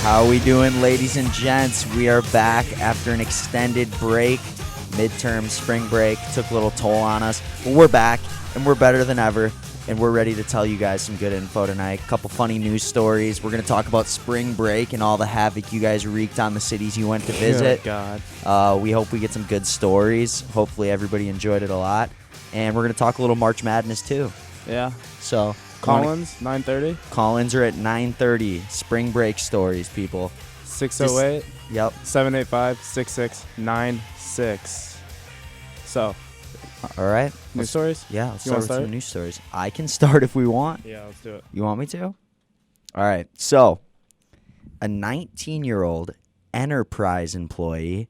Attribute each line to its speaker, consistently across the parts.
Speaker 1: How we doing, ladies and gents? We are back after an extended break. Midterm spring break took a little toll on us, but we're back and we're better than ever, and we're ready to tell you guys some good info tonight. A couple funny news stories. We're going to talk about spring break and all the havoc you guys wreaked on the cities you went to visit.
Speaker 2: Oh, God.
Speaker 1: We hope we get some good stories. Hopefully everybody enjoyed it a lot, and we're going to talk a little March Madness too.
Speaker 2: Yeah.
Speaker 1: So
Speaker 2: Collins, 9:30.
Speaker 1: Call-ins are at 9:30. Spring break stories, people.
Speaker 2: 608.
Speaker 1: Yep.
Speaker 2: 785-6696. So,
Speaker 1: All right.
Speaker 2: news stories?
Speaker 1: Yeah, let's
Speaker 2: You
Speaker 1: start
Speaker 2: wanna
Speaker 1: with
Speaker 2: start?
Speaker 1: some news stories. I can start if we want.
Speaker 2: Yeah, let's do it.
Speaker 1: You want me to? All right. So, a 19-year-old Enterprise employee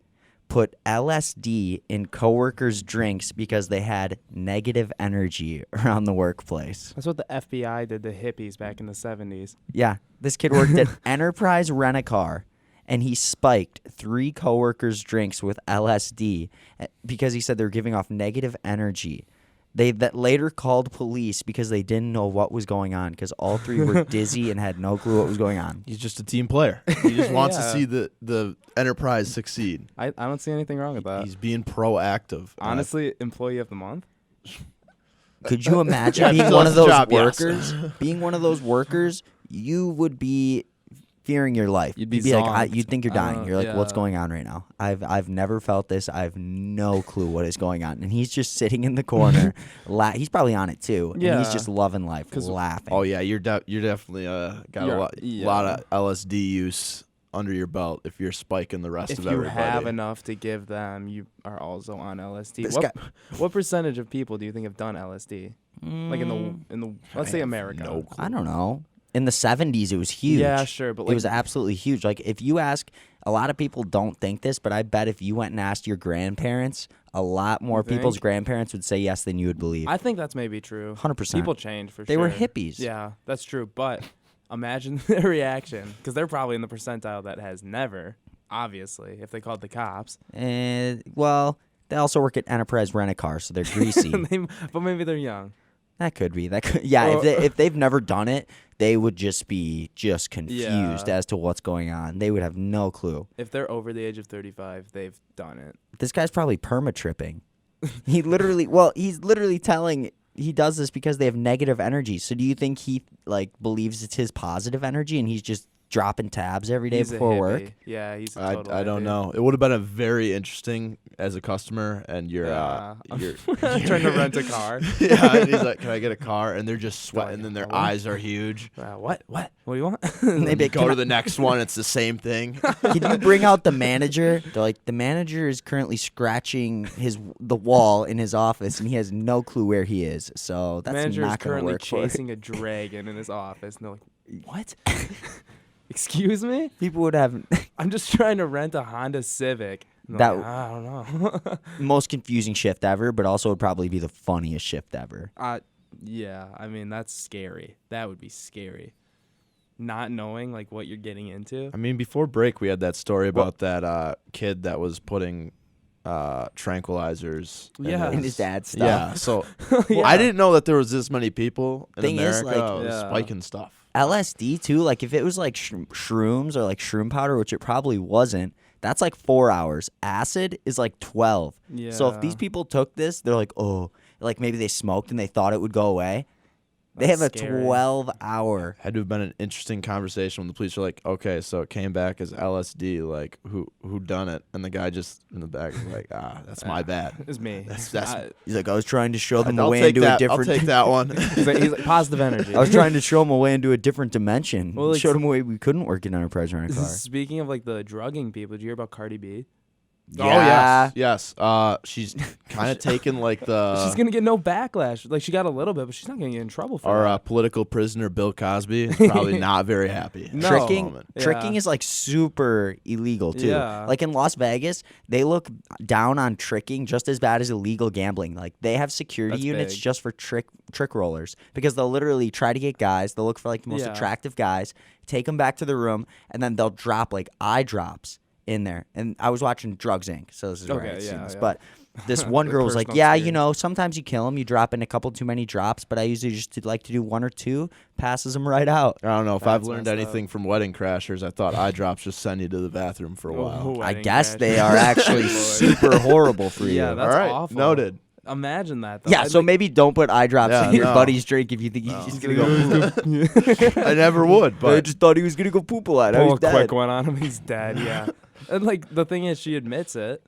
Speaker 1: put LSD in coworkers' drinks because they had negative energy around the workplace.
Speaker 2: That's what the FBI did to hippies back in the 70s.
Speaker 1: Yeah, this kid worked at Enterprise Rent-A-Car, and he spiked 3 coworkers' drinks with LSD because he said they were giving off negative energy. They that later called police because they didn't know what was going on because all 3 were dizzy and had no clue what was going on.
Speaker 3: He's just a team player. He just wants to
Speaker 2: Yeah.
Speaker 3: see the enterprise succeed.
Speaker 2: I don't see anything wrong with that.
Speaker 3: He's being proactive.
Speaker 2: Honestly, employee of the month?
Speaker 1: Could you imagine
Speaker 3: Yeah,
Speaker 1: being
Speaker 3: still
Speaker 1: one
Speaker 3: has
Speaker 1: of
Speaker 3: a
Speaker 1: those
Speaker 3: job, yes.
Speaker 1: workers? Being one of those workers, you would be fearing your life.
Speaker 2: You'd be
Speaker 1: like,
Speaker 2: zonked.
Speaker 1: you'd think you're dying. You're like, what's
Speaker 2: yeah.
Speaker 1: going on right now? I've never felt this. I have no clue what is going on. And he's just sitting in the corner. He's probably on it too. And he's
Speaker 2: Yeah.
Speaker 1: just loving life,
Speaker 2: 'Cause-
Speaker 1: laughing.
Speaker 3: Oh yeah, you're definitely got
Speaker 2: You're-
Speaker 3: a lot,
Speaker 2: yeah.
Speaker 3: lot of LSD use under your belt if you're spiking the rest
Speaker 2: If
Speaker 3: of
Speaker 2: you
Speaker 3: everybody.
Speaker 2: have enough to give them, you are also on LSD.
Speaker 1: This
Speaker 2: What percentage of people do you think have done LSD? Like in the let's say
Speaker 3: have
Speaker 2: America.
Speaker 3: no clue.
Speaker 1: I don't know. In the 70s, it was huge.
Speaker 2: Yeah, sure, but
Speaker 1: it
Speaker 2: like
Speaker 1: was absolutely huge. Like, if you ask, a lot of people don't think this, but I bet if you went and asked your grandparents, a lot more
Speaker 2: You think?
Speaker 1: people's grandparents would say yes than you would believe.
Speaker 2: I think that's maybe true.
Speaker 1: 100%.
Speaker 2: People change for
Speaker 1: They
Speaker 2: sure.
Speaker 1: were hippies.
Speaker 2: Yeah, that's true. But imagine their reaction because they're probably in the percentile that has never, obviously, if they called the cops.
Speaker 1: And, well, they also work at Enterprise Rent-A-Car, so they're greasy.
Speaker 2: But maybe they're young.
Speaker 1: That could be. Yeah,
Speaker 2: Or-
Speaker 1: if they've never done it, they would just be confused
Speaker 2: Yeah.
Speaker 1: as to what's going on. They would have no clue.
Speaker 2: If they're over the age of 35, they've done it.
Speaker 1: This guy's probably perma-tripping. He's literally telling he does this because they have negative energy. So do you think he believes it's his positive energy and he's just dropping tabs every day
Speaker 2: He's a
Speaker 1: before
Speaker 2: hippie.
Speaker 1: work?
Speaker 2: Yeah, he's a
Speaker 3: I
Speaker 2: total
Speaker 3: don't
Speaker 2: hippie.
Speaker 3: know. It would have been a very interesting as a customer, and you're
Speaker 2: Yeah.
Speaker 3: you're
Speaker 2: Trying to rent a car.
Speaker 3: yeah. And he's like, "Can I get a car?" And they're just sweating, and their
Speaker 2: what?
Speaker 3: eyes are huge.
Speaker 2: What? What do you want?
Speaker 1: They be,
Speaker 3: Go to the next one. It's the same thing.
Speaker 1: Can you bring out the manager? They're like, the manager is currently scratching the wall in his office, and he has no clue where he is. So that's
Speaker 2: Manager is
Speaker 1: not going to
Speaker 2: currently
Speaker 1: work for him.
Speaker 2: chasing a dragon in his office. And they're like, what? Excuse me?
Speaker 1: People would have
Speaker 2: I'm just trying to rent a Honda Civic. And
Speaker 1: That-
Speaker 2: they're like, I don't know.
Speaker 1: most confusing shift ever, but also would probably be the funniest shift ever.
Speaker 2: Yeah, I mean, that's scary. That would be scary. Not knowing what you're getting into.
Speaker 3: I mean, before break, we had that story about that kid that was putting tranquilizers
Speaker 2: Yeah.
Speaker 1: In his dad's stuff.
Speaker 3: Yeah, so
Speaker 2: Yeah.
Speaker 3: I didn't know that there was this many people in
Speaker 1: Thing is,
Speaker 3: America
Speaker 2: Yeah.
Speaker 3: spiking stuff.
Speaker 1: LSD too, if it was shrooms or shroom powder, which it probably wasn't, that's 4 hours. Acid is 12.
Speaker 2: Yeah.
Speaker 1: So if these people took this, they're maybe they smoked and they thought it would go away. They
Speaker 2: That's
Speaker 1: have a
Speaker 2: scary.
Speaker 1: 12-hour.
Speaker 3: Had to have been an interesting conversation when the police were like, okay, so it came back as LSD, who done it? And the guy just in the back was like, that's my bad.
Speaker 2: It's me.
Speaker 3: That's
Speaker 1: He's like, I was trying to show them a
Speaker 3: I'll
Speaker 1: way
Speaker 3: take
Speaker 1: into
Speaker 3: that.
Speaker 1: a different.
Speaker 3: I'll take that one.
Speaker 2: he's like positive energy.
Speaker 1: I was trying to show them a way into a different dimension.
Speaker 2: Well,
Speaker 1: Showed them a way we couldn't work in Enterprise Rent-A-Car.
Speaker 2: Speaking of the drugging people, did you hear about Cardi B?
Speaker 1: Yeah.
Speaker 3: Oh yes. She's kind of taken the
Speaker 2: She's gonna get no backlash. She got a little bit, but she's not gonna get in trouble for
Speaker 3: our
Speaker 2: that.
Speaker 3: political prisoner Bill Cosby is probably not very happy.
Speaker 2: No.
Speaker 1: Tricking
Speaker 2: Yeah.
Speaker 1: is super illegal too.
Speaker 2: Yeah.
Speaker 1: In Las Vegas, they look down on tricking just as bad as illegal gambling. They have security
Speaker 2: That's
Speaker 1: units
Speaker 2: big.
Speaker 1: just for trick rollers because they'll literally try to get guys. They'll look for the most
Speaker 2: Yeah.
Speaker 1: attractive guys, take them back to the room, and then they'll drop eye drops in there. And I was watching Drugs Inc., so this is where I
Speaker 2: Okay,
Speaker 1: had seen
Speaker 2: yeah,
Speaker 1: this.
Speaker 2: yeah.
Speaker 1: But this one girl was like,
Speaker 2: Personal
Speaker 1: yeah,
Speaker 2: experience.
Speaker 1: sometimes you kill them, you drop in a couple too many drops, but I usually just like to do 1 or 2, passes them right out.
Speaker 3: I don't know if I've
Speaker 2: That's
Speaker 3: learned
Speaker 2: messed up.
Speaker 3: anything from Wedding Crashers. I thought eye drops just send you to the bathroom for a while.
Speaker 1: I
Speaker 2: Wedding
Speaker 1: guess they
Speaker 2: crashers.
Speaker 1: are actually
Speaker 2: Lord.
Speaker 1: super horrible for you.
Speaker 2: Yeah, that's
Speaker 3: All right,
Speaker 2: awful.
Speaker 3: noted.
Speaker 2: Imagine that. Though.
Speaker 1: Yeah,
Speaker 2: I'd
Speaker 1: so
Speaker 2: like-
Speaker 1: maybe don't put eye drops
Speaker 3: Yeah,
Speaker 1: in your
Speaker 3: no.
Speaker 1: buddy's drink if you think he's just going to go poop.
Speaker 3: I never would,
Speaker 1: I
Speaker 3: but
Speaker 1: just thought he was going to go poop a lot. I
Speaker 2: pull
Speaker 1: was
Speaker 2: a quick
Speaker 1: dead.
Speaker 2: one on him. He's dead. Yeah. And like the thing is, she admits it.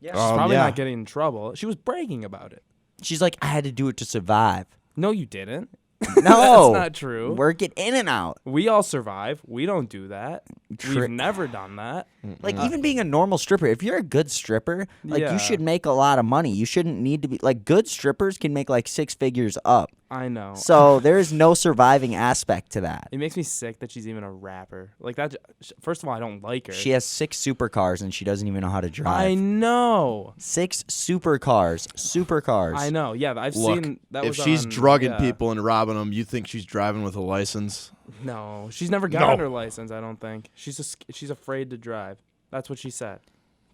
Speaker 1: Yeah.
Speaker 2: She's probably
Speaker 3: yeah.
Speaker 2: not getting in trouble. She was bragging about it.
Speaker 1: She's like, I had to do it to survive.
Speaker 2: No, you didn't.
Speaker 1: No.
Speaker 2: That's not true.
Speaker 1: Work it in and out.
Speaker 2: We all survive. We don't do that.
Speaker 1: Tri-
Speaker 2: We've never done that.
Speaker 1: Like, even being a normal stripper, if you're a good stripper, like,
Speaker 2: Yeah.
Speaker 1: you should make a lot of money. You shouldn't need to be, like, good strippers can make, like, 6 figures up.
Speaker 2: I know.
Speaker 1: So there is no surviving aspect to that.
Speaker 2: It makes me sick that she's even a rapper. Like that. First of all, I don't like her.
Speaker 1: She has 6 supercars and she doesn't even know how to drive.
Speaker 2: I know.
Speaker 1: 6 supercars.
Speaker 2: I know. Yeah, I've
Speaker 3: look,
Speaker 2: seen that.
Speaker 3: if
Speaker 2: was
Speaker 3: she's
Speaker 2: on-
Speaker 3: drugging
Speaker 2: yeah.
Speaker 3: people and robbing them, you think she's driving with a license?
Speaker 2: No, she's never gotten
Speaker 3: No.
Speaker 2: her license. I don't think she's afraid to drive. That's what she said.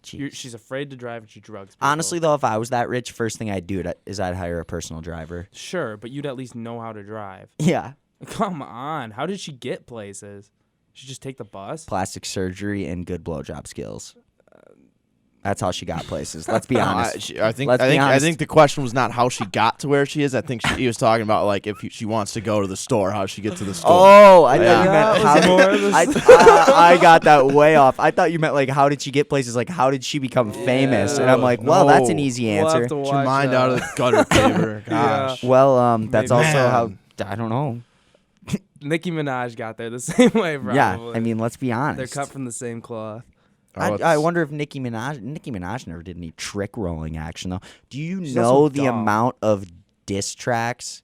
Speaker 1: Jeez.
Speaker 2: She's afraid to drive and she drugs people.
Speaker 1: Honestly, though, if I was that rich, first thing I'd do is I'd hire a personal driver.
Speaker 2: Sure, but you'd at least know how to drive.
Speaker 1: Yeah.
Speaker 2: Come on, how did she get places? She just take the bus?
Speaker 1: Plastic surgery and good blowjob skills. That's how she got places. Let's be
Speaker 3: No,
Speaker 1: honest.
Speaker 3: I think
Speaker 1: Let's
Speaker 3: I
Speaker 1: be
Speaker 3: think I
Speaker 1: honest.
Speaker 3: think the question was not how she got to where she is. I think he was talking about like if she wants to go to the store, how does she get to the store?
Speaker 1: Oh, I thought
Speaker 3: Yeah.
Speaker 1: you meant
Speaker 2: That
Speaker 1: how
Speaker 2: was
Speaker 1: did,
Speaker 2: more of the
Speaker 1: I got that way off. I thought you meant like how did she get places? Like how did she become famous? And I'm like, well, that's an
Speaker 3: No.
Speaker 1: easy
Speaker 2: We'll have
Speaker 1: answer.
Speaker 2: to
Speaker 3: Get your
Speaker 2: watch
Speaker 3: mind
Speaker 2: that.
Speaker 3: out of the gutter, Tabor.
Speaker 2: Yeah.
Speaker 3: Gosh.
Speaker 1: Well, that's
Speaker 2: Maybe.
Speaker 1: also
Speaker 3: Man.
Speaker 1: how I don't know.
Speaker 2: Nicki Minaj got there the same way, probably.
Speaker 1: Yeah, I mean, let's be honest.
Speaker 2: they're cut from the same cloth.
Speaker 3: Oh,
Speaker 1: I wonder if Nicki Minaj never did any trick rolling action though. Do you
Speaker 2: She's
Speaker 1: know
Speaker 2: also
Speaker 1: the
Speaker 2: dumb.
Speaker 1: amount of diss tracks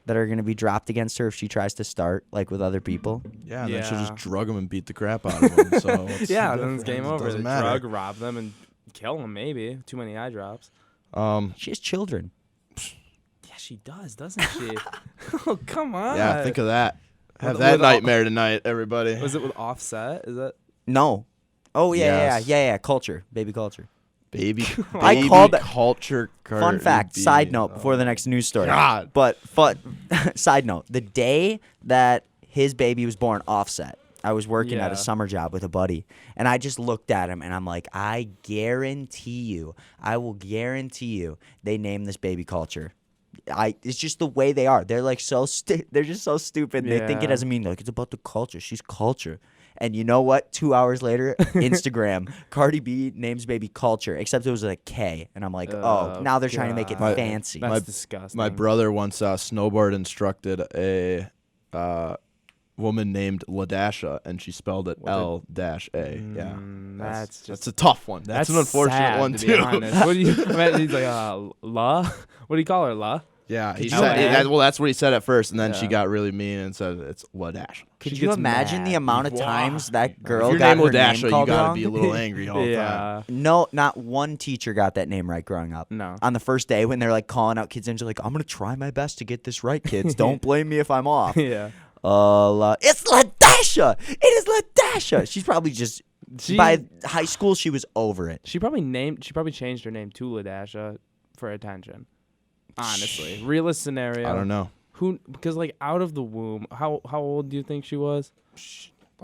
Speaker 1: that are going to be dropped against her if she tries to start like with other people?
Speaker 3: Yeah, and then she'll
Speaker 2: Yeah.
Speaker 3: just drug them and beat the crap out of them. So what's
Speaker 2: Yeah,
Speaker 3: the
Speaker 2: then it's game
Speaker 3: difference? It
Speaker 2: over.
Speaker 3: doesn't
Speaker 2: They
Speaker 3: matter.
Speaker 2: drug, rob them, and kill them. Maybe too many eye drops.
Speaker 1: She has children.
Speaker 2: Yeah, she does, doesn't she? Oh, come on.
Speaker 3: Yeah, think of that. Have
Speaker 2: With-
Speaker 3: that
Speaker 2: with all-
Speaker 3: nightmare tonight, everybody.
Speaker 2: Was it with Offset? Is that?
Speaker 1: No. Oh yeah,
Speaker 3: Yes.
Speaker 1: yeah. Culture, baby culture.
Speaker 3: Baby,
Speaker 1: I
Speaker 3: baby
Speaker 1: called that-
Speaker 3: culture.
Speaker 1: Fun fact. Side note before the next news story.
Speaker 3: God.
Speaker 1: But side note: the day that his baby was born, Offset. I was working at
Speaker 2: Yeah.
Speaker 1: a summer job with a buddy, and I just looked at him, and I'm like, I will guarantee you, they named this baby culture. It's just the way they are. They're like they're just so stupid. They think it
Speaker 2: Yeah.
Speaker 1: doesn't mean like it's about the culture. She's culture. And you know what? 2 hours later, Instagram, Cardi B names baby culture, except it was a K. And I'm like, oh, now they're trying to make it
Speaker 2: God.
Speaker 1: fancy.
Speaker 2: That's
Speaker 3: My-
Speaker 2: disgusting.
Speaker 3: My brother once snowboard instructed a woman named Ladasha, and she spelled it
Speaker 2: With a-
Speaker 3: L-A. Yeah,
Speaker 2: That's just.
Speaker 3: that's a tough one. That's an unfortunate
Speaker 2: sad,
Speaker 3: one
Speaker 2: to
Speaker 3: too.
Speaker 2: Be honest. What do you? I mean, he's like, La. What do you call her, La?
Speaker 3: Yeah, he
Speaker 2: you
Speaker 3: said
Speaker 2: imagine-
Speaker 3: well. That's what he said at first, and then she
Speaker 2: Yeah.
Speaker 3: got really mean and said it's Ladasha.
Speaker 1: Could
Speaker 2: She
Speaker 1: you
Speaker 2: gets
Speaker 1: imagine the
Speaker 2: mad.
Speaker 1: amount of
Speaker 3: Wah.
Speaker 1: times that
Speaker 3: If
Speaker 1: girl
Speaker 3: your
Speaker 1: got
Speaker 3: name
Speaker 1: her
Speaker 3: Ladasha,
Speaker 1: name
Speaker 3: you
Speaker 1: called
Speaker 3: gotta
Speaker 1: wrong?
Speaker 3: be a little angry all the time.
Speaker 2: Yeah.
Speaker 1: No, not one teacher got that name right growing up.
Speaker 2: No.
Speaker 1: On the first day when they're like calling out kids' names, they're like, I'm going to try my best to get this right, kids. Don't blame me if I'm off.
Speaker 2: Yeah.
Speaker 1: It's Ladasha. It is Ladasha. She's probably just,
Speaker 2: She-
Speaker 1: by high school, she was over it.
Speaker 2: She probably changed her name to Ladasha for attention. Honestly, realist scenario.
Speaker 3: I don't know,
Speaker 2: Because like out of the womb, how old do you think she was?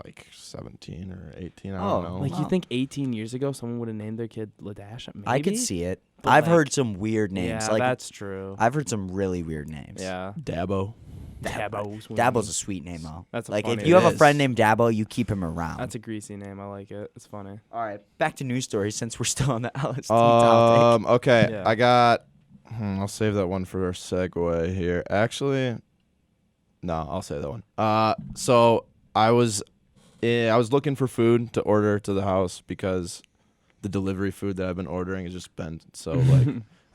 Speaker 3: like 17 or 18. I
Speaker 1: Oh,
Speaker 3: don't know.
Speaker 2: Like
Speaker 1: Wow.
Speaker 2: you think 18 years ago someone would have named their kid Ladasha? Maybe?
Speaker 1: I could see it.
Speaker 2: But,
Speaker 1: I've
Speaker 2: like-
Speaker 1: heard some weird names.
Speaker 2: Yeah,
Speaker 1: like
Speaker 2: that's true.
Speaker 1: I've heard some really weird names.
Speaker 2: Yeah.
Speaker 3: Dabo.
Speaker 1: Dabo's a sweet name, though.
Speaker 2: That's a
Speaker 1: like if
Speaker 2: funny
Speaker 1: you have
Speaker 3: name.
Speaker 1: a friend named Dabo, you keep him around.
Speaker 2: That's a greasy name. I like it. It's funny.
Speaker 1: All right, back to news stories since we're still on the LSD topic.
Speaker 3: Okay,
Speaker 2: Yeah.
Speaker 3: I got. I'll save that one for a segue here. Actually, no, I'll say that one. So I was looking for food to order to the house because the delivery food that I've been ordering has just been so like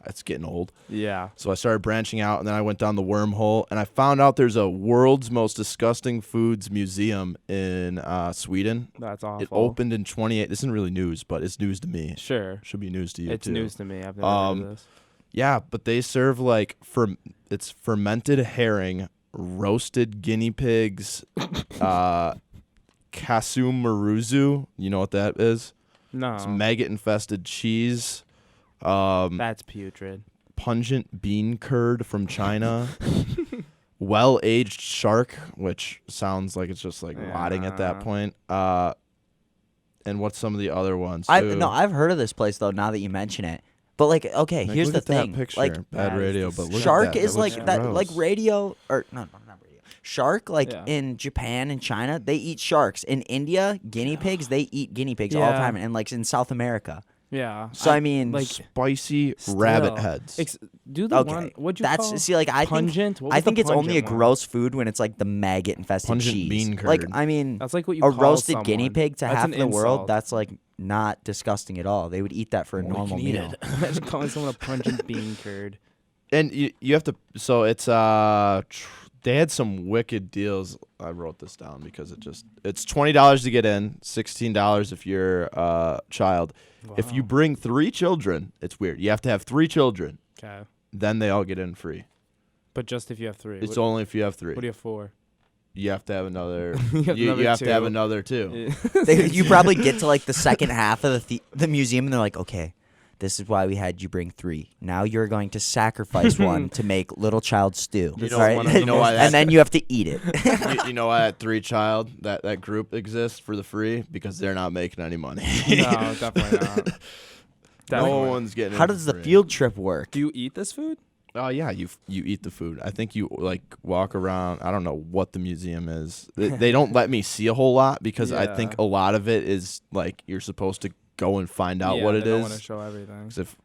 Speaker 3: it's getting old.
Speaker 2: Yeah.
Speaker 3: So I started branching out, and then I went down the wormhole, and I found out there's a world's most disgusting foods museum in Sweden.
Speaker 2: That's awful.
Speaker 3: It opened in 28. This isn't really news, but it's news to me.
Speaker 2: Sure.
Speaker 3: Should be news to you
Speaker 2: It's
Speaker 3: too.
Speaker 2: news to me. I've never heard of this.
Speaker 3: Yeah, but they serve like it's fermented herring, roasted guinea pigs, kasumaruzu. You know what that is?
Speaker 2: No.
Speaker 3: It's maggot-infested cheese.
Speaker 2: That's putrid.
Speaker 3: Pungent bean curd from China. Well-aged shark, which sounds like it's just like rotting at that point. And what's some of the other ones?
Speaker 1: I've heard of this place though. Now that you mention it, but like, okay, here's the
Speaker 3: look at
Speaker 1: thing.
Speaker 3: That picture.
Speaker 1: Like,
Speaker 3: bad radio, but look
Speaker 1: shark
Speaker 3: at that.
Speaker 1: is
Speaker 3: That looks
Speaker 1: like that, like
Speaker 3: gross.
Speaker 1: radio or no, not radio. Shark, like in Japan and China, they eat sharks. In India, guinea pigs, they eat guinea pigs all the time, and like in South America.
Speaker 2: Yeah.
Speaker 1: So I mean,
Speaker 2: like
Speaker 3: spicy rabbit heads.
Speaker 2: Do the one. What'd you call?
Speaker 1: See, like I
Speaker 2: pungent?
Speaker 1: think it's only a
Speaker 2: pungent one?
Speaker 1: gross food when it's like the maggot infested
Speaker 3: Pungent
Speaker 1: cheese.
Speaker 3: bean curd.
Speaker 1: Like I mean,
Speaker 2: That's like what you
Speaker 1: a
Speaker 2: call
Speaker 1: roasted guinea
Speaker 2: someone.
Speaker 1: pig to
Speaker 2: That's
Speaker 1: half
Speaker 2: an
Speaker 1: the world.
Speaker 2: insult.
Speaker 1: That's like not disgusting at all. They would eat that for a
Speaker 3: Well,
Speaker 1: normal
Speaker 3: you can eat
Speaker 1: meal.
Speaker 3: it.
Speaker 2: Imagine calling someone a pungent bean curd.
Speaker 3: And you have to. So it's they had some wicked deals. I wrote this down because it's $20 to get in, $16 if you're a child.
Speaker 2: Wow.
Speaker 3: If you bring 3 children, it's weird. You have to have 3 children.
Speaker 2: Okay.
Speaker 3: Then they all get in free.
Speaker 2: But just if you have 3.
Speaker 3: It's only if you have 3.
Speaker 2: What do you have 4?
Speaker 3: You have to have another.
Speaker 2: You have
Speaker 3: you
Speaker 2: another
Speaker 3: have to have
Speaker 2: 2.
Speaker 3: another 2.
Speaker 1: You probably get to like the second half of the museum, and they're like, okay, this is why we had you bring 3. Now you're going to sacrifice one to make little child stew.
Speaker 3: You know
Speaker 1: all right?
Speaker 3: one of the- you know why that-
Speaker 1: and then you have to eat it.
Speaker 3: you know why that 3 child that group exists for the free? Because they're not making any money.
Speaker 2: No, definitely not.
Speaker 3: No
Speaker 2: Definitely.
Speaker 3: one's getting.
Speaker 1: How
Speaker 3: it
Speaker 1: does the
Speaker 3: free.
Speaker 1: field trip work?
Speaker 2: Do you eat this food?
Speaker 3: Oh yeah, you eat the food. I think you like walk around. I don't know what the museum is. They don't let me see a whole lot because I think
Speaker 2: Yeah.
Speaker 3: a lot of it is like you're supposed to go and find out what it
Speaker 2: they don't want to
Speaker 3: is.
Speaker 2: show everything.
Speaker 3: 'Cause if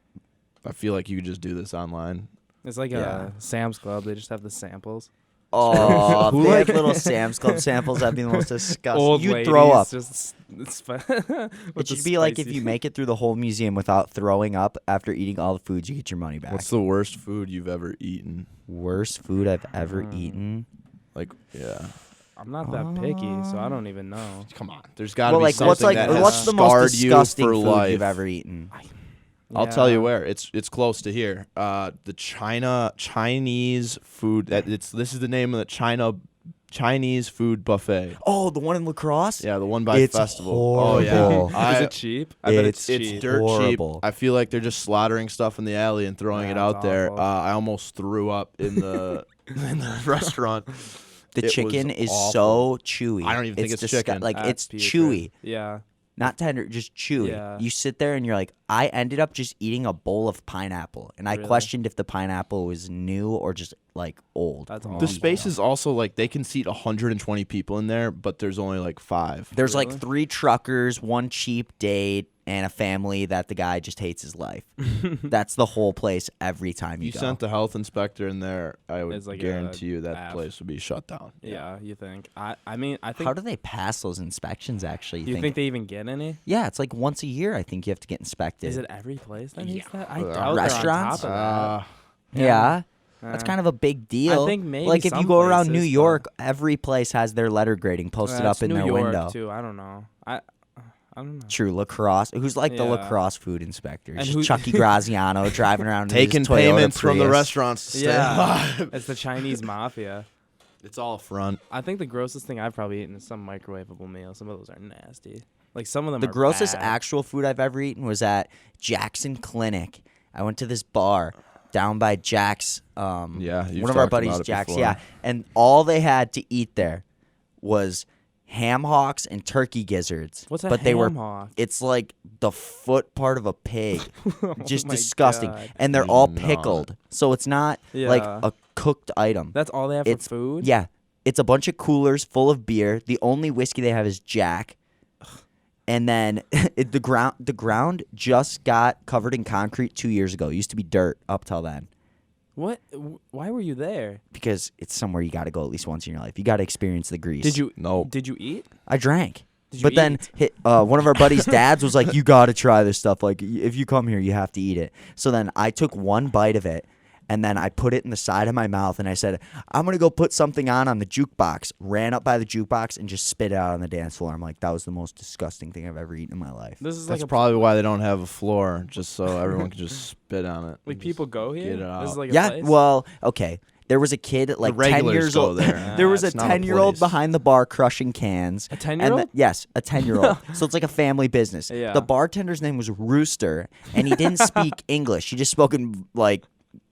Speaker 3: I feel like you could just do this online.
Speaker 2: It's like
Speaker 1: Yeah.
Speaker 2: a Sam's Club. They just have the samples.
Speaker 1: Oh,
Speaker 3: Who
Speaker 1: they have
Speaker 3: like-
Speaker 1: little Sam's Club samples. That'd be the most disgusting.
Speaker 2: Old
Speaker 1: You
Speaker 2: ladies
Speaker 1: throw up.
Speaker 2: Just, it's
Speaker 1: It should be like if you make it through the whole museum without throwing up after eating all the foods, you get your money back.
Speaker 3: What's the worst food you've ever eaten?
Speaker 1: worst food I've ever eaten?
Speaker 3: Like, yeah.
Speaker 2: I'm not that picky, so I don't even know.
Speaker 3: Come on. There's got to
Speaker 1: Well,
Speaker 3: be
Speaker 1: like
Speaker 3: something
Speaker 1: what's
Speaker 3: that has
Speaker 1: what's the most
Speaker 3: scarred you
Speaker 1: disgusting
Speaker 3: for
Speaker 1: food
Speaker 3: life.
Speaker 1: you've ever eaten?
Speaker 3: I'll tell you
Speaker 2: Yeah.
Speaker 3: where. It's close to here. The Chinese food. This is the name of the Chinese food buffet.
Speaker 1: Oh, the one in La Crosse?
Speaker 3: Yeah, the one by
Speaker 1: It's
Speaker 3: Festival.
Speaker 1: horrible.
Speaker 3: Oh yeah.
Speaker 2: Is it cheap? I bet it's
Speaker 1: It's
Speaker 2: cheap.
Speaker 3: dirt
Speaker 1: horrible.
Speaker 3: cheap. I feel like they're just slaughtering stuff in the alley and throwing it
Speaker 2: That's
Speaker 3: out there.
Speaker 2: awful.
Speaker 3: I almost threw up in the in the restaurant.
Speaker 1: The
Speaker 3: It was
Speaker 1: chicken is
Speaker 3: awful.
Speaker 1: so chewy.
Speaker 3: I don't even think it's chicken.
Speaker 1: Like
Speaker 2: That's
Speaker 1: it's
Speaker 2: putrid.
Speaker 1: chewy,
Speaker 2: Yeah.
Speaker 1: not tender, just chewy.
Speaker 2: Yeah.
Speaker 1: You sit there and you're like, I ended up just eating a bowl of pineapple, and I
Speaker 2: Really?
Speaker 1: questioned if the pineapple was new or just like old.
Speaker 2: That's
Speaker 3: The
Speaker 2: awful.
Speaker 3: space is also like they can seat 120 people in there, but there's only like 5.
Speaker 1: There's
Speaker 2: Really?
Speaker 1: like 3 truckers, 1 cheap date, and a family that the guy just hates his life. That's the whole place every time you
Speaker 3: You
Speaker 1: go.
Speaker 3: sent the health inspector in there, I would
Speaker 2: It's like a
Speaker 3: guarantee you that
Speaker 2: F.
Speaker 3: place would be shut down.
Speaker 2: Yeah, you think? I mean, I think.
Speaker 1: How do they pass those inspections? Actually,
Speaker 2: you think they even get any?
Speaker 1: Yeah, it's like once a year. I think you have to get inspected.
Speaker 2: Is it every place that needs that? I
Speaker 3: Uh,
Speaker 2: doubt
Speaker 1: restaurants?
Speaker 2: they're on top
Speaker 1: Yeah.
Speaker 2: of
Speaker 1: That's
Speaker 2: that.
Speaker 1: kind of a big deal.
Speaker 2: think maybe
Speaker 1: like if you
Speaker 2: some
Speaker 1: go around New
Speaker 2: places,
Speaker 1: York, every place has their letter grading posted
Speaker 2: That's
Speaker 1: up in
Speaker 2: New
Speaker 1: their
Speaker 2: York
Speaker 1: window.
Speaker 2: too. I don't know. I don't know.
Speaker 1: True, lacrosse. Who's like the
Speaker 2: Yeah.
Speaker 1: lacrosse food inspector?
Speaker 2: And
Speaker 1: Just
Speaker 2: who-
Speaker 1: Chucky Graziano driving around in
Speaker 3: Taking
Speaker 1: his Toyota
Speaker 3: payments from the
Speaker 1: Prius.
Speaker 3: restaurants to stay
Speaker 2: Yeah,
Speaker 3: alive.
Speaker 2: it's the Chinese mafia.
Speaker 3: It's all front.
Speaker 2: I think the grossest thing I've probably eaten is some microwavable meal. Some of those are nasty. Like some of them.
Speaker 1: The
Speaker 2: are
Speaker 1: grossest
Speaker 2: bad.
Speaker 1: actual food I've ever eaten was at Jackson Clinic. I went to this bar down by Jack's.
Speaker 3: Yeah, you've
Speaker 1: one of our
Speaker 3: talked
Speaker 1: buddies,
Speaker 3: about it
Speaker 1: Jack's.
Speaker 3: before.
Speaker 1: Yeah, and all they had to eat there was ham hocks and turkey gizzards.
Speaker 2: What's a
Speaker 1: but they were.
Speaker 2: ham hock?
Speaker 1: It's like the foot part of a pig.
Speaker 2: Oh
Speaker 1: Just
Speaker 2: my
Speaker 1: disgusting.
Speaker 2: God.
Speaker 1: And they're all
Speaker 3: Not.
Speaker 1: pickled. So it's not like
Speaker 2: Yeah.
Speaker 1: a cooked item.
Speaker 2: That's all they have
Speaker 1: It's
Speaker 2: for food.
Speaker 1: Yeah. It's a bunch of coolers full of beer. The only whiskey they have is Jack. And then the ground just got covered in concrete 2 years ago. It used to be dirt up till then.
Speaker 2: What? Why were you there?
Speaker 1: Because it's somewhere you got to go at least once in your life. You got to experience the grease.
Speaker 2: Did you?
Speaker 3: No.
Speaker 2: Did you eat?
Speaker 1: I drank.
Speaker 2: Did you
Speaker 1: But then one of our buddies' dads was like, you got to try this stuff. Like, if you come here, you have to eat it. So then I took one bite of it, and then I put it in the side of my mouth, and I said, I'm going to go put something on the jukebox. Ran up by the jukebox and just spit it out on the dance floor. I'm like, that was the most disgusting thing I've ever eaten in my life.
Speaker 2: This is
Speaker 3: That's
Speaker 2: like
Speaker 3: probably why they don't have a floor, just so everyone can just spit on it.
Speaker 2: like
Speaker 3: and
Speaker 2: people go here.
Speaker 3: get it
Speaker 2: This is
Speaker 3: out.
Speaker 2: like a
Speaker 1: Yeah,
Speaker 2: place?
Speaker 1: well, okay. There was a kid at like 10
Speaker 3: regulars
Speaker 1: years
Speaker 3: go
Speaker 1: old.
Speaker 3: there.
Speaker 1: There was a
Speaker 3: It's not a
Speaker 1: 10-year-old
Speaker 3: place.
Speaker 1: behind the bar crushing cans.
Speaker 2: A 10-year-old?
Speaker 1: Yes, a 10-year-old. So it's like a family business.
Speaker 2: Yeah.
Speaker 1: The bartender's name was Rooster, and he didn't speak English. He just spoke in like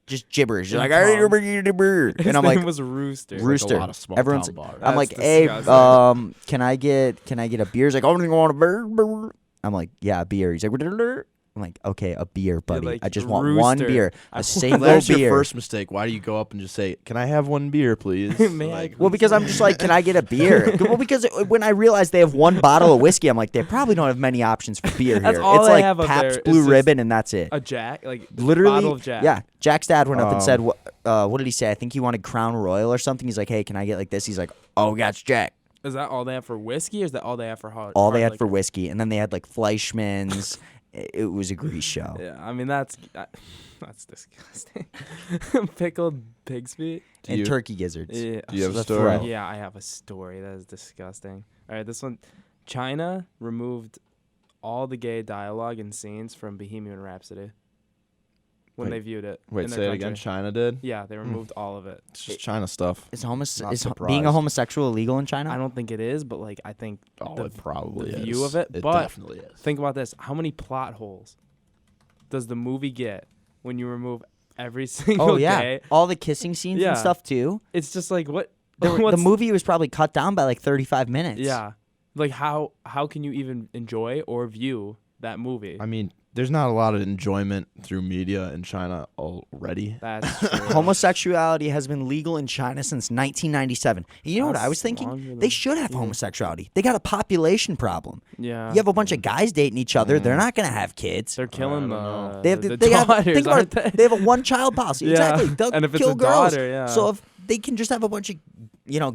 Speaker 1: just gibberish. He's like,
Speaker 2: His
Speaker 1: and I'm
Speaker 2: name
Speaker 1: like,
Speaker 2: was Rooster.
Speaker 1: Rooster.
Speaker 3: a lot of small
Speaker 1: Everyone's.
Speaker 3: town bars.
Speaker 1: I'm like,
Speaker 2: That's
Speaker 1: hey,
Speaker 2: disgusting.
Speaker 1: can I get a beer? He's like, oh, you want a beer? I'm like, yeah, a beer. He's like, I'm like, okay, a beer, buddy.
Speaker 2: like,
Speaker 1: I just want one
Speaker 2: Rooster.
Speaker 1: beer,
Speaker 2: I
Speaker 1: a
Speaker 2: want-
Speaker 1: single
Speaker 3: That's
Speaker 1: beer.
Speaker 3: your first mistake. Why do you go up and just say, "Can I have one beer, please?"
Speaker 2: May I
Speaker 3: Like,
Speaker 1: Well, because I'm just like, can I get a beer? Well, because when I realized they have one bottle of whiskey, I'm like, they probably don't have many options for beer
Speaker 2: That's
Speaker 1: here.
Speaker 2: all
Speaker 1: It's
Speaker 2: they
Speaker 1: like
Speaker 2: have up there
Speaker 1: Pabst
Speaker 2: is
Speaker 1: Blue
Speaker 2: just
Speaker 1: Ribbon, and that's it.
Speaker 2: A Jack, like
Speaker 1: Literally,
Speaker 2: bottle of Jack.
Speaker 1: yeah. Jack's dad went up and said, what did he say? I think he wanted Crown Royal or something. He's like, hey, can I get like this? He's like, oh, we got Jack.
Speaker 2: Is that all they have for whiskey, or is that all they have for hard?
Speaker 1: All they
Speaker 2: hard
Speaker 1: had for
Speaker 2: liquor?
Speaker 1: whiskey, and then they had like Fleischmann's. It was a grease show.
Speaker 2: Yeah, I mean that's disgusting. Pickled pig's feet.
Speaker 3: Do
Speaker 1: And
Speaker 3: you-
Speaker 1: turkey gizzards.
Speaker 2: Yeah.
Speaker 3: Do you have a
Speaker 1: The
Speaker 3: story?
Speaker 1: throw.
Speaker 2: Yeah, I have a story that is disgusting. All right, this one. China removed all the gay dialogue and scenes from Bohemian Rhapsody when
Speaker 3: Wait,
Speaker 2: they viewed it.
Speaker 3: Wait,
Speaker 2: in
Speaker 3: say
Speaker 2: their
Speaker 3: it again.
Speaker 2: country.
Speaker 3: China did.
Speaker 2: Yeah, they removed all of it.
Speaker 3: It's just China stuff.
Speaker 1: Is
Speaker 3: Not
Speaker 1: being a
Speaker 3: surprised.
Speaker 1: homosexual illegal in China?
Speaker 2: I don't think it is, but like I think
Speaker 3: Oh,
Speaker 2: the
Speaker 3: it probably
Speaker 2: the
Speaker 3: is.
Speaker 2: view of it,
Speaker 3: It
Speaker 2: but
Speaker 3: definitely is.
Speaker 2: think about this: how many plot holes does the movie get when you remove every single
Speaker 1: Oh yeah,
Speaker 2: gay?
Speaker 1: all the kissing scenes
Speaker 2: Yeah.
Speaker 1: and stuff too.
Speaker 2: It's just like what
Speaker 1: The
Speaker 2: what's-
Speaker 1: movie was probably cut down by like 35 minutes.
Speaker 2: Yeah, like how can you even enjoy or view that movie?
Speaker 3: I mean, there's not a lot of enjoyment through media in China already.
Speaker 2: That's true.
Speaker 1: Homosexuality has been legal in China since 1997. You know what I
Speaker 2: That's
Speaker 1: was thinking?
Speaker 2: longer
Speaker 1: They
Speaker 2: than-
Speaker 1: should have
Speaker 2: yeah.
Speaker 1: homosexuality. They got a population problem.
Speaker 2: Yeah,
Speaker 1: You have a bunch of guys dating each other. They're not going to have kids.
Speaker 2: they're killing
Speaker 3: I don't know.
Speaker 1: They have
Speaker 2: the
Speaker 1: they have,
Speaker 2: daughters,
Speaker 1: think about
Speaker 2: aren't
Speaker 1: it.
Speaker 2: they?
Speaker 1: They have a one-child policy.
Speaker 2: Yeah.
Speaker 1: Exactly. They'll
Speaker 2: And if it's
Speaker 1: kill
Speaker 2: a
Speaker 1: girls.
Speaker 2: daughter, yeah.
Speaker 1: So if they can just have a bunch of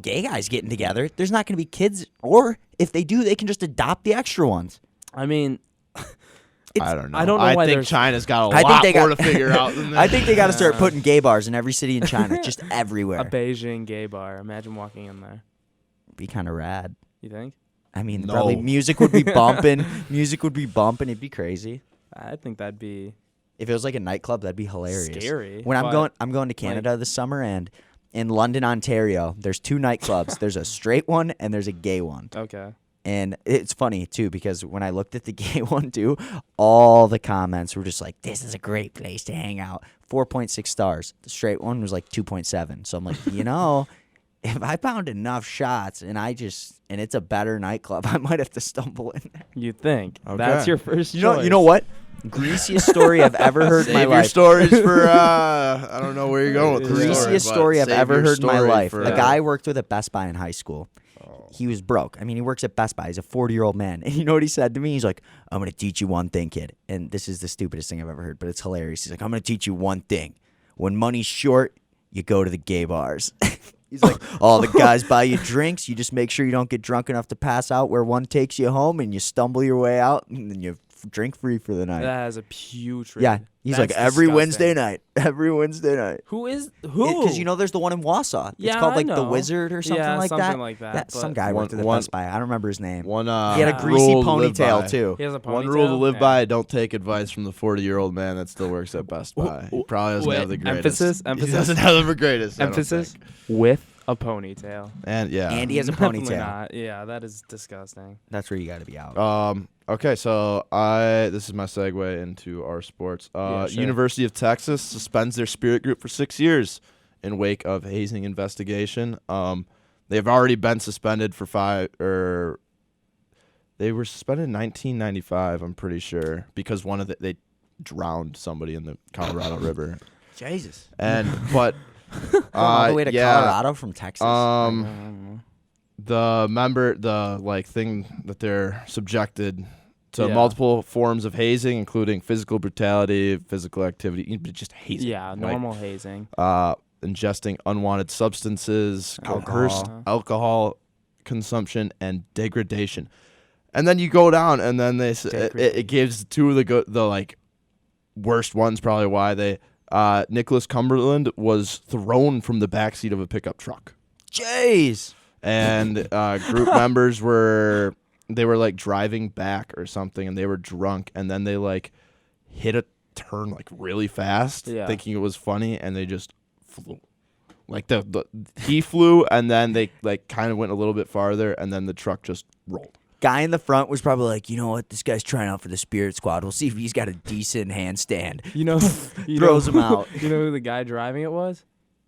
Speaker 1: gay guys getting together, there's not going to be kids. Or if they do, they can just adopt the extra ones.
Speaker 2: I mean,
Speaker 3: I don't know.
Speaker 2: I don't know
Speaker 3: I
Speaker 2: why
Speaker 3: think
Speaker 2: there's-
Speaker 3: China's got a
Speaker 1: I think
Speaker 3: lot
Speaker 1: they
Speaker 3: more
Speaker 1: got-
Speaker 3: to figure out than that.
Speaker 1: I think they got to start
Speaker 2: Yeah.
Speaker 1: putting gay bars in every city in China, just everywhere.
Speaker 2: a Beijing gay bar. Imagine walking in there.
Speaker 1: Be kind of rad.
Speaker 2: You think?
Speaker 1: I mean,
Speaker 3: No.
Speaker 1: probably music would be bumping. Music would be bumping. It'd be crazy.
Speaker 2: I think that'd be
Speaker 1: If it was like a nightclub, that'd be hilarious.
Speaker 2: scary.
Speaker 1: When
Speaker 2: but
Speaker 1: I'm going to Canada this summer, and in London, Ontario, there's 2 nightclubs. There's a straight one and there's a gay one.
Speaker 2: Okay.
Speaker 1: And it's funny too because when I looked at the gay one too, all the comments were just like, "This is a great place to hang out." 4.6 stars. The straight one was like 2.7. So I'm like, if I found enough shots and it's a better nightclub, I might have to stumble in there.
Speaker 2: You think
Speaker 3: Okay.
Speaker 2: that's your first
Speaker 1: You
Speaker 2: choice?
Speaker 1: know what? Greasiest story I've ever heard in my
Speaker 3: Save your
Speaker 1: life.
Speaker 3: stories for I don't know where you're going with this
Speaker 1: Greasiest
Speaker 3: but
Speaker 1: story I've
Speaker 3: save
Speaker 1: ever
Speaker 3: your
Speaker 1: heard in my
Speaker 3: story
Speaker 1: life.
Speaker 3: for,
Speaker 1: A guy worked with at Best Buy in high school. He was broke. I mean, he works at Best Buy. He's a 40-year-old man. And you know what he said to me? He's like, I'm going to teach you one thing, kid. And this is the stupidest thing I've ever heard, but it's hilarious. He's like, I'm going to teach you one thing. When money's short, you go to the gay bars. He's like, all the guys buy you drinks. You just make sure you don't get drunk enough to pass out where one takes you home, and you stumble your way out, and then you drink free for the night.
Speaker 2: That is a putrid.
Speaker 1: Yeah. He's like,
Speaker 2: That's
Speaker 1: every
Speaker 2: disgusting.
Speaker 1: Wednesday night. Every Wednesday night.
Speaker 2: Who?
Speaker 1: Because there's the one in Wausau.
Speaker 2: Yeah,
Speaker 1: it's called
Speaker 2: I
Speaker 1: like the
Speaker 2: know.
Speaker 1: Wizard or something
Speaker 2: Yeah,
Speaker 1: like
Speaker 2: something
Speaker 1: that.
Speaker 2: like that,
Speaker 1: Yeah, some
Speaker 2: but-
Speaker 1: guy worked at the
Speaker 3: One-
Speaker 1: Best Buy. I don't remember his name.
Speaker 3: One
Speaker 1: He had a
Speaker 2: Yeah.
Speaker 1: greasy
Speaker 3: rule to live by.
Speaker 1: ponytail too.
Speaker 2: He has a ponytail.
Speaker 3: One rule to live
Speaker 2: Yeah.
Speaker 3: by: don't take advice from the 40-year-old man that still works at Best Buy. He probably doesn't
Speaker 2: Wait,
Speaker 3: have the greatest.
Speaker 2: emphasis?
Speaker 3: He doesn't have the greatest. I don't
Speaker 2: Emphasis
Speaker 3: think.
Speaker 2: with a ponytail.
Speaker 3: And yeah.
Speaker 1: And he has a
Speaker 2: Definitely
Speaker 1: ponytail.
Speaker 2: not. Yeah, that is disgusting.
Speaker 1: That's where you got to be out.
Speaker 3: Okay, so this is my segue into our sports.
Speaker 2: Yeah, sure.
Speaker 3: University of Texas suspends their spirit group for 6 years in wake of hazing investigation. They've already been suspended for they were suspended in 1995, I'm pretty sure, because they drowned somebody in the Colorado River.
Speaker 1: Jesus.
Speaker 3: But
Speaker 1: Going all the way to Colorado from Texas.
Speaker 3: the thing that they're subjected to
Speaker 2: Yeah.
Speaker 3: multiple forms of hazing, including physical brutality, physical activity, just hazing.
Speaker 2: Yeah,
Speaker 3: Like,
Speaker 2: normal hazing.
Speaker 3: ingesting unwanted substances, coerced
Speaker 2: Alcohol.
Speaker 3: alcohol consumption, and degradation. And then you go down, and then it gives two of the worst ones. Probably why they Nicholas Cumberland was thrown from the backseat of a pickup truck.
Speaker 1: Jeez.
Speaker 3: And group members were driving back or something, and they were drunk, and then they hit a turn really fast,
Speaker 2: Yeah.
Speaker 3: thinking it was funny, and they just flew Like he flew, and then they like kind of went a little bit farther, and then the truck just rolled.
Speaker 1: Guy in the front was probably like, you know what, this guy's trying out for the Spirit Squad. We'll see if he's got a decent handstand. Throws him out.
Speaker 2: You know who the guy driving it was?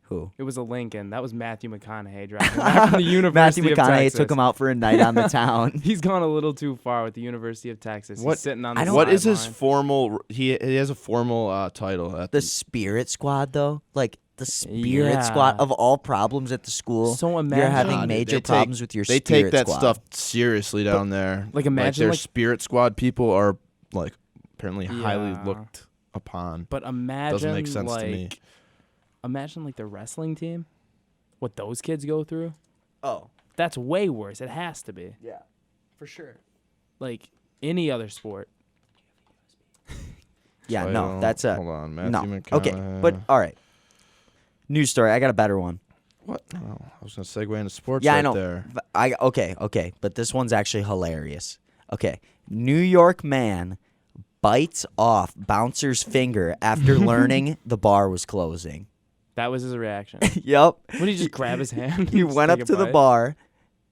Speaker 1: Who?
Speaker 2: It was a Lincoln. That was Matthew McConaughey driving back from the University
Speaker 1: Matthew
Speaker 2: of
Speaker 1: McConaughey
Speaker 2: Texas.
Speaker 1: took him out for a night on the town.
Speaker 2: He's gone a little too far with the University of Texas.
Speaker 3: What-
Speaker 2: He's sitting on the
Speaker 3: What is his
Speaker 2: sideline.
Speaker 3: formal? He has a formal title at
Speaker 1: The Spirit Squad, though, like the Spirit Squad of all problems at the school.
Speaker 2: So
Speaker 1: you're
Speaker 2: imagine
Speaker 1: having
Speaker 3: Nah, dude,
Speaker 1: major
Speaker 3: they
Speaker 1: problems with your
Speaker 3: They
Speaker 1: Spirit
Speaker 3: take that
Speaker 1: Squad.
Speaker 3: stuff seriously down there.
Speaker 2: like, imagine,
Speaker 3: their
Speaker 2: like-
Speaker 3: Spirit Squad people are like apparently highly
Speaker 2: Yeah.
Speaker 3: looked upon.
Speaker 2: But imagine
Speaker 3: Doesn't make sense
Speaker 2: like,
Speaker 3: to me.
Speaker 2: Imagine like the wrestling team, what those kids go through.
Speaker 1: Oh,
Speaker 2: That's way worse. It has to be.
Speaker 1: yeah, for sure.
Speaker 2: Like any other sport.
Speaker 1: Yeah,
Speaker 3: So,
Speaker 1: no, that's a
Speaker 3: hold on, Matthew
Speaker 1: no.
Speaker 3: McConaughey.
Speaker 1: Okay, but all right. News story. I got a better one.
Speaker 3: What? No, I was gonna segue into sports.
Speaker 1: Yeah,
Speaker 3: right
Speaker 1: I know.
Speaker 3: There.
Speaker 1: Okay, but this one's actually hilarious. Okay, New York man bites off bouncer's finger after learning the bar was closing.
Speaker 2: That was his reaction.
Speaker 1: Yep.
Speaker 2: Would he just grab his hand?
Speaker 1: He
Speaker 2: and just
Speaker 1: went up
Speaker 2: take a
Speaker 1: to the
Speaker 2: bite?
Speaker 1: bar,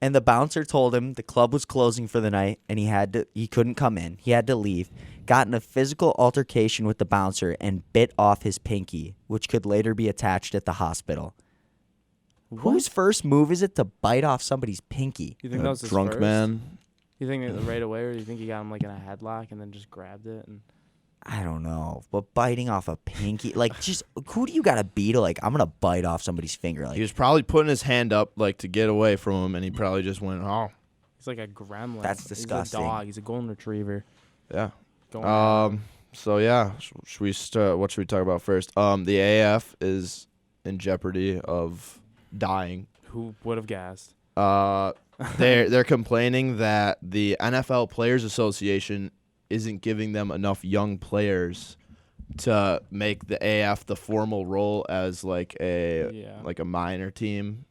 Speaker 1: and the bouncer told him the club was closing for the night, and he couldn't come in. He had to leave. Got in a physical altercation with the bouncer and bit off his pinky, which could later be attached at the hospital. Whose first move is it to bite off somebody's pinky?
Speaker 2: You think that was his
Speaker 3: drunk
Speaker 2: first?
Speaker 3: man.
Speaker 2: You think it right away, or you think he got him like in a headlock and then just grabbed it? And
Speaker 1: I don't know, but biting off a pinky, like, just who do you gotta be to like? I'm gonna bite off somebody's finger, like
Speaker 3: He was probably putting his hand up like to get away from him, and he probably just went, "Oh,
Speaker 2: he's like a gremlin.
Speaker 1: That's disgusting.
Speaker 2: He's a dog. He's a golden retriever.
Speaker 3: yeah."
Speaker 2: Going around.
Speaker 3: So yeah, should we start? What should we talk about first? The AF is in jeopardy of dying.
Speaker 2: Who would have guessed?
Speaker 3: They're complaining that the NFL Players Association isn't giving them enough young players to make the AF the formal role as like a minor team,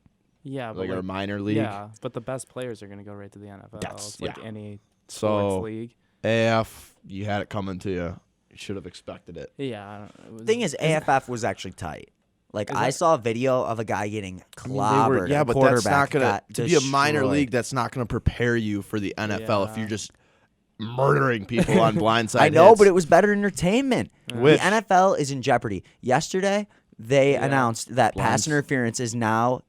Speaker 2: Yeah, but
Speaker 3: like a minor league.
Speaker 2: Yeah, but the best players are gonna go right to the NFL.
Speaker 3: That's-
Speaker 2: It's like
Speaker 3: yeah.
Speaker 2: any
Speaker 3: So
Speaker 2: sports league.
Speaker 3: AF, you had it coming to you. You should have expected it.
Speaker 2: Yeah. It was,
Speaker 1: thing is, AFF was actually tight. Like,
Speaker 2: Is
Speaker 1: I
Speaker 2: that-
Speaker 1: saw a video of a guy getting
Speaker 3: I mean,
Speaker 1: clobbered.
Speaker 3: yeah,
Speaker 1: a
Speaker 3: but that's
Speaker 1: quarterback
Speaker 3: not gonna
Speaker 1: got
Speaker 3: to be a minor
Speaker 1: destroyed.
Speaker 3: league. That's not gonna prepare you for the NFL if
Speaker 2: Yeah.
Speaker 3: you're just murdering people on blindside.
Speaker 1: I know,
Speaker 3: hits.
Speaker 1: but it was better entertainment.
Speaker 3: Which-
Speaker 1: The NFL is in jeopardy. Yesterday, they announced that pass interference is now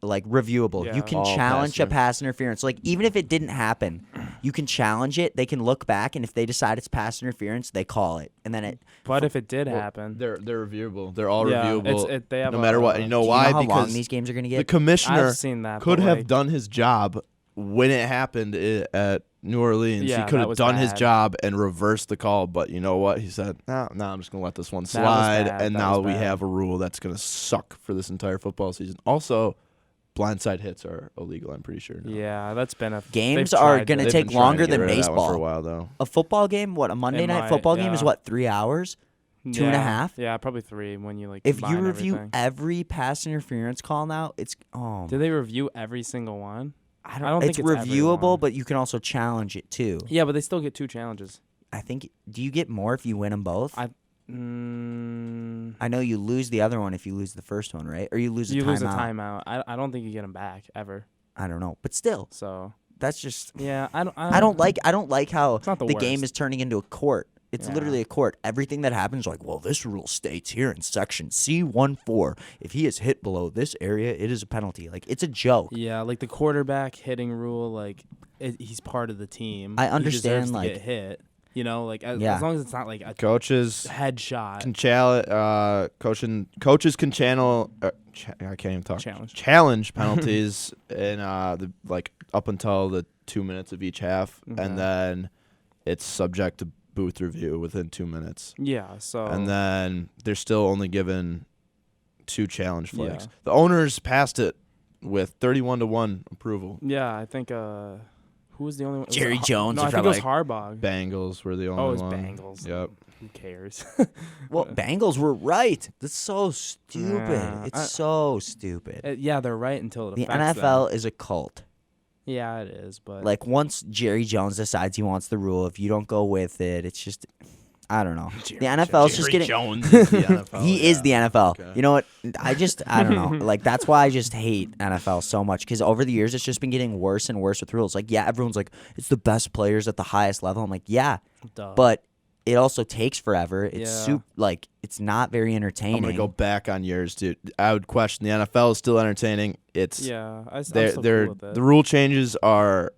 Speaker 1: reviewable.
Speaker 2: Yeah.
Speaker 1: You can
Speaker 3: All
Speaker 1: challenge
Speaker 3: pass
Speaker 1: a pass interference. Like, even if it didn't happen, you can challenge it. They can look back, and if they decide it's pass interference, they call it. And then it.
Speaker 2: But if it did happen,
Speaker 3: they're reviewable. They're all
Speaker 2: Yeah,
Speaker 3: reviewable.
Speaker 2: they have
Speaker 3: no
Speaker 2: a-
Speaker 3: matter what. And you know
Speaker 1: Do you
Speaker 3: why?
Speaker 1: know how
Speaker 3: Because
Speaker 1: long these games are going to
Speaker 3: the
Speaker 1: get?
Speaker 3: commissioner
Speaker 2: I've seen that.
Speaker 3: could
Speaker 2: but,
Speaker 3: have
Speaker 2: like,
Speaker 3: done his job when it happened at New Orleans.
Speaker 2: Yeah,
Speaker 3: he could
Speaker 2: that
Speaker 3: have
Speaker 2: was
Speaker 3: done his
Speaker 2: bad.
Speaker 3: job and reversed the call. But you know what? He said, no, I'm just going to let this one
Speaker 2: was
Speaker 3: slide.
Speaker 2: bad.
Speaker 3: And
Speaker 2: That
Speaker 3: now
Speaker 2: was
Speaker 3: we
Speaker 2: bad.
Speaker 3: have a rule that's going to suck for this entire football season. Also, blindside hits are illegal, I'm pretty sure. now.
Speaker 2: Yeah, that's been a
Speaker 1: Games
Speaker 2: they've
Speaker 1: are
Speaker 2: tried
Speaker 1: gonna
Speaker 2: to-
Speaker 3: They've
Speaker 1: take
Speaker 3: been trying
Speaker 1: longer
Speaker 3: to get
Speaker 1: than
Speaker 3: rid of that one for a
Speaker 1: baseball.
Speaker 3: while, though.
Speaker 1: A football game, what, a Monday
Speaker 2: It
Speaker 1: night
Speaker 2: might,
Speaker 1: football game is
Speaker 2: yeah.
Speaker 1: what, 3 hours? 2.5?
Speaker 2: Yeah, probably 3 when you like.
Speaker 1: If you
Speaker 2: combine
Speaker 1: review
Speaker 2: everything.
Speaker 1: every pass interference call now, it's
Speaker 2: Do they review every single one?
Speaker 1: I don't
Speaker 2: don't
Speaker 1: it's
Speaker 2: think it's
Speaker 1: reviewable,
Speaker 2: everyone.
Speaker 1: but you can also challenge it too.
Speaker 2: Yeah, but they still get 2 challenges.
Speaker 1: I think. Do you get more if you win them both?
Speaker 2: I
Speaker 1: I know you lose the other one if you lose the first one, right? Or you lose a
Speaker 2: you
Speaker 1: timeout.
Speaker 2: lose a timeout. I don't think you get them back ever.
Speaker 1: I don't know, but still,
Speaker 2: So
Speaker 1: that's just.
Speaker 2: yeah, I
Speaker 1: I don't like how
Speaker 2: It's not the
Speaker 1: game
Speaker 2: worst.
Speaker 1: is turning into a court. It's
Speaker 2: Yeah.
Speaker 1: literally a court. Everything that happens, like, well, this rule states here in section C14. If he is hit below this area, it is a penalty. Like, it's a joke.
Speaker 2: Yeah, like the quarterback hitting rule, like he's part of the team.
Speaker 1: I
Speaker 2: He
Speaker 1: understand,
Speaker 2: deserves to
Speaker 1: like-
Speaker 2: get hit. You know, like as
Speaker 1: Yeah.
Speaker 2: long as it's not like a
Speaker 3: Coaches
Speaker 2: headshot.
Speaker 3: can coaches can channel. I can't even talk.
Speaker 2: Challenge.
Speaker 3: penalties in the like up until the 2 minutes of each half,
Speaker 2: Okay.
Speaker 3: and then it's subject to booth review within 2 minutes,
Speaker 2: Yeah, so
Speaker 3: and then they're still only given 2 challenge flags.
Speaker 2: Yeah.
Speaker 3: The owners passed it with 31-1 approval.
Speaker 2: yeah, I think who was the only one? Was it
Speaker 1: Jerry Jones
Speaker 2: No,
Speaker 1: is
Speaker 2: I think it was
Speaker 1: probably
Speaker 2: Harbaugh.
Speaker 3: Bengals were the only
Speaker 2: Oh, it was
Speaker 3: one.
Speaker 2: Bengals.
Speaker 3: Yep.
Speaker 2: Who cares?
Speaker 1: Well, Bengals were right. That's so stupid.
Speaker 2: Yeah,
Speaker 1: It's so stupid.
Speaker 2: Yeah, they're right until it
Speaker 1: The
Speaker 2: affects
Speaker 1: NFL
Speaker 2: them.
Speaker 1: is a cult.
Speaker 2: Yeah, it is, but
Speaker 1: Like, once Jerry Jones decides he wants the rule, if you don't go with it, it's just, I don't know.
Speaker 2: Jerry
Speaker 1: The NFL's just
Speaker 3: Jerry
Speaker 1: getting.
Speaker 3: Jones is the NFL.
Speaker 1: He is the NFL.
Speaker 3: Okay.
Speaker 1: You know what? I don't know. Like, that's why I just hate NFL so much, because over the years, it's just been getting worse and worse with rules. Like, yeah, everyone's like, it's the best players at the highest level. I'm like, yeah,
Speaker 2: Duh.
Speaker 1: but it also takes forever. It's
Speaker 2: Yeah.
Speaker 1: it's not very entertaining.
Speaker 3: I'm gonna go back on yours, dude. I would question the NFL is still entertaining. It's
Speaker 2: yeah, I'm
Speaker 3: they're
Speaker 2: still
Speaker 3: they're
Speaker 2: cool with it.
Speaker 3: the rule changes are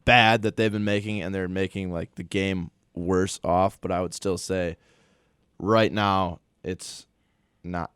Speaker 3: bad that they've been making, and they're making like the game worse off. But I would still say, right now, it's not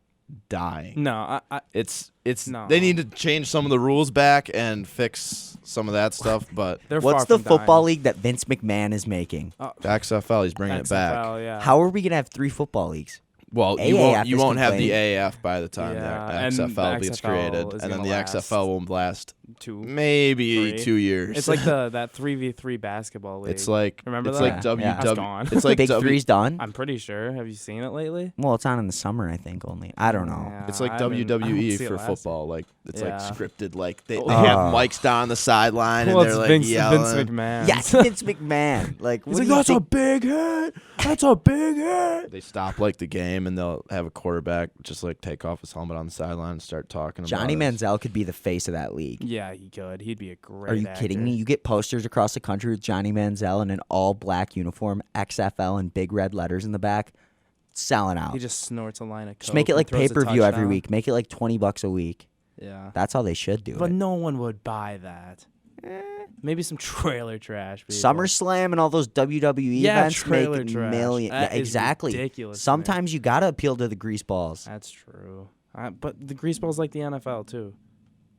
Speaker 3: dying.
Speaker 2: No, I
Speaker 3: It's
Speaker 2: No.
Speaker 3: they need to change some of the rules back and fix some of that stuff. But
Speaker 2: they're
Speaker 1: What's
Speaker 2: far
Speaker 1: the
Speaker 2: from
Speaker 1: football
Speaker 2: dying.
Speaker 1: league that Vince McMahon is making?
Speaker 3: the XFL, he's bringing it back.
Speaker 2: XFL, yeah.
Speaker 1: How are we gonna have 3 football leagues?
Speaker 3: Well,
Speaker 1: AAF
Speaker 3: you
Speaker 1: is
Speaker 3: won't have the
Speaker 1: complaining.
Speaker 3: AAF by the time
Speaker 2: Yeah,
Speaker 3: the
Speaker 2: and
Speaker 3: XFL
Speaker 2: the
Speaker 3: gets
Speaker 2: XFL
Speaker 3: created,
Speaker 2: is
Speaker 3: and then
Speaker 2: gonna
Speaker 3: the
Speaker 2: last
Speaker 3: XFL will last
Speaker 2: Two.
Speaker 3: maybe
Speaker 2: 3.
Speaker 3: 2 years.
Speaker 2: It's like that 3v3 basketball league.
Speaker 3: It's like
Speaker 2: Remember
Speaker 3: it's
Speaker 2: that?
Speaker 3: like
Speaker 1: Yeah,
Speaker 3: W
Speaker 1: yeah.
Speaker 2: That's
Speaker 3: W.
Speaker 2: gone.
Speaker 3: It's like
Speaker 1: Big
Speaker 3: W.
Speaker 1: Three's done.
Speaker 2: I'm pretty sure. Have you seen it lately?
Speaker 1: Well, it's on in the summer, I think, only. I don't know.
Speaker 2: Yeah,
Speaker 3: It's like
Speaker 2: I didn't- I
Speaker 3: WWE
Speaker 2: didn't see it
Speaker 3: for
Speaker 2: last
Speaker 3: football. Like it's like
Speaker 2: Yeah.
Speaker 3: scripted. Like they
Speaker 2: Oh.
Speaker 3: have mics down on the sideline
Speaker 2: Well,
Speaker 3: and
Speaker 2: it's
Speaker 3: they're like
Speaker 2: Vince
Speaker 3: yelling.
Speaker 2: McMahon.
Speaker 1: Yes, Vince McMahon. Like,
Speaker 3: He's
Speaker 1: what
Speaker 3: like,
Speaker 1: do you
Speaker 3: that's a
Speaker 1: think-
Speaker 3: big hit. That's a big hit. They stop like the game and they'll have a quarterback just like take off his helmet on the sideline and start talking.
Speaker 1: Johnny
Speaker 3: about it.
Speaker 1: Manziel could be the face of that league.
Speaker 2: Yeah, he could. He'd be a great
Speaker 1: Are you
Speaker 2: actor.
Speaker 1: kidding me? You get posters across the country with Johnny Manziel in an all-black uniform, XFL, and big red letters in the back, selling out.
Speaker 2: He just snorts a line of coke.
Speaker 1: Just make it
Speaker 2: and
Speaker 1: like
Speaker 2: throws a
Speaker 1: pay-per-view every
Speaker 2: touchdown.
Speaker 1: week. Make it like $20 a week.
Speaker 2: Yeah.
Speaker 1: That's how they should do
Speaker 2: But
Speaker 1: it.
Speaker 2: no one would buy that. Maybe some trailer trash. People.
Speaker 1: SummerSlam and all those WWE
Speaker 2: Yeah,
Speaker 1: events
Speaker 2: trailer
Speaker 1: make
Speaker 2: trash.
Speaker 1: million.
Speaker 2: That
Speaker 1: Yeah,
Speaker 2: is
Speaker 1: exactly.
Speaker 2: ridiculous to me.
Speaker 1: Sometimes you gotta appeal to the grease balls.
Speaker 2: That's true. But the greaseball's like the NFL too.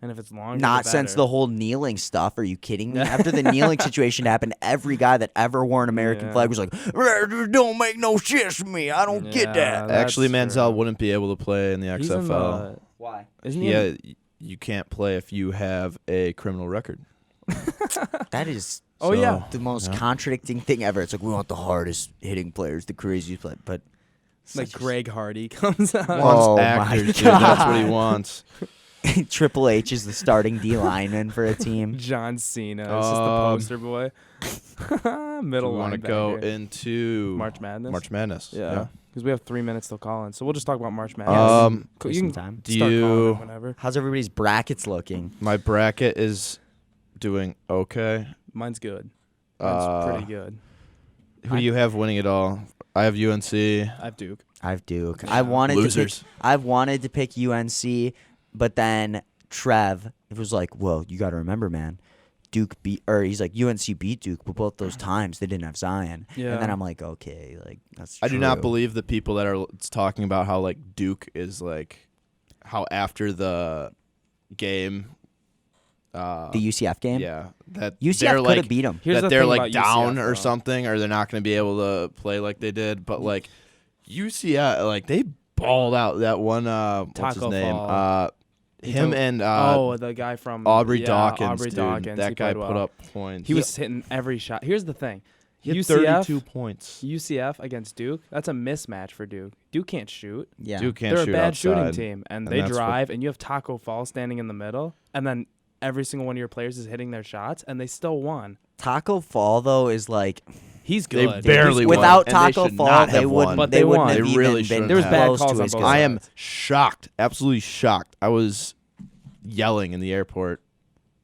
Speaker 2: And if it's longer,
Speaker 1: Not
Speaker 2: the
Speaker 1: since
Speaker 2: better.
Speaker 1: the whole kneeling stuff. Are you kidding me? After the kneeling situation happened, every guy that ever wore an American
Speaker 2: Yeah.
Speaker 1: flag was like, "This don't make no sense to me. I don't get
Speaker 2: Yeah,
Speaker 1: that."
Speaker 3: Actually,
Speaker 2: that's
Speaker 3: Manziel
Speaker 2: true.
Speaker 3: wouldn't be able to play in the
Speaker 2: He's in
Speaker 3: XFL.
Speaker 1: Why?
Speaker 2: Isn't he? in-
Speaker 3: Yeah, you can't play if you have a criminal record.
Speaker 1: That is
Speaker 2: Oh, yeah.
Speaker 1: the most
Speaker 3: Yeah.
Speaker 1: contradicting thing ever. It's like, we want the hardest hitting players, the craziest play, but
Speaker 2: like
Speaker 1: such a-
Speaker 2: Greg Hardy comes out.
Speaker 1: Whoa. Oh,
Speaker 3: Actors,
Speaker 1: my
Speaker 3: dude, that's what he
Speaker 1: God.
Speaker 3: wants.
Speaker 1: Triple H is the starting D lineman for a team.
Speaker 2: John Cena is just the poster boy.
Speaker 3: Do
Speaker 2: Middle
Speaker 3: we want to go into
Speaker 2: March Madness.
Speaker 3: March Madness.
Speaker 2: Yeah, because we have 3 minutes till call in, so we'll just talk about March Madness. Cool,
Speaker 1: Waste
Speaker 2: you
Speaker 1: some
Speaker 2: can
Speaker 1: time.
Speaker 3: Do
Speaker 2: start calling
Speaker 3: you-
Speaker 2: it whenever.
Speaker 1: How's everybody's brackets looking?
Speaker 3: My bracket is doing okay.
Speaker 2: Mine's good. Mine's pretty good.
Speaker 3: Who do you have winning it all? I have UNC.
Speaker 2: I have Duke.
Speaker 1: I've Duke.
Speaker 2: Yeah.
Speaker 1: I wanted
Speaker 3: Losers.
Speaker 1: to pick, I've wanted to pick UNC, but then Trev, it was like, well, you got to remember, man. Duke beat, or he's like, UNC beat Duke, but both those times they didn't have Zion.
Speaker 2: Yeah.
Speaker 1: And then I'm like, okay, like that's.
Speaker 3: I do not
Speaker 1: true.
Speaker 3: believe the people that are talking about how like Duke is like how after the game.
Speaker 1: the UCF game.
Speaker 3: Yeah, that
Speaker 1: UCF
Speaker 3: they're
Speaker 1: could
Speaker 3: like
Speaker 1: have beat him.
Speaker 2: Here's
Speaker 3: that
Speaker 2: the
Speaker 3: they're
Speaker 2: thing
Speaker 3: like
Speaker 2: about
Speaker 3: down
Speaker 2: UCF,
Speaker 3: or
Speaker 2: though.
Speaker 3: something, or they're not going to be able to play like they did. But like UCF, like they balled out that one. What's his
Speaker 2: Taco
Speaker 3: name?
Speaker 2: Fall.
Speaker 3: Him
Speaker 2: told-
Speaker 3: and
Speaker 2: the guy from
Speaker 3: Aubrey
Speaker 2: yeah,
Speaker 3: Dawkins.
Speaker 2: Aubrey
Speaker 3: dude.
Speaker 2: Dawkins.
Speaker 3: That
Speaker 2: he
Speaker 3: guy
Speaker 2: played
Speaker 3: put
Speaker 2: well.
Speaker 3: up points.
Speaker 2: He was hitting every shot. Here's the thing.
Speaker 3: He had
Speaker 2: UCF
Speaker 3: 32 points.
Speaker 2: UCF against Duke. That's a mismatch for Duke. Duke can't shoot.
Speaker 1: Yeah.
Speaker 3: Duke can't
Speaker 2: They're
Speaker 3: shoot
Speaker 2: a bad
Speaker 3: outside.
Speaker 2: shooting team, and they
Speaker 3: that's what-
Speaker 2: drive, and you have Taco Fall standing in the middle, and then every single one of your players is hitting their shots, and they still won.
Speaker 1: Taco Fall though is like
Speaker 2: He's
Speaker 3: They
Speaker 2: good.
Speaker 3: barely won,
Speaker 1: without
Speaker 3: and they
Speaker 1: Taco
Speaker 3: should
Speaker 1: Fall,
Speaker 3: not
Speaker 1: they
Speaker 3: have
Speaker 1: wouldn't.
Speaker 3: won.
Speaker 2: But
Speaker 1: They
Speaker 2: they
Speaker 1: wouldn't
Speaker 2: won.
Speaker 1: have
Speaker 3: They
Speaker 1: even
Speaker 3: really
Speaker 1: been
Speaker 3: shouldn't
Speaker 2: There was
Speaker 3: have.
Speaker 2: bad
Speaker 1: close
Speaker 2: calls
Speaker 1: to
Speaker 2: on
Speaker 1: as
Speaker 2: both
Speaker 1: good.
Speaker 3: I am
Speaker 2: sides.
Speaker 3: shocked, absolutely shocked. I was yelling in the airport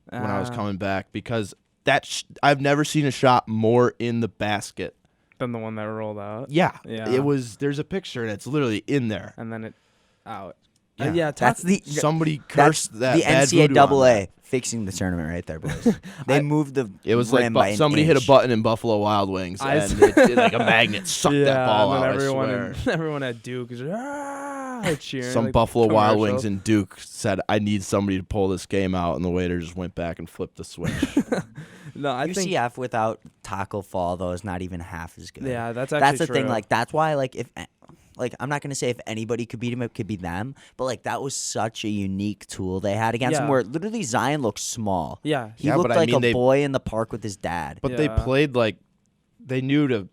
Speaker 3: when I was coming back because I've never seen a shot more in the basket.
Speaker 2: than the one that rolled out.
Speaker 3: Yeah,
Speaker 2: Yeah.
Speaker 3: it was. There's a picture and it's literally in there.
Speaker 2: And then it out.
Speaker 3: Yeah.
Speaker 2: Yeah,
Speaker 1: That's the
Speaker 3: Somebody
Speaker 1: that's
Speaker 3: cursed that
Speaker 1: the
Speaker 3: bad voodoo on
Speaker 1: NCAA
Speaker 3: that.
Speaker 1: fixing the tournament right there, boys. They moved the
Speaker 3: It was like
Speaker 1: rim by an
Speaker 3: somebody hit a
Speaker 1: inch.
Speaker 3: button in Buffalo Wild Wings
Speaker 2: I
Speaker 3: and
Speaker 2: s-
Speaker 3: like a magnet sucked that ball
Speaker 2: and
Speaker 3: out.
Speaker 2: then everyone,
Speaker 3: I swear.
Speaker 2: everyone at Duke is cheering.
Speaker 3: Some
Speaker 2: like
Speaker 3: Buffalo Wild Wings
Speaker 2: commercial.
Speaker 3: and Duke said, "I need somebody to pull this game out," and the waiter just went back and flipped the switch.
Speaker 2: No, I think
Speaker 1: UCF without Taco Fall though is not even half as good.
Speaker 2: yeah, that's actually
Speaker 1: That's the thing.
Speaker 2: true.
Speaker 1: Like that's why like I'm not gonna say if anybody could beat him, it could be them. But like that was such a unique tool they had against him,
Speaker 2: Yeah.
Speaker 1: where literally Zion looked small.
Speaker 2: yeah,
Speaker 1: He
Speaker 3: Yeah,
Speaker 1: looked
Speaker 3: but I
Speaker 1: like
Speaker 3: mean,
Speaker 1: a
Speaker 3: they-
Speaker 1: boy in the park with his dad.
Speaker 3: But they
Speaker 2: Yeah.
Speaker 3: played like they knew to.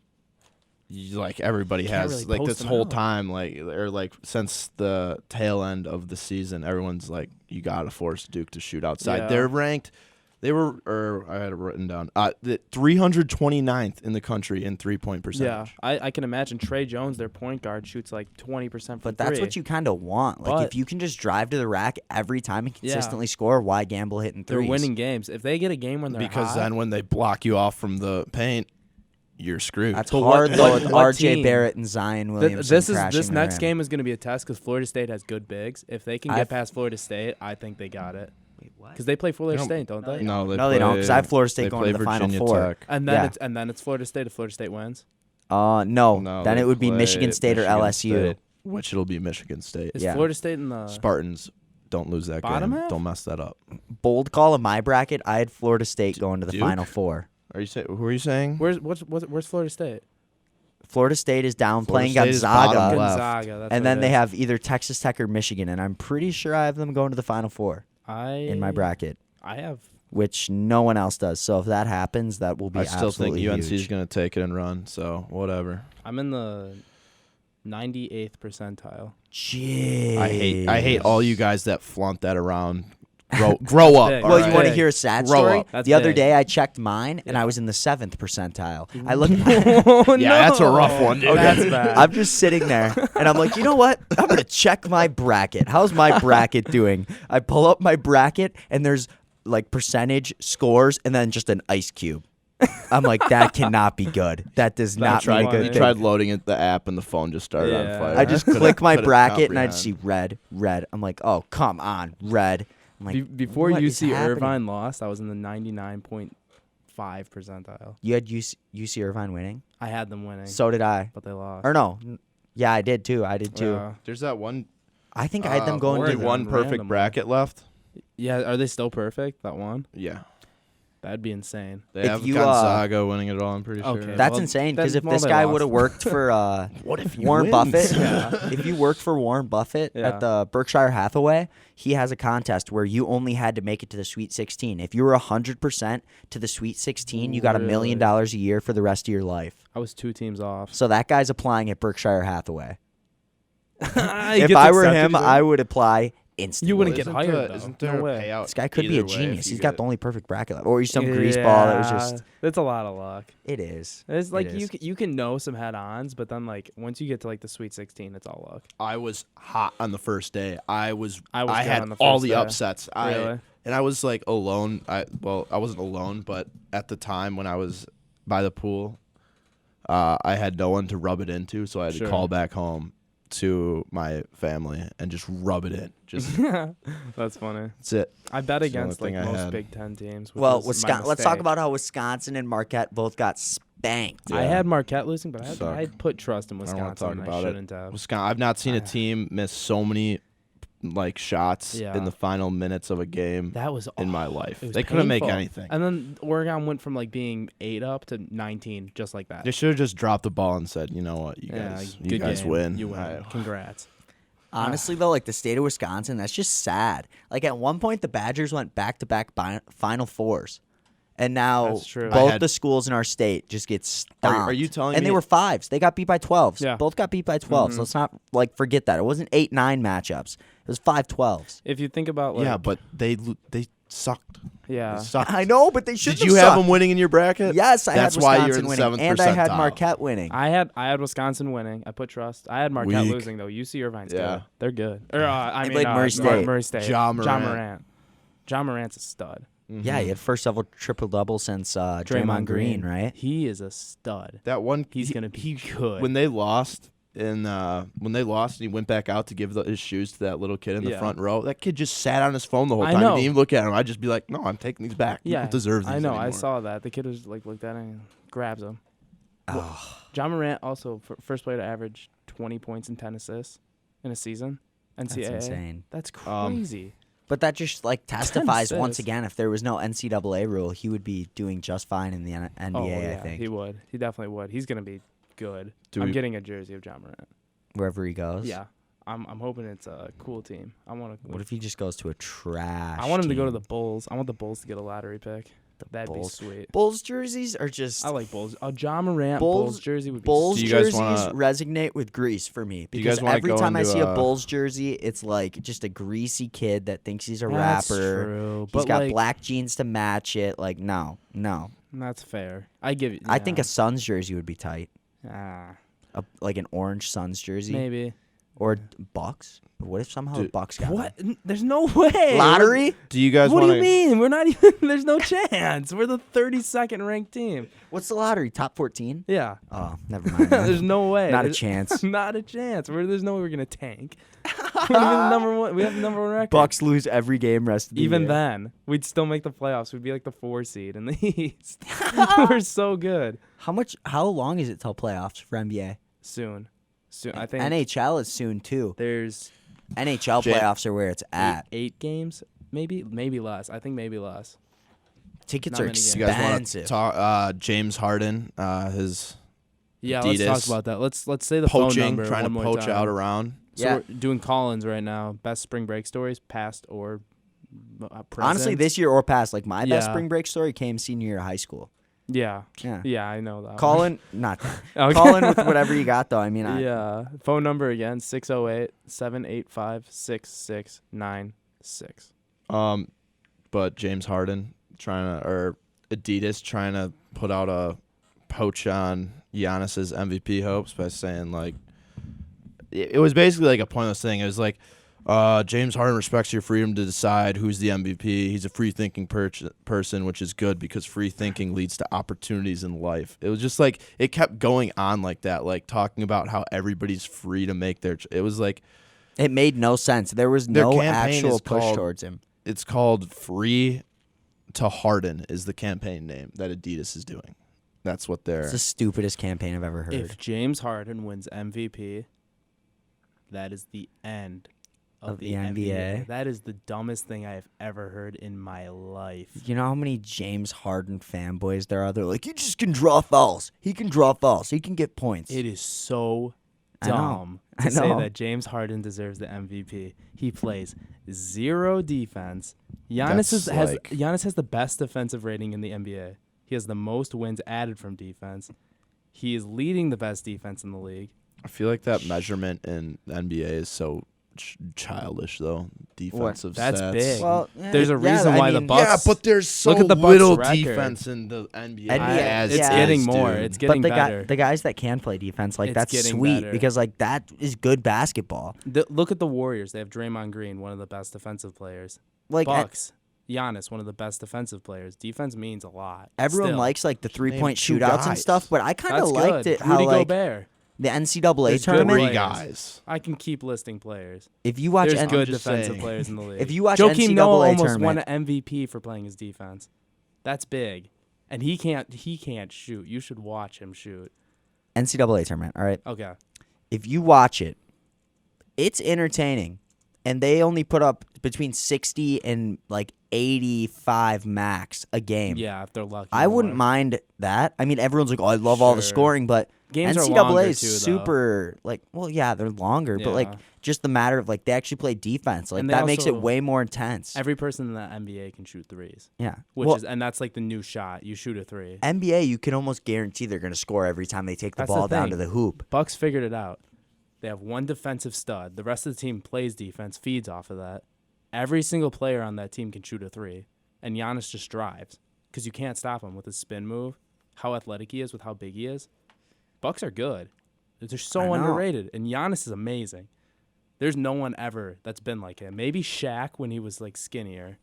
Speaker 3: Like everybody
Speaker 2: Can't
Speaker 3: has,
Speaker 2: really
Speaker 3: like
Speaker 2: post
Speaker 3: this
Speaker 2: them
Speaker 3: whole
Speaker 2: out.
Speaker 3: time, like since the tail end of the season, everyone's like, you gotta force Duke to shoot outside.
Speaker 2: Yeah.
Speaker 3: They're ranked They were, or I had it written down. The 329th in the country in 3-point percentage.
Speaker 2: Yeah, I can imagine Trey Jones, their point guard, shoots like 20% from
Speaker 1: But that's
Speaker 2: three.
Speaker 1: what you kind of want. Like,
Speaker 2: But-
Speaker 1: if you can just drive to the rack every time and
Speaker 2: Yeah.
Speaker 1: consistently score, why gamble hitting
Speaker 2: They're
Speaker 1: threes?
Speaker 2: winning games. If they get a game when they're
Speaker 3: Because
Speaker 2: hot,
Speaker 3: then when they block you off from the paint, you're screwed.
Speaker 1: That's
Speaker 2: But
Speaker 1: hard, though, with
Speaker 2: what
Speaker 1: R.J.
Speaker 2: team?
Speaker 1: Barrett and Zion Williamson
Speaker 2: this
Speaker 1: crashing the
Speaker 2: next
Speaker 1: rim.
Speaker 2: game is going to be a test because Florida State has good bigs. If they can
Speaker 1: I've-
Speaker 2: get past Florida State, I think they got it.
Speaker 1: Wait, what?
Speaker 2: Because they play Florida
Speaker 3: They don't-
Speaker 2: State, don't they?
Speaker 3: no,
Speaker 1: No, they don't, because I have Florida State
Speaker 3: they
Speaker 1: going to
Speaker 3: play
Speaker 1: the Final
Speaker 3: Virginia
Speaker 1: Four.
Speaker 3: Tech.
Speaker 2: And then
Speaker 1: Yeah.
Speaker 2: it's Florida State if Florida State wins.
Speaker 1: No.
Speaker 3: No,
Speaker 1: Then
Speaker 3: they
Speaker 1: it would be
Speaker 3: play
Speaker 1: Michigan State or
Speaker 3: Michigan
Speaker 1: LSU.
Speaker 3: State, which it'll be Michigan State.
Speaker 2: Is
Speaker 1: Yeah.
Speaker 2: Florida State in the
Speaker 3: Spartans, don't lose that
Speaker 2: Bottom
Speaker 3: game.
Speaker 2: half?
Speaker 3: Don't mess that up.
Speaker 1: Bold call of my bracket, I had Florida State going to the
Speaker 3: Duke?
Speaker 1: Final Four.
Speaker 3: Who are you saying?
Speaker 2: Where's Florida State?
Speaker 1: Florida State is down
Speaker 3: Florida
Speaker 1: playing
Speaker 3: State is
Speaker 1: Gonzaga.
Speaker 3: bottom left.
Speaker 2: Gonzaga. That's
Speaker 1: And
Speaker 2: what
Speaker 1: then
Speaker 2: it
Speaker 1: they
Speaker 2: is.
Speaker 1: have either Texas Tech or Michigan, and I'm pretty sure I have them going to the Final Four in my bracket,
Speaker 2: I have.
Speaker 1: which no one else does. So if that happens, that will be
Speaker 3: I still think
Speaker 1: absolutely
Speaker 3: UNC is
Speaker 1: huge.
Speaker 3: going to take it and run. So whatever.
Speaker 2: I'm in the 98th percentile.
Speaker 1: Jeez.
Speaker 3: I hate all you guys that flaunt that around. Grow up.
Speaker 2: big.
Speaker 3: all
Speaker 1: Well,
Speaker 3: right?
Speaker 1: you want to
Speaker 2: Big.
Speaker 1: hear a sad
Speaker 3: Grow
Speaker 1: story?
Speaker 3: up.
Speaker 2: That's
Speaker 1: The other
Speaker 2: big.
Speaker 1: day I checked mine, and I was in the 7th percentile. I look.
Speaker 2: Oh,
Speaker 3: Yeah, that's a rough one, dude.
Speaker 2: Okay. That's bad.
Speaker 1: I'm just sitting there, and I'm like, you know what? I'm gonna check my bracket. How's my bracket doing? I pull up my bracket, and there's like percentage scores, and then just an ice cube. I'm like, that cannot be good. That does not mean a
Speaker 2: funny.
Speaker 1: good
Speaker 3: You
Speaker 1: thing.
Speaker 3: tried loading it, the app, and the phone just started on
Speaker 2: Yeah.
Speaker 3: fire.
Speaker 1: I just
Speaker 3: Couldn't-
Speaker 1: click my
Speaker 3: couldn't
Speaker 1: bracket, and I just see
Speaker 3: comprehend.
Speaker 1: red. I'm like, oh, come on, red. I'm like,
Speaker 2: Before
Speaker 1: what is
Speaker 2: UC
Speaker 1: happening?
Speaker 2: Irvine lost, I was in the 99.5 percentile.
Speaker 1: You had UC Irvine winning.
Speaker 2: I had them winning,
Speaker 1: So did I.
Speaker 2: but they lost.
Speaker 1: Or no, yeah, I did too.
Speaker 2: Yeah.
Speaker 3: There's that one.
Speaker 1: I think I had them going
Speaker 3: only
Speaker 1: to
Speaker 2: the-
Speaker 3: one perfect
Speaker 2: Random one.
Speaker 3: bracket left.
Speaker 2: Yeah, are they still perfect? That one?
Speaker 3: Yeah,
Speaker 2: That'd be insane.
Speaker 3: they
Speaker 1: If
Speaker 3: have
Speaker 1: you,
Speaker 3: Gonzaga winning it all. I'm pretty
Speaker 2: Okay.
Speaker 3: sure.
Speaker 1: That's
Speaker 2: Well,
Speaker 1: insane because
Speaker 2: then-
Speaker 1: if
Speaker 2: well,
Speaker 1: this
Speaker 2: they
Speaker 1: guy
Speaker 2: lost.
Speaker 1: would have worked for
Speaker 3: What if you
Speaker 1: Warren
Speaker 3: win?
Speaker 1: Buffett,
Speaker 2: Yeah.
Speaker 1: if you worked for Warren Buffett
Speaker 2: Yeah.
Speaker 1: at the Berkshire Hathaway, he has a contest where you only had to make it to the Sweet 16. If you were 100% to the Sweet 16, you got $1 million a year for the rest of your life.
Speaker 2: I was 2 teams off.
Speaker 1: So that guy's applying at Berkshire Hathaway.
Speaker 2: He
Speaker 1: If
Speaker 2: gets
Speaker 1: I were
Speaker 2: accepted,
Speaker 1: him,
Speaker 2: he's in.
Speaker 1: I would apply instantly.
Speaker 2: You wouldn't get
Speaker 3: Isn't
Speaker 2: hired,
Speaker 3: there-
Speaker 2: though.
Speaker 3: Isn't
Speaker 2: No
Speaker 3: there
Speaker 2: way.
Speaker 3: a payout?
Speaker 1: This guy could be a
Speaker 3: either way
Speaker 1: genius.
Speaker 3: if you
Speaker 1: He's got
Speaker 3: get-
Speaker 1: the only perfect bracket left. Or he's some greaseball that was
Speaker 2: Yeah,
Speaker 1: just.
Speaker 2: That's a lot of luck.
Speaker 1: It is.
Speaker 2: It's like
Speaker 1: It
Speaker 2: you
Speaker 1: is.
Speaker 2: you can know some head-ons, but then like once you get to like the Sweet 16, it's all luck.
Speaker 3: I was hot on the first day. I
Speaker 2: good
Speaker 3: had
Speaker 2: on the
Speaker 3: all
Speaker 2: first
Speaker 3: the
Speaker 2: day.
Speaker 3: upsets.
Speaker 2: Really?
Speaker 3: And I was like alone. I wasn't alone, but at the time when I was by the pool, I had no one to rub it into, so I had
Speaker 2: Sure.
Speaker 3: to call back home to my family and just rub it in. Just
Speaker 2: That's funny.
Speaker 3: that's it.
Speaker 2: I bet
Speaker 3: It's the
Speaker 2: against
Speaker 3: only
Speaker 2: like
Speaker 3: thing I
Speaker 2: most
Speaker 3: had.
Speaker 2: Big Ten teams. which
Speaker 1: Well,
Speaker 2: was my
Speaker 1: let's talk
Speaker 2: mistake.
Speaker 1: about how Wisconsin and Marquette both got spanked.
Speaker 2: I
Speaker 3: Yeah.
Speaker 2: had Marquette losing, but
Speaker 3: Suck.
Speaker 2: I put trust in
Speaker 3: I don't want to
Speaker 2: Wisconsin.
Speaker 3: talk
Speaker 2: And I
Speaker 3: about it.
Speaker 2: shouldn't have.
Speaker 3: Wisconsin. I've not seen a team miss so many like shots
Speaker 2: Yeah.
Speaker 3: in the final minutes of a game
Speaker 2: That was
Speaker 3: in my life.
Speaker 2: it was
Speaker 3: They couldn't make
Speaker 2: painful.
Speaker 3: anything.
Speaker 2: And then Oregon went from like being 8 up to 19, just like that.
Speaker 3: They should have just dropped the ball and said, "You know what, you guys
Speaker 2: good game.
Speaker 3: win."
Speaker 2: You win. Congrats.
Speaker 1: Honestly, though, like the state of Wisconsin, that's just sad. Like at one point, the Badgers went back-to-back Final Fours, and now
Speaker 2: That's true.
Speaker 1: both the schools in our state just get stomped.
Speaker 3: Are you telling
Speaker 1: And
Speaker 3: me-
Speaker 1: they were 5s. They got beat by 12s.
Speaker 2: Yeah.
Speaker 1: Both got beat by 12s.
Speaker 2: Mhm.
Speaker 1: Let's not like forget that. It wasn't 8-9 matchups. It was 5-12s.
Speaker 2: If you think about like
Speaker 3: Yeah, but they sucked.
Speaker 2: yeah.
Speaker 3: They sucked.
Speaker 1: I know, but they should.
Speaker 3: Did you have them winning in your bracket?
Speaker 1: Yes, I
Speaker 3: That's
Speaker 1: had
Speaker 3: why
Speaker 1: Wisconsin
Speaker 3: you're in the
Speaker 1: winning,
Speaker 3: 7th
Speaker 1: and I had
Speaker 3: percentile.
Speaker 1: Marquette winning.
Speaker 2: I had Wisconsin winning. I put trust. I had Marquette
Speaker 3: Weak.
Speaker 2: losing though. UC Irvine's
Speaker 3: Yeah.
Speaker 2: good. They're good. Or I
Speaker 1: They
Speaker 2: mean,
Speaker 1: played Murray State.
Speaker 2: Murray State.
Speaker 3: Ja
Speaker 2: John
Speaker 3: Morant.
Speaker 2: Morant. John Morant's a stud.
Speaker 1: Yeah, he had first ever triple double since Draymond Green, right?
Speaker 2: He is a stud.
Speaker 3: That one,
Speaker 2: He's gonna be good.
Speaker 3: when they lost. And and he went back out to give his shoes to that little kid in the
Speaker 2: Yeah.
Speaker 3: front row. That kid just sat on his phone the whole
Speaker 2: I
Speaker 3: time. He
Speaker 2: know.
Speaker 3: didn't even look at him. I'd just be like, "No, I'm taking these back. You
Speaker 2: yeah,
Speaker 3: don't deserve these."
Speaker 2: I know. I
Speaker 3: anymore."
Speaker 2: saw that. The kid was like looked at him and grabs him.
Speaker 1: Oh,
Speaker 2: John Morant also first player to average 20 points and 10 assists in a season. NCAA.
Speaker 1: that's insane.
Speaker 2: That's crazy.
Speaker 1: But that just like testifies once
Speaker 2: assists.
Speaker 1: again, if there was no NCAA rule, he would be doing just fine in the NBA.
Speaker 2: Oh yeah,
Speaker 1: I think
Speaker 2: he would. He definitely would. He's gonna be good.
Speaker 3: Do
Speaker 2: I'm
Speaker 3: we-
Speaker 2: getting a jersey of John Morant.
Speaker 1: wherever he goes.
Speaker 2: Yeah, I'm hoping it's a cool team. I want to.
Speaker 1: What if he just goes to a trash?
Speaker 2: I want him to go to
Speaker 1: team?
Speaker 2: the Bulls. I want the Bulls to get a lottery pick. That'd be
Speaker 1: Bulls.
Speaker 2: sweet.
Speaker 1: Bulls jerseys are just.
Speaker 2: I like Bulls. A John Morant
Speaker 1: Bulls-
Speaker 2: Bulls jersey would be
Speaker 1: Bulls
Speaker 3: Do you guys
Speaker 1: jerseys
Speaker 3: wanna-
Speaker 1: resonate with Greece for me
Speaker 3: Do you guys
Speaker 1: because
Speaker 3: wanna
Speaker 1: every
Speaker 3: go
Speaker 1: time I
Speaker 3: into,
Speaker 1: see a Bulls jersey, it's like just a greasy kid that thinks he's a
Speaker 2: That's
Speaker 1: rapper.
Speaker 2: true.
Speaker 1: He's
Speaker 2: But
Speaker 1: got
Speaker 2: like,
Speaker 1: black jeans to match it. Like no.
Speaker 2: That's fair. I give you.
Speaker 1: I think a Suns jersey would be tight. Like an orange Suns jersey
Speaker 2: maybe.
Speaker 1: or Bucks. What if somehow the
Speaker 3: Dude,
Speaker 1: Bucks got
Speaker 2: What? There's no way.
Speaker 1: lottery?
Speaker 3: Do you guys
Speaker 2: What
Speaker 3: want
Speaker 2: do you mean? We're not even. There's no chance. We're the 32nd ranked team.
Speaker 1: What's the lottery? Top 14?
Speaker 2: Yeah.
Speaker 1: Oh, never mind. man.
Speaker 2: There's no way.
Speaker 1: Not a
Speaker 2: There's-
Speaker 1: chance.
Speaker 2: Not a chance. There's no way we're gonna tank. We're the number one. We have the number one record.
Speaker 1: Bucks lose every game rest of the
Speaker 2: Even
Speaker 1: year.
Speaker 2: then, we'd still make the playoffs. We'd be like the 4 seed in the East. We're so good.
Speaker 1: How long is it till playoffs for NBA?
Speaker 2: Soon. I think
Speaker 1: NHL is soon too.
Speaker 2: there's
Speaker 1: NHL
Speaker 3: Jam-
Speaker 1: playoffs are where it's at.
Speaker 2: eight games, maybe less. I think maybe less.
Speaker 1: Tickets
Speaker 2: not
Speaker 1: are
Speaker 2: many games.
Speaker 3: you guys want
Speaker 1: expensive.
Speaker 3: to talk? James Harden, his
Speaker 2: Yeah,
Speaker 3: Adidas
Speaker 2: let's talk about that. Let's say the phone
Speaker 3: poaching,
Speaker 2: number
Speaker 3: trying
Speaker 2: one
Speaker 3: to
Speaker 2: more
Speaker 3: poach
Speaker 2: time.
Speaker 3: out around.
Speaker 2: So
Speaker 1: Yeah.
Speaker 2: we're doing Collins right now. Best spring break stories, past or present.
Speaker 1: Honestly, this year or past, like my best
Speaker 2: Yeah.
Speaker 1: spring break story came senior year of high school.
Speaker 2: Yeah,
Speaker 1: Yeah.
Speaker 2: I know that.
Speaker 1: Call in, not that.
Speaker 2: Okay.
Speaker 1: Call in with whatever you got though. I mean,
Speaker 2: Yeah. Phone number again, 608-785-6696.
Speaker 3: But James Harden or Adidas trying to put out a poach on Giannis's MVP hopes by saying like it was basically like a pointless thing. It was like James Harden respects your freedom to decide who's the MVP. He's a free thinking person, which is good because free thinking leads to opportunities in life. It was just like it kept going on like that, like talking about how everybody's free to make their. It was like
Speaker 1: it made no sense. There was
Speaker 3: Their
Speaker 1: no
Speaker 3: campaign
Speaker 1: actual
Speaker 3: is
Speaker 1: push
Speaker 3: called-
Speaker 1: towards him.
Speaker 3: it's called Free to Harden is the campaign name that Adidas is doing. That's what they're.
Speaker 1: It's the stupidest campaign I've ever heard.
Speaker 2: If James Harden wins MVP, that is the end of the NBA. That is the dumbest thing I have ever heard in my life.
Speaker 1: You know how many James Harden fanboys there are? They're like, he just can draw fouls. He can draw fouls. He can get points.
Speaker 2: It is so
Speaker 1: I know.
Speaker 2: dumb
Speaker 1: I
Speaker 2: to say
Speaker 1: know.
Speaker 2: that James Harden deserves the MVP. He plays zero defense.
Speaker 3: That's
Speaker 2: Giannis has the best defensive rating in the NBA. He has the most wins added from defense. He is leading the best defense in the league.
Speaker 3: I feel like that measurement in the NBA is so childish, though. Defensive
Speaker 2: That's
Speaker 3: stats.
Speaker 2: big.
Speaker 1: Well,
Speaker 2: There's a reason why the Bucks.
Speaker 3: Yeah, but there's so
Speaker 2: Look at the Bucks
Speaker 3: little
Speaker 2: record.
Speaker 3: defense in the NBA.
Speaker 1: NBA
Speaker 3: as
Speaker 2: it's
Speaker 1: yeah.
Speaker 2: getting
Speaker 3: is,
Speaker 2: more.
Speaker 3: dude.
Speaker 2: It's getting
Speaker 1: but
Speaker 2: better.
Speaker 1: the guys that can play defense, like
Speaker 2: It's
Speaker 1: that's
Speaker 2: getting
Speaker 1: sweet
Speaker 2: better.
Speaker 1: because like that is good basketball.
Speaker 2: Look at the Warriors. They have Draymond Green, one of the best defensive players.
Speaker 1: Like
Speaker 2: Bucks, Giannis, one of the best defensive players. Defense means a lot.
Speaker 1: everyone
Speaker 2: Still.
Speaker 1: likes like the
Speaker 3: Just name
Speaker 1: 3-point
Speaker 3: two
Speaker 1: shootouts and
Speaker 3: guys.
Speaker 1: stuff, but I kind of
Speaker 2: That's
Speaker 1: liked
Speaker 2: good.
Speaker 1: it how
Speaker 2: Rudy
Speaker 1: like
Speaker 2: Gobert.
Speaker 1: the NCAA
Speaker 2: There's good
Speaker 1: tournament.
Speaker 3: Three
Speaker 2: players.
Speaker 3: guys.
Speaker 2: I can keep listing players.
Speaker 1: If you watch
Speaker 2: There's
Speaker 1: N-
Speaker 2: good
Speaker 3: just
Speaker 2: defensive
Speaker 3: saying.
Speaker 2: players in the league.
Speaker 1: If you watch
Speaker 2: Joakim Noah
Speaker 1: NCAA
Speaker 2: almost
Speaker 1: tournament,
Speaker 2: won an MVP for playing his defense. That's big, and he can't shoot. You should watch him shoot.
Speaker 1: NCAA tournament, all right.
Speaker 2: Okay.
Speaker 1: If you watch it, it's entertaining, and they only put up between 60 and like 85 max a game.
Speaker 2: Yeah, if they're lucky.
Speaker 1: I wouldn't
Speaker 2: more.
Speaker 1: mind that. I mean, everyone's like, "Oh, I love all the
Speaker 2: Sure.
Speaker 1: scoring," but
Speaker 2: Games are
Speaker 1: NCAA
Speaker 2: longer
Speaker 1: is
Speaker 2: too, though.
Speaker 1: super like, well, yeah, they're longer, but like
Speaker 2: Yeah.
Speaker 1: just the matter of like they actually play defense, like
Speaker 2: And they
Speaker 1: that makes it
Speaker 2: also-
Speaker 1: way more intense.
Speaker 2: Every person in the NBA can shoot threes,
Speaker 1: Yeah,
Speaker 2: which
Speaker 1: well,
Speaker 2: is and that's like the new shot. You shoot a three.
Speaker 1: NBA, you can almost guarantee they're going to score every time they take the
Speaker 2: That's the
Speaker 1: ball down
Speaker 2: thing.
Speaker 1: to the hoop.
Speaker 2: Bucks figured it out. They have one defensive stud. The rest of the team plays defense, feeds off of that. Every single player on that team can shoot a three, and Giannis just drives because you can't stop him with his spin move, how athletic he is, with how big he is. Bucks are good. They're
Speaker 1: I
Speaker 2: so
Speaker 1: know.
Speaker 2: underrated, and Giannis is amazing. There's no one ever that's been like him. Maybe Shaq when he was like skinnier.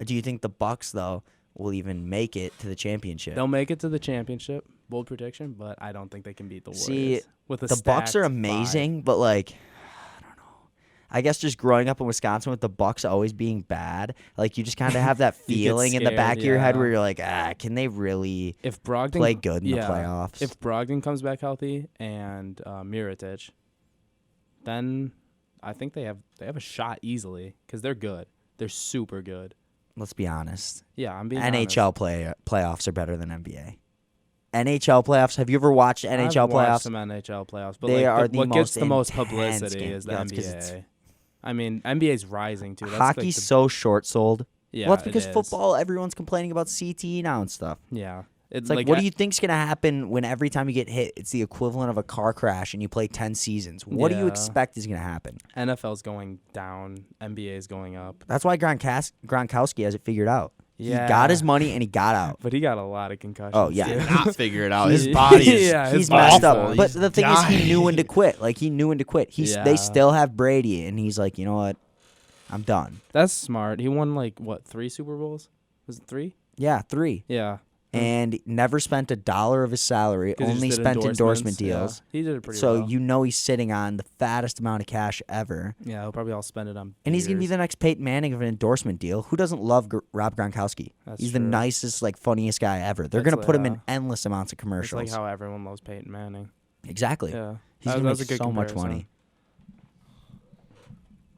Speaker 1: Do you think the Bucks though will even make it to the championship?
Speaker 2: They'll make it to the championship. Bold prediction, but I don't think they can beat the Warriors.
Speaker 1: See,
Speaker 2: with a
Speaker 1: the Bucks are
Speaker 2: stacked
Speaker 1: amazing, but like I don't know. I guess just growing up in Wisconsin with the Bucks always being bad, like you just kind of have that
Speaker 2: You get
Speaker 1: feeling in the back
Speaker 2: scared,
Speaker 1: of your head
Speaker 2: yeah.
Speaker 1: where you're like, can they really
Speaker 2: If Brogdon
Speaker 1: play good in
Speaker 2: yeah,
Speaker 1: the playoffs?
Speaker 2: If Brogdon comes back healthy and Mirotic, then I think they have a shot easily because they're good. They're super good.
Speaker 1: Let's be honest,
Speaker 2: Yeah, I'm being
Speaker 1: NHL playoffs are better than NBA. NHL playoffs. Have you ever watched
Speaker 2: honest.
Speaker 1: NHL
Speaker 2: I've watched
Speaker 1: playoffs?
Speaker 2: some NHL playoffs, but
Speaker 1: They
Speaker 2: like
Speaker 1: are the
Speaker 2: what gets
Speaker 1: most
Speaker 2: the most
Speaker 1: intense
Speaker 2: publicity
Speaker 1: game.
Speaker 2: is the
Speaker 1: Yeah, it's 'cause it's-
Speaker 2: NBA. I mean, NBA's rising too. That's
Speaker 1: Hockey's
Speaker 2: like
Speaker 1: so short sold.
Speaker 2: Yeah,
Speaker 1: Well, it's because
Speaker 2: it is.
Speaker 1: football, everyone's complaining about CTE now and stuff.
Speaker 2: Yeah.
Speaker 1: It's like, what do you think's going to happen when every time you get hit, it's the equivalent of a car crash and you play 10 seasons? What do you
Speaker 2: Yeah.
Speaker 1: expect is going to happen?
Speaker 2: NFL's going down. NBA's going up.
Speaker 1: That's why Gronkowski has it figured out.
Speaker 2: Yeah.
Speaker 1: He got his money and he got out.
Speaker 2: But he got a lot of concussions.
Speaker 1: Oh, yeah.
Speaker 2: too.
Speaker 3: Not figure it out. His body is
Speaker 2: Yeah,
Speaker 1: He's
Speaker 2: his
Speaker 1: messed
Speaker 3: awful.
Speaker 1: up. But
Speaker 3: He's
Speaker 1: the thing is, he
Speaker 3: dying.
Speaker 1: knew when to quit. Like, he knew when to quit.
Speaker 2: Yeah.
Speaker 1: They still have Brady, and he's like, you know what? I'm done.
Speaker 2: That's smart. He won, 3 Super Bowls? Was it 3?
Speaker 1: Yeah, 3.
Speaker 2: Yeah.
Speaker 1: And never spent $1 of his salary,
Speaker 2: 'Cause he
Speaker 1: only
Speaker 2: just did
Speaker 1: spent endorsement
Speaker 2: endorsements. Yeah.
Speaker 1: deals.
Speaker 2: He did it pretty
Speaker 1: So
Speaker 2: well.
Speaker 1: you know he's sitting on the fattest amount of cash ever.
Speaker 2: Yeah, he'll probably all spend it on
Speaker 1: And he's going to be
Speaker 2: beers.
Speaker 1: the next Peyton Manning of an endorsement deal. Who doesn't love Rob Gronkowski?
Speaker 2: That's
Speaker 1: He's the
Speaker 2: true.
Speaker 1: nicest, funniest guy ever. They're
Speaker 2: That's
Speaker 1: going to put him in
Speaker 2: like,
Speaker 1: endless amounts of
Speaker 2: It's
Speaker 1: commercials.
Speaker 2: like how everyone loves Peyton Manning.
Speaker 1: Exactly.
Speaker 2: Yeah.
Speaker 1: He's
Speaker 2: That
Speaker 1: going
Speaker 2: was
Speaker 1: to
Speaker 2: a
Speaker 1: make
Speaker 2: good
Speaker 1: so much
Speaker 2: comparison.
Speaker 1: money.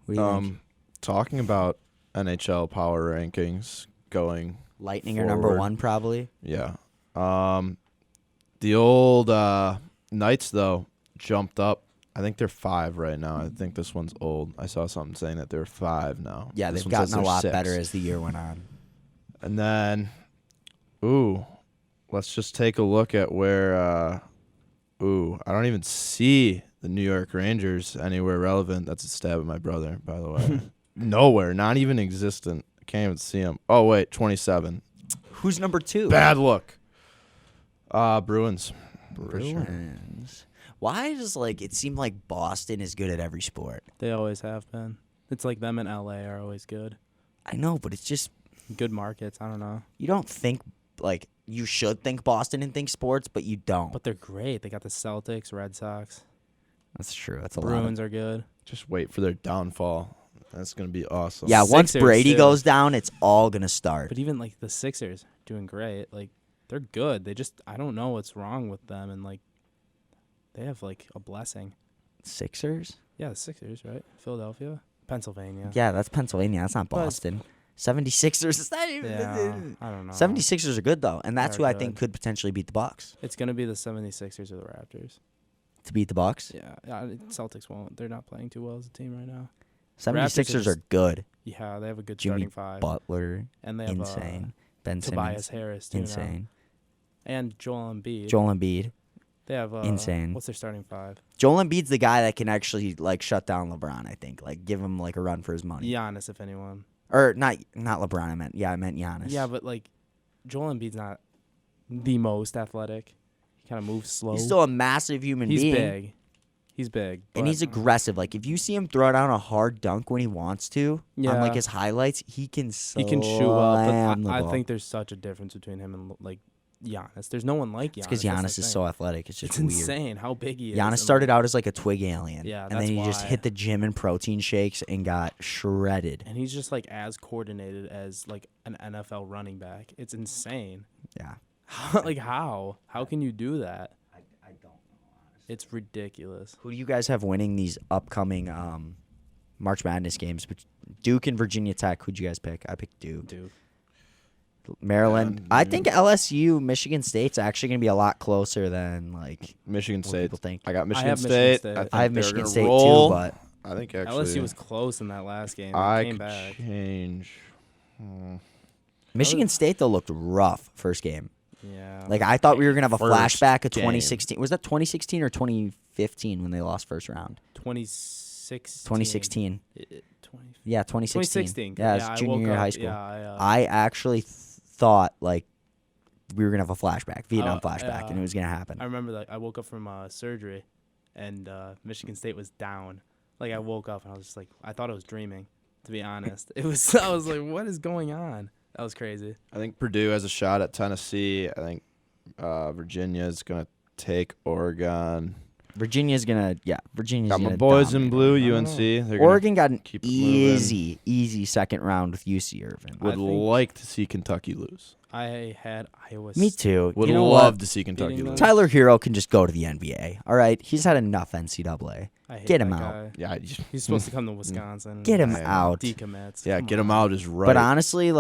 Speaker 1: What do you think?
Speaker 3: Talking about NHL power rankings going.
Speaker 1: Lightning are number
Speaker 3: forward.
Speaker 1: 1, probably.
Speaker 3: Yeah. The old Knights though jumped up. I think they're 5 right now. I think this one's old. I saw something saying that they're 5 now.
Speaker 1: Yeah,
Speaker 3: This
Speaker 1: they've
Speaker 3: one says
Speaker 1: gotten a
Speaker 3: they're
Speaker 1: lot
Speaker 3: 6.
Speaker 1: better as the year went on.
Speaker 3: And then, let's just take a look at where. I don't even see the New York Rangers anywhere relevant. That's a stab at my brother, by the way. Nowhere, not even existent. I can't even see them. Oh wait, 27.
Speaker 1: Who's number 2?
Speaker 3: Bad look. Bruins. For sure.
Speaker 1: Bruins. Why does it seem like Boston is good at every sport?
Speaker 2: They always have been. It's like them and LA are always good.
Speaker 1: I know, but it's just
Speaker 2: Good markets. I don't know.
Speaker 1: you don't think you should think Boston and think sports, but you don't.
Speaker 2: But they're great. They got the Celtics, Red Sox.
Speaker 1: That's true. That's a lot.
Speaker 2: Bruins are good.
Speaker 3: Just wait for their downfall. That's gonna be awesome.
Speaker 1: Yeah, once
Speaker 2: Sixers,
Speaker 1: Brady
Speaker 2: too.
Speaker 1: goes down, it's all gonna start.
Speaker 2: But even the Sixers doing great. They're good. They just I don't know what's wrong with them and they have a blessing.
Speaker 1: Sixers?
Speaker 2: Yeah, the Sixers, right? Philadelphia, Pennsylvania.
Speaker 1: Yeah, that's Pennsylvania. That's not
Speaker 2: But-
Speaker 1: Boston. 76ers. It's not even.
Speaker 2: Yeah, I don't know.
Speaker 1: 76ers are good though, and that's
Speaker 2: They're
Speaker 1: who I think
Speaker 2: good.
Speaker 1: could potentially beat the Bucks.
Speaker 2: It's gonna be the 76ers or the Raptors.
Speaker 1: To beat the Bucks,
Speaker 2: Yeah, Celtics won't. They're not playing too well as a team right now.
Speaker 1: 76ers are
Speaker 2: just-
Speaker 1: good.
Speaker 2: Yeah, they have a good
Speaker 1: Jimmy
Speaker 2: starting 5,
Speaker 1: Butler,
Speaker 2: and they have
Speaker 1: insane. Ben
Speaker 2: Tobias
Speaker 1: Simmons,
Speaker 2: Harris too now.
Speaker 1: insane.
Speaker 2: And Joel Embiid.
Speaker 1: Joel Embiid,
Speaker 2: They have
Speaker 1: insane.
Speaker 2: What's their starting 5?
Speaker 1: Joel Embiid's the guy that can actually shut down LeBron. I think give him a run for his money.
Speaker 2: Giannis, if anyone.
Speaker 1: Or not LeBron. I meant Giannis.
Speaker 2: Yeah, but Joel Embiid's not the most athletic. He kind of moves slow.
Speaker 1: he's still a massive human
Speaker 2: He's
Speaker 1: being.
Speaker 2: big. He's big.
Speaker 1: And
Speaker 2: but-
Speaker 1: he's aggressive. If you see him throw down a hard dunk when he wants to, on
Speaker 2: Yeah.
Speaker 1: his highlights, he can
Speaker 2: he can shoot well.
Speaker 1: slam
Speaker 2: But
Speaker 1: the
Speaker 2: I
Speaker 1: ball.
Speaker 2: think there's such a difference between him and Giannis. There's no one like Giannis.
Speaker 1: It's because
Speaker 2: That's
Speaker 1: Giannis
Speaker 2: the
Speaker 1: is
Speaker 2: thing.
Speaker 1: so athletic. It's just
Speaker 2: It's
Speaker 1: weird.
Speaker 2: insane how big he is.
Speaker 1: Giannis
Speaker 2: and,
Speaker 1: started out as a twig alien.
Speaker 2: Yeah,
Speaker 1: and then
Speaker 2: that's
Speaker 1: he just
Speaker 2: why.
Speaker 1: hit the gym and protein shakes and got shredded.
Speaker 2: and he's just as coordinated as an NFL running back. It's insane.
Speaker 1: Yeah.
Speaker 2: How? How can you do that?
Speaker 1: I don't know.
Speaker 2: It's ridiculous.
Speaker 1: Who do you guys have winning these upcoming March Madness games? Duke and Virginia Tech. Who'd you guys pick? I picked Duke.
Speaker 2: Dude.
Speaker 1: Maryland. I think LSU, Michigan State's actually going to be a lot closer than
Speaker 3: Michigan
Speaker 1: what
Speaker 3: State.
Speaker 1: people think.
Speaker 3: I got Michigan
Speaker 2: have Michigan
Speaker 3: State.
Speaker 2: State.
Speaker 3: think
Speaker 1: I have
Speaker 3: they're
Speaker 1: Michigan
Speaker 3: gonna
Speaker 1: State
Speaker 3: roll.
Speaker 1: too, but
Speaker 3: I think actually
Speaker 2: LSU was close in that last game. They
Speaker 3: I
Speaker 2: came
Speaker 3: could
Speaker 2: back.
Speaker 3: change.
Speaker 1: Michigan State though looked rough first game.
Speaker 2: Yeah.
Speaker 1: I thought we were gonna have a
Speaker 3: First
Speaker 1: flashback of
Speaker 3: game.
Speaker 1: 2016. Was that 2016 or 2015 when they lost first round?
Speaker 2: 2016.
Speaker 1: 2016.
Speaker 2: 20,
Speaker 1: Yeah, 2016.
Speaker 2: 2016.
Speaker 1: Yeah, it was
Speaker 2: I
Speaker 1: junior
Speaker 2: woke
Speaker 1: year of
Speaker 2: up-
Speaker 1: high school.
Speaker 2: Yeah,
Speaker 1: I actually thought we were gonna have a flashback, Vietnam
Speaker 2: Oh,
Speaker 1: flashback,
Speaker 2: yeah.
Speaker 1: and it was gonna happen.
Speaker 2: I remember I woke up from surgery, and Michigan State was down. I woke up and I was just I thought I was dreaming. To be honest, I was like, what is going on? That was crazy.
Speaker 3: I think Purdue has a shot at Tennessee. I think Virginia is gonna take Oregon.
Speaker 1: Virginia's gonna
Speaker 3: Got my
Speaker 1: gonna
Speaker 3: boys in
Speaker 1: dominate.
Speaker 3: blue.
Speaker 2: I don't
Speaker 3: UNC. They're
Speaker 1: Oregon got an
Speaker 3: keep it moving.
Speaker 1: easy second round with UC Irvine.
Speaker 3: Would
Speaker 2: I think-
Speaker 3: like to see Kentucky lose.
Speaker 2: I had Iowa.
Speaker 1: Me too.
Speaker 3: Would
Speaker 1: you know
Speaker 3: love
Speaker 1: what?
Speaker 3: to see Kentucky
Speaker 2: Beating
Speaker 3: lose.
Speaker 2: them.
Speaker 1: Tyler Hero can just go to the NBA. All right, he's had enough NCAA.
Speaker 2: I hate
Speaker 1: Get him
Speaker 2: that
Speaker 1: out.
Speaker 2: guy.
Speaker 3: Yeah,
Speaker 2: He's supposed to come to Wisconsin.
Speaker 1: Get him
Speaker 3: Yeah.
Speaker 1: out.
Speaker 2: Decommits.
Speaker 3: yeah,
Speaker 2: Come
Speaker 3: get him
Speaker 2: on.
Speaker 3: out is right.
Speaker 1: But honestly,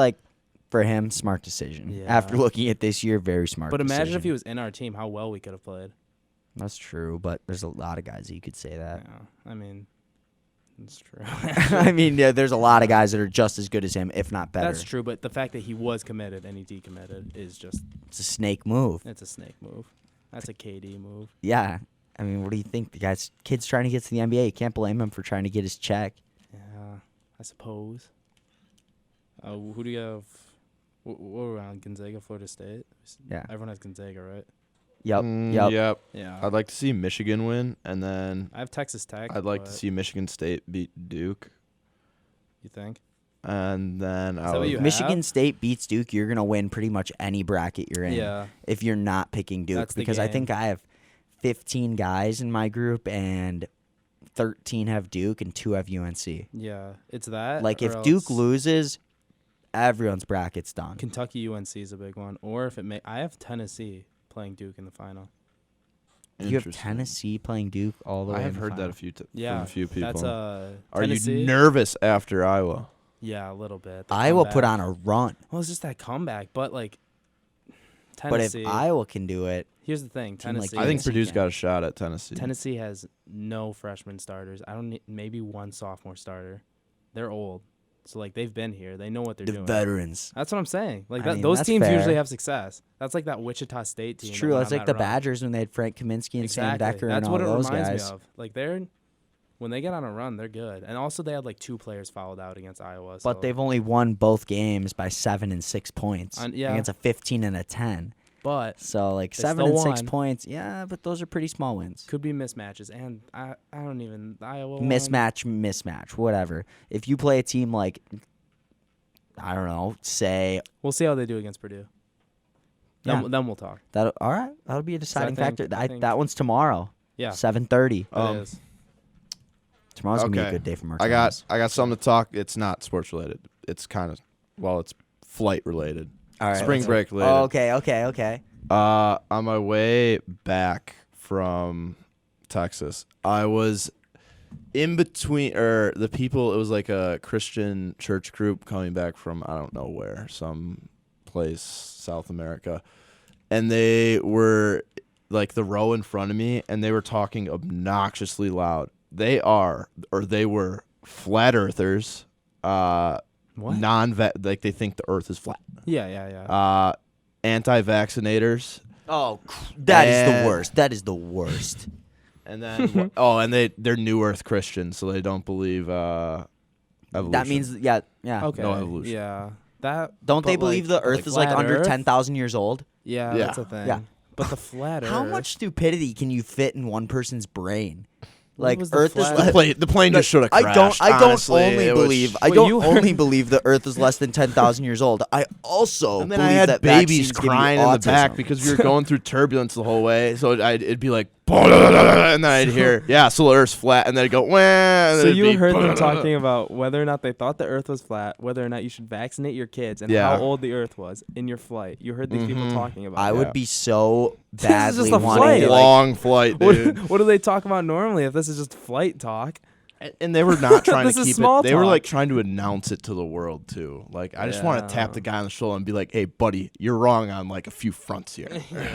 Speaker 1: for him, smart decision.
Speaker 2: Yeah.
Speaker 1: After looking at this year, very smart.
Speaker 2: But imagine
Speaker 1: decision.
Speaker 2: if he was in our team, how well we could have played.
Speaker 1: That's true, but there's a lot of guys that you could say that.
Speaker 2: Yeah. I mean, That's true.
Speaker 1: I mean, yeah, there's a lot of guys that are just as good as him, if not better.
Speaker 2: That's true, but the fact that he was committed and he decommitted is just
Speaker 1: It's a snake move.
Speaker 2: it's a snake move. That's a KD move.
Speaker 1: Yeah. I mean, what do you think? The kid's trying to get to the NBA. You can't blame him for trying to get his check.
Speaker 2: Yeah, I suppose. Who do you have? What were we on? Gonzaga, Florida State?
Speaker 1: Yeah.
Speaker 2: Everyone has Gonzaga, right?
Speaker 1: Yep.
Speaker 3: Yep.
Speaker 2: Yeah.
Speaker 3: I'd like to see Michigan win, and then
Speaker 2: I have Texas Tech.
Speaker 3: I'd like to
Speaker 2: but
Speaker 3: see Michigan State beat Duke,
Speaker 2: You think?
Speaker 3: and then
Speaker 2: that what you
Speaker 1: Michigan
Speaker 2: have?
Speaker 1: State beats Duke, you're going to win pretty much any bracket you're in.
Speaker 2: Yeah.
Speaker 1: If you're not picking Duke.
Speaker 2: That's the
Speaker 1: Because I
Speaker 2: game.
Speaker 1: think I have 15 guys in my group, and 13 have Duke, and 2 have UNC.
Speaker 2: Yeah. It's that.
Speaker 1: Like,
Speaker 2: or
Speaker 1: if Duke
Speaker 2: else
Speaker 1: loses, everyone's bracket's done.
Speaker 2: Kentucky UNC is a big one. Or if it may, I have Tennessee playing Duke in the final.
Speaker 1: You have
Speaker 3: Interesting.
Speaker 1: Tennessee playing Duke all the way
Speaker 3: I
Speaker 1: in
Speaker 3: have
Speaker 1: the
Speaker 3: heard that
Speaker 1: final.
Speaker 3: a few from
Speaker 2: Yeah.
Speaker 3: a few people.
Speaker 2: That's
Speaker 3: Are
Speaker 2: Tennessee.
Speaker 3: you nervous after Iowa?
Speaker 2: Yeah, a little bit. The
Speaker 1: Iowa put
Speaker 2: comeback.
Speaker 1: on a run.
Speaker 2: Well, it's just that comeback, but like
Speaker 1: But
Speaker 2: Tennessee.
Speaker 1: if Iowa can do it,
Speaker 2: Here's the thing,
Speaker 1: Team like
Speaker 2: Tennessee.
Speaker 3: I think
Speaker 1: Tennessee
Speaker 3: Purdue's
Speaker 1: can.
Speaker 3: got a shot at Tennessee.
Speaker 2: Tennessee has no freshman starters. I don't maybe one sophomore starter. They're old, so like they've been here. They know what they're
Speaker 1: the
Speaker 2: doing.
Speaker 1: veterans.
Speaker 2: That's what I'm saying. Like
Speaker 1: I
Speaker 2: that,
Speaker 1: mean,
Speaker 2: those
Speaker 1: that's
Speaker 2: teams
Speaker 1: fair.
Speaker 2: usually have success. That's like that Wichita State team.
Speaker 1: It's
Speaker 2: that
Speaker 1: true.
Speaker 2: went
Speaker 1: That's
Speaker 2: on
Speaker 1: like
Speaker 2: that
Speaker 1: the
Speaker 2: run.
Speaker 1: Badgers when they had Frank Kaminsky and
Speaker 2: Exactly.
Speaker 1: Sam Decker
Speaker 2: That's
Speaker 1: and all
Speaker 2: what it
Speaker 1: those
Speaker 2: reminds
Speaker 1: guys.
Speaker 2: me of. Like when they get on a run, they're good. And also they had like 2 players fouled out against Iowa. So.
Speaker 1: But they've only won both games by 7 and 6 points
Speaker 2: Yeah.
Speaker 1: against a 15 and a 10.
Speaker 2: But
Speaker 1: So like
Speaker 2: They
Speaker 1: 7
Speaker 2: still
Speaker 1: and 6
Speaker 2: won.
Speaker 1: points, yeah, but those are pretty small wins.
Speaker 2: could be mismatches, and I don't even Iowa won.
Speaker 1: Mismatch, whatever. If you play a team like, I don't know, say
Speaker 2: We'll see how they do against Purdue.
Speaker 1: Yeah.
Speaker 2: Then we'll talk.
Speaker 1: that. All right, that'll be a deciding
Speaker 2: think-
Speaker 1: factor.
Speaker 2: I think-
Speaker 1: That one's tomorrow.
Speaker 2: Yeah,
Speaker 1: 7:30.
Speaker 2: it is.
Speaker 1: Tomorrow's gonna be a
Speaker 3: Okay.
Speaker 1: good day for
Speaker 3: I
Speaker 1: Martinez.
Speaker 3: got something to talk. It's not sports related. It's kind of it's flight related.
Speaker 1: All right,
Speaker 3: Spring
Speaker 1: let's-
Speaker 3: break related.
Speaker 1: Oh, okay.
Speaker 3: On my way back from Texas, I was in between, or the people, it was like a Christian church group coming back from, I don't know where, some place, South America. And they were like the row in front of me, and they were talking obnoxiously loud. They were flat earthers,
Speaker 2: What?
Speaker 3: like they think the earth is flat.
Speaker 2: Yeah.
Speaker 3: Anti-vaccinators.
Speaker 1: Oh, that is the
Speaker 3: And-
Speaker 1: worst. That is the worst.
Speaker 3: And then they're New Earth Christians, so they don't believe evolution.
Speaker 1: That means yeah.
Speaker 2: Okay.
Speaker 3: No evolution.
Speaker 2: Yeah. That.
Speaker 1: Don't they
Speaker 2: but,
Speaker 1: believe
Speaker 2: like,
Speaker 1: the Earth is like
Speaker 2: flat
Speaker 1: under
Speaker 2: Earth?
Speaker 1: 10,000 years old?
Speaker 2: Yeah,
Speaker 3: Yeah.
Speaker 2: that's a thing.
Speaker 1: Yeah.
Speaker 2: But the flat Earth.
Speaker 1: How much stupidity can you fit in one person's brain?
Speaker 2: What
Speaker 1: Like
Speaker 2: was the
Speaker 1: Earth is
Speaker 2: flat-
Speaker 3: The plane just should have crashed.
Speaker 1: I don't
Speaker 3: honestly.
Speaker 1: only
Speaker 3: It was-
Speaker 1: believe I
Speaker 2: Well,
Speaker 1: don't
Speaker 2: you
Speaker 1: only
Speaker 2: heard-
Speaker 1: believe the Earth is less than 10,000 years old. I also
Speaker 3: And then
Speaker 1: believe
Speaker 3: I had
Speaker 1: that
Speaker 3: babies
Speaker 1: vaccines give you
Speaker 3: crying in the back
Speaker 1: autism.
Speaker 3: because we were going through turbulence the whole way. So it'd be like, and then I'd hear, so the Earth's flat, and then it'd go, wah, and
Speaker 2: So
Speaker 3: then it'd
Speaker 2: you
Speaker 3: be,
Speaker 2: heard them talking about whether or not they thought the Earth was flat, whether or not you should vaccinate your kids, and
Speaker 3: Yeah.
Speaker 2: how old the Earth was in your flight. You heard these people talking about.
Speaker 1: I
Speaker 2: it.
Speaker 1: would be so
Speaker 2: is
Speaker 1: badly
Speaker 2: just a
Speaker 1: wanting
Speaker 2: flight.
Speaker 1: to, like,
Speaker 3: long flight, dude.
Speaker 2: What do they talk about normally if this is just flight talk?
Speaker 3: And they were not trying
Speaker 2: This
Speaker 3: to
Speaker 2: is
Speaker 3: keep
Speaker 2: small
Speaker 3: it. They were
Speaker 2: talk.
Speaker 3: like trying to announce it to the world too. Like I just want to tap the guy on the shoulder and be like, "Hey, buddy, you're wrong on like a few fronts here."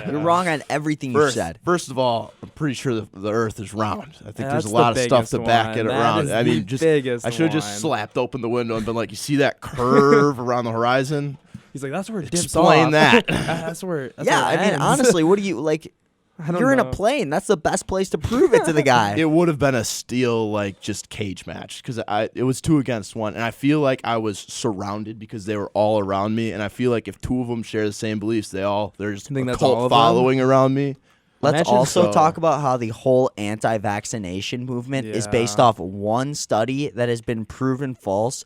Speaker 1: You're wrong on everything you said.
Speaker 3: First of all, I'm pretty sure the Earth is round. I think there's
Speaker 2: That's
Speaker 3: a lot
Speaker 2: the
Speaker 3: of stuff to
Speaker 2: biggest
Speaker 3: back it
Speaker 2: one. That
Speaker 3: around.
Speaker 2: is
Speaker 3: I mean,
Speaker 2: the
Speaker 3: just
Speaker 2: biggest
Speaker 3: I should have just
Speaker 2: one.
Speaker 3: slapped open the window and been like, "You see that curve around the horizon?
Speaker 2: He's like, that's where it dips
Speaker 3: Explain
Speaker 2: off.
Speaker 3: that."
Speaker 2: That's where. That's
Speaker 1: Yeah,
Speaker 2: where it
Speaker 1: I mean,
Speaker 2: ends.
Speaker 1: honestly, what do you like?
Speaker 2: I don't
Speaker 1: You're in a
Speaker 2: know.
Speaker 1: plane. That's the best place to prove it to the guy.
Speaker 3: It would have been a steel like just cage match because it was 2 against 1, and I feel like I was surrounded because they were all around me, and I feel like if 2 of them share the same beliefs, there's
Speaker 2: You think
Speaker 3: a
Speaker 2: that's all
Speaker 3: cult
Speaker 2: of them?
Speaker 3: following around me.
Speaker 1: Let's
Speaker 2: Imagine
Speaker 1: also
Speaker 3: so.
Speaker 1: talk about how the whole anti-vaccination movement is based
Speaker 2: Yeah.
Speaker 1: off one study that has been proven false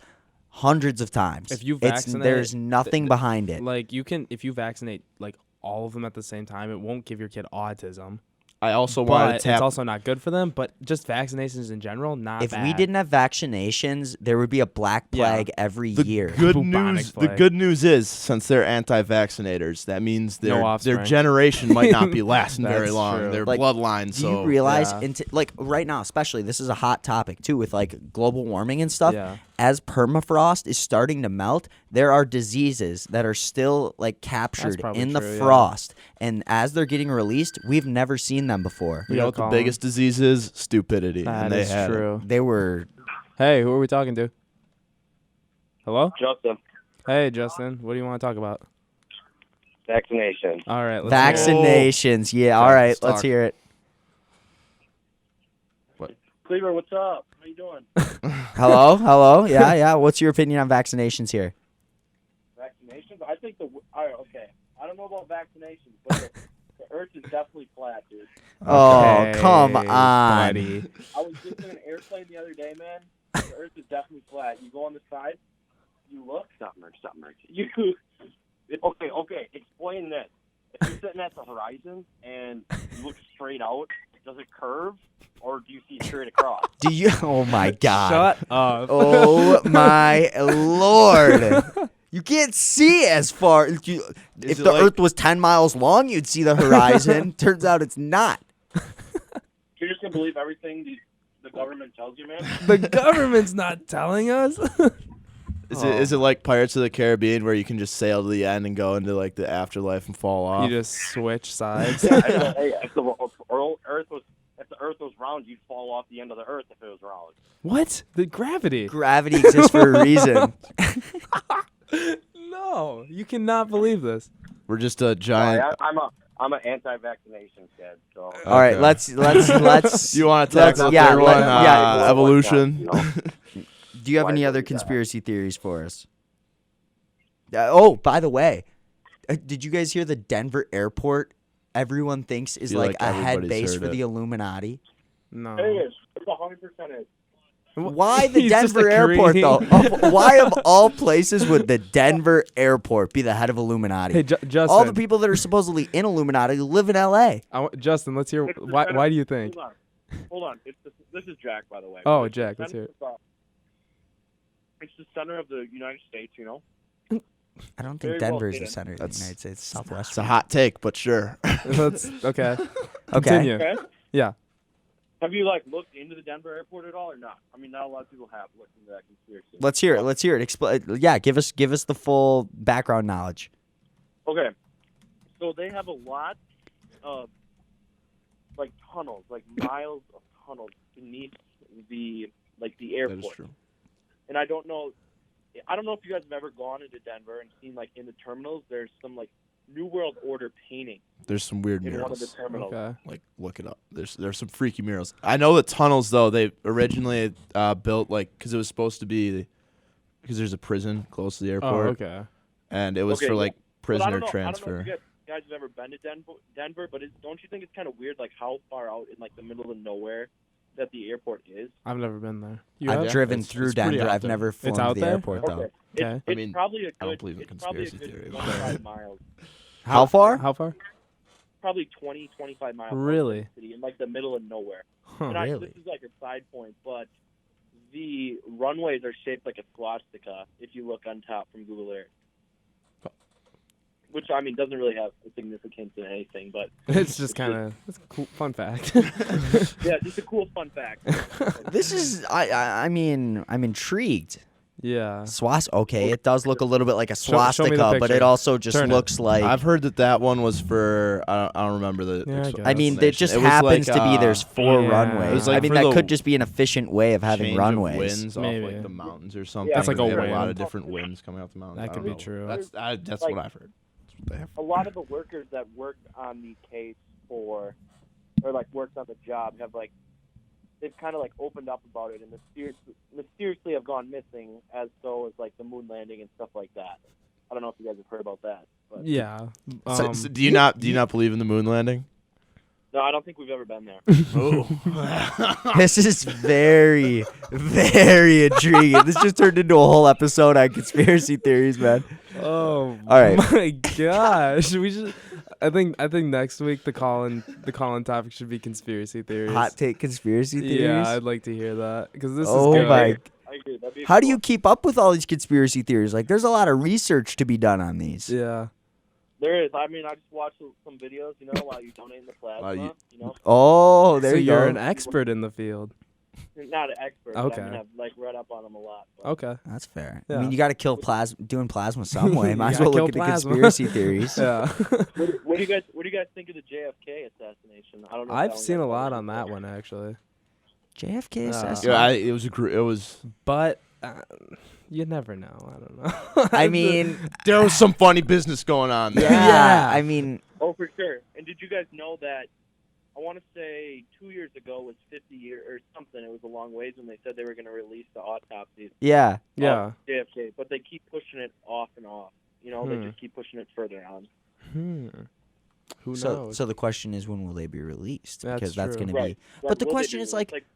Speaker 1: hundreds of times.
Speaker 2: If you
Speaker 1: It's-
Speaker 2: vaccinate,
Speaker 1: there's nothing behind it.
Speaker 2: Like if you vaccinate like all of them at the same time, it won't give your kid autism.
Speaker 3: I also wanted
Speaker 2: But
Speaker 3: to tap.
Speaker 2: it's also not good for them. But just vaccinations in general, not
Speaker 1: If
Speaker 2: bad.
Speaker 1: we didn't have vaccinations, there would be a black
Speaker 2: Yeah.
Speaker 1: plague every
Speaker 3: the
Speaker 1: year.
Speaker 3: good
Speaker 2: Bubonic
Speaker 3: news. The
Speaker 2: plague.
Speaker 3: good news is, since they're anti-vaccinators, that means
Speaker 2: No
Speaker 3: their
Speaker 2: offspring.
Speaker 3: generation might not be lasting very
Speaker 2: That's
Speaker 3: long.
Speaker 2: true.
Speaker 3: Their
Speaker 1: Like,
Speaker 3: bloodline.
Speaker 1: Do
Speaker 3: So
Speaker 1: you realize,
Speaker 2: Yeah.
Speaker 1: like right now, especially, this is a hot topic too with like global warming and stuff.
Speaker 2: Yeah.
Speaker 1: As permafrost is starting to melt, there are diseases that are still like captured
Speaker 2: probably
Speaker 1: in the
Speaker 2: true, yeah.
Speaker 1: frost, and as they're getting released, we've never seen them before.
Speaker 3: you know what the
Speaker 2: Colin.
Speaker 3: biggest disease is? Stupidity.
Speaker 2: That
Speaker 3: and they
Speaker 2: is
Speaker 3: had it.
Speaker 2: true.
Speaker 1: They were
Speaker 2: Hey, who are we talking to? Hello?
Speaker 4: Justin,
Speaker 2: Hey, Justin. What do you want to talk about?
Speaker 4: vaccination.
Speaker 2: All right. Let's hear it.
Speaker 1: Vaccinations. Yeah. All
Speaker 3: Okay,
Speaker 1: right.
Speaker 3: let's
Speaker 1: Let's
Speaker 3: talk.
Speaker 1: hear it.
Speaker 4: Cleaver, what's up? How you doing?
Speaker 1: Hello. Hello. Yeah. Yeah. What's your opinion on vaccinations here?
Speaker 4: Vaccinations? I think okay. I don't know about vaccinations, but the Earth is definitely flat, dude.
Speaker 1: Oh, come
Speaker 2: Okay,
Speaker 1: on.
Speaker 2: buddy.
Speaker 4: I was just in an airplane the other day, man. The Earth is definitely flat. You go on the side, you look, something. Okay. Explain this. If you're sitting at the horizon and you look straight out, does it curve or do you see straight across?
Speaker 1: Do you? Oh my God.
Speaker 2: Shut up.
Speaker 1: Oh my Lord. You can't see as far. If
Speaker 3: it
Speaker 1: the
Speaker 3: like-
Speaker 1: Earth was 10 miles long, you'd see the horizon. Turns out it's not.
Speaker 4: You're just gonna believe everything the government tells you, man?
Speaker 2: The government's not telling us.
Speaker 3: Is it like Pirates of the Caribbean where you can just sail to the end and go into like the afterlife and fall off?
Speaker 2: You just switch sides.
Speaker 4: Hey, if the Earth was round, you'd fall off the end of the Earth if it was round.
Speaker 2: What? The gravity?
Speaker 1: Gravity exists for a reason.
Speaker 2: No, you cannot believe this.
Speaker 3: We're just a giant.
Speaker 4: I'm an anti-vaccination kid, so.
Speaker 1: All right,
Speaker 3: Okay.
Speaker 1: let's.
Speaker 3: You want to
Speaker 1: let's-
Speaker 3: tackle the
Speaker 1: yeah,
Speaker 3: third
Speaker 1: let-
Speaker 3: one?
Speaker 1: yeah.
Speaker 3: Evolution.
Speaker 4: You know?
Speaker 1: Do you have
Speaker 4: Why
Speaker 1: any
Speaker 4: would
Speaker 1: other
Speaker 4: we die?
Speaker 1: conspiracy theories for us? Oh, by the way, did you guys hear the Denver airport? Everyone thinks is
Speaker 3: Feel
Speaker 1: like a head
Speaker 3: everybody's
Speaker 1: base
Speaker 3: heard
Speaker 1: for
Speaker 3: it.
Speaker 1: the Illuminati.
Speaker 2: No.
Speaker 4: It is. It's 100% is.
Speaker 1: Why the
Speaker 2: He's just
Speaker 1: Denver airport though?
Speaker 2: agreeing.
Speaker 1: Why of all places would the Denver airport be the head of Illuminati?
Speaker 2: Hey, Justin.
Speaker 1: all the people that are supposedly in Illuminati live in L.A.
Speaker 2: Justin, let's hear.
Speaker 4: It's the
Speaker 2: Why?
Speaker 4: center-
Speaker 2: Why do you think?
Speaker 4: Hold on. This is Jack, by the way.
Speaker 2: Oh,
Speaker 4: It's the
Speaker 2: Jack, let's hear
Speaker 4: center of, it's the center of the United States, you know?
Speaker 1: I don't
Speaker 4: Very
Speaker 1: think
Speaker 4: well
Speaker 1: Denver is the
Speaker 4: hidden.
Speaker 1: center of the
Speaker 3: That's-
Speaker 1: United States. Southwest.
Speaker 3: It's a hot take, but sure.
Speaker 2: Let's. Okay.
Speaker 1: Okay.
Speaker 2: Continue.
Speaker 4: Okay.
Speaker 2: Yeah.
Speaker 4: Have you, looked into the Denver airport at all or not? I mean, not a lot of people have looked into that conspiracy.
Speaker 1: Let's hear it. Let's hear it. Yeah, give us the full background knowledge.
Speaker 4: Okay. So they have a lot of, tunnels, miles of tunnels beneath the airport.
Speaker 3: That is true.
Speaker 4: And I don't know if you guys have ever gone into Denver and seen in the terminals there's some New World Order painting
Speaker 3: There's some weird
Speaker 4: in one of the
Speaker 3: murals.
Speaker 4: terminals.
Speaker 2: Okay.
Speaker 3: Like, look it up. There's some freaky murals. I know the tunnels though. They originally built because it was supposed to be because there's a prison close to the
Speaker 2: Oh,
Speaker 3: airport,
Speaker 2: okay.
Speaker 3: and it was
Speaker 4: Okay,
Speaker 3: for
Speaker 4: yeah. But
Speaker 3: prisoner
Speaker 4: I don't know
Speaker 3: transfer.
Speaker 4: if you guys have ever been to Denver, but don't you think it's kind of weird how far out in the middle of nowhere that the airport is?
Speaker 2: I've never been there. You
Speaker 1: I've
Speaker 2: have?
Speaker 1: driven
Speaker 3: It's
Speaker 1: through
Speaker 3: pretty
Speaker 1: Denver.
Speaker 3: out
Speaker 1: I've
Speaker 3: there.
Speaker 1: never flown
Speaker 2: out
Speaker 1: to the
Speaker 2: there?
Speaker 1: airport though.
Speaker 4: Okay.
Speaker 2: Okay.
Speaker 4: It's
Speaker 3: mean,
Speaker 4: probably a good.
Speaker 3: I don't believe in
Speaker 4: it's probably a
Speaker 3: conspiracy
Speaker 4: good
Speaker 3: theory,
Speaker 4: 25 miles.
Speaker 1: How far?
Speaker 2: How far?
Speaker 4: Probably 20, 25 miles.
Speaker 2: Really?
Speaker 4: Out of the city, in the middle of nowhere.
Speaker 2: Huh.
Speaker 4: And
Speaker 1: really?
Speaker 4: this is a side point, but the runways are shaped like a swastika if you look on top from Google Earth. Which, I mean, doesn't really have a significance in anything, but
Speaker 2: It's just kind of it's a cool fun fact.
Speaker 4: yeah, just a cool fun fact.
Speaker 1: This is I mean I'm intrigued.
Speaker 2: Yeah.
Speaker 1: Okay, it does look a little bit like a
Speaker 2: show me the
Speaker 1: swastika, but
Speaker 2: picture.
Speaker 1: it also just
Speaker 2: Turn it.
Speaker 1: looks like.
Speaker 3: I've heard that one was for I don't remember the.
Speaker 2: Yeah, I
Speaker 3: ex-
Speaker 2: guess.
Speaker 1: I mean, it
Speaker 3: explanation.
Speaker 1: just
Speaker 3: was
Speaker 1: happens to be
Speaker 3: uh,
Speaker 1: there's 4
Speaker 2: yeah.
Speaker 1: runways.
Speaker 2: It was
Speaker 1: I
Speaker 3: like
Speaker 1: mean,
Speaker 3: for
Speaker 1: that
Speaker 3: the
Speaker 1: could just be an efficient way of having
Speaker 3: change
Speaker 1: runways.
Speaker 3: Of winds
Speaker 2: Maybe.
Speaker 3: off the mountains or something.
Speaker 4: That's
Speaker 2: like
Speaker 3: They
Speaker 2: a
Speaker 3: have a lot
Speaker 2: wind.
Speaker 3: of different winds coming off the mountains.
Speaker 2: That
Speaker 3: I
Speaker 2: could
Speaker 3: don't
Speaker 2: be
Speaker 3: know.
Speaker 2: true.
Speaker 3: That's
Speaker 4: Like-
Speaker 3: what I've heard. That's what they have.
Speaker 4: A lot of the workers that worked on the case worked on the job have they've kind of opened up about it and mysteriously have gone missing, as so as the moon landing and stuff like that. I don't know if you guys have heard about that. But
Speaker 2: Yeah.
Speaker 3: So do you not believe in the moon landing?
Speaker 4: no, I don't think we've ever been there.
Speaker 3: Oh.
Speaker 1: This is very, very intriguing. This just turned into a whole episode on conspiracy theories, man.
Speaker 2: Oh
Speaker 1: All right.
Speaker 2: my gosh. We should I think next week the call-in topic should be conspiracy theories.
Speaker 1: Hot take conspiracy theories.
Speaker 2: Yeah, I'd like to hear that because this
Speaker 1: Oh
Speaker 2: is good.
Speaker 1: my!
Speaker 4: I agree. That'd be
Speaker 1: How do
Speaker 4: cool.
Speaker 1: you keep up with all these conspiracy theories? There's a lot of research to be done on these.
Speaker 2: Yeah.
Speaker 4: There is. I mean, I just watched some videos, while you donate the plasma.
Speaker 3: you-
Speaker 1: Oh, there
Speaker 2: so
Speaker 1: you
Speaker 2: you're
Speaker 1: go.
Speaker 2: an expert in the field.
Speaker 4: Not an expert.
Speaker 2: Okay.
Speaker 4: But I mean, I've read up on them a lot. But.
Speaker 2: Okay.
Speaker 1: That's fair. I
Speaker 2: Yeah.
Speaker 1: mean, you got to kill doing plasma some way.
Speaker 2: You
Speaker 1: Might as
Speaker 2: gotta
Speaker 1: well look
Speaker 2: kill
Speaker 1: into
Speaker 2: plasma.
Speaker 1: conspiracy theories.
Speaker 2: Yeah.
Speaker 4: What do you guys think of the JFK assassination? I don't know. if that
Speaker 2: I've
Speaker 4: one
Speaker 2: seen
Speaker 4: got
Speaker 2: a lot
Speaker 4: covered.
Speaker 2: on that one actually.
Speaker 1: JFK assassin.
Speaker 3: Yeah, it was.
Speaker 2: But you never know. I don't know.
Speaker 1: I mean,
Speaker 3: There was some funny business going on there.
Speaker 1: yeah. I mean,
Speaker 4: Oh, for sure. And did you guys know that? I want to say 2 years ago was 50 years or something. It was a long ways when they said they were going to release the autopsies
Speaker 1: yeah.
Speaker 2: Yeah.
Speaker 4: of JFK, but they keep pushing it off and off. You know, they just keep pushing it further on.
Speaker 2: Who
Speaker 1: So,
Speaker 2: knows?
Speaker 1: so the question is, when will they be released?
Speaker 2: That's
Speaker 1: Because that's
Speaker 2: true.
Speaker 1: going to
Speaker 4: Right.
Speaker 1: be. But the
Speaker 4: will they
Speaker 1: question
Speaker 4: be
Speaker 1: is like,
Speaker 4: released?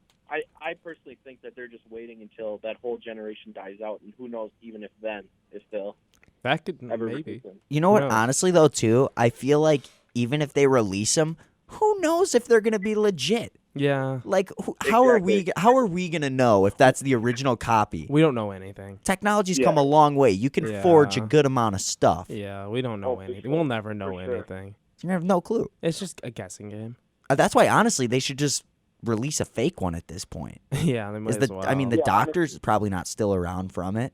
Speaker 4: I personally think that they're just waiting until that whole generation dies out, and who knows even if then if they'll
Speaker 2: that could
Speaker 4: ever
Speaker 2: maybe.
Speaker 4: release them.
Speaker 1: you know what?
Speaker 2: knows?
Speaker 1: Honestly, though, too, I feel like even if they release them, who knows if they're going to be legit?
Speaker 2: Yeah.
Speaker 1: Like, how are we going to know if that's the original copy?
Speaker 2: We don't know anything.
Speaker 1: Technology's
Speaker 4: Yeah.
Speaker 1: come a long way. You can forge a
Speaker 2: Yeah.
Speaker 1: good amount of stuff.
Speaker 2: Yeah, we don't know
Speaker 4: Oh, for
Speaker 2: anything.
Speaker 4: sure.
Speaker 2: We'll never know
Speaker 4: For sure.
Speaker 2: anything.
Speaker 1: You have no clue.
Speaker 2: It's just a guessing game.
Speaker 1: That's why, honestly, they should just release a fake one at this point.
Speaker 2: Yeah, they might as well.
Speaker 1: I mean, the
Speaker 4: Yeah,
Speaker 1: doctor's probably not still around from it.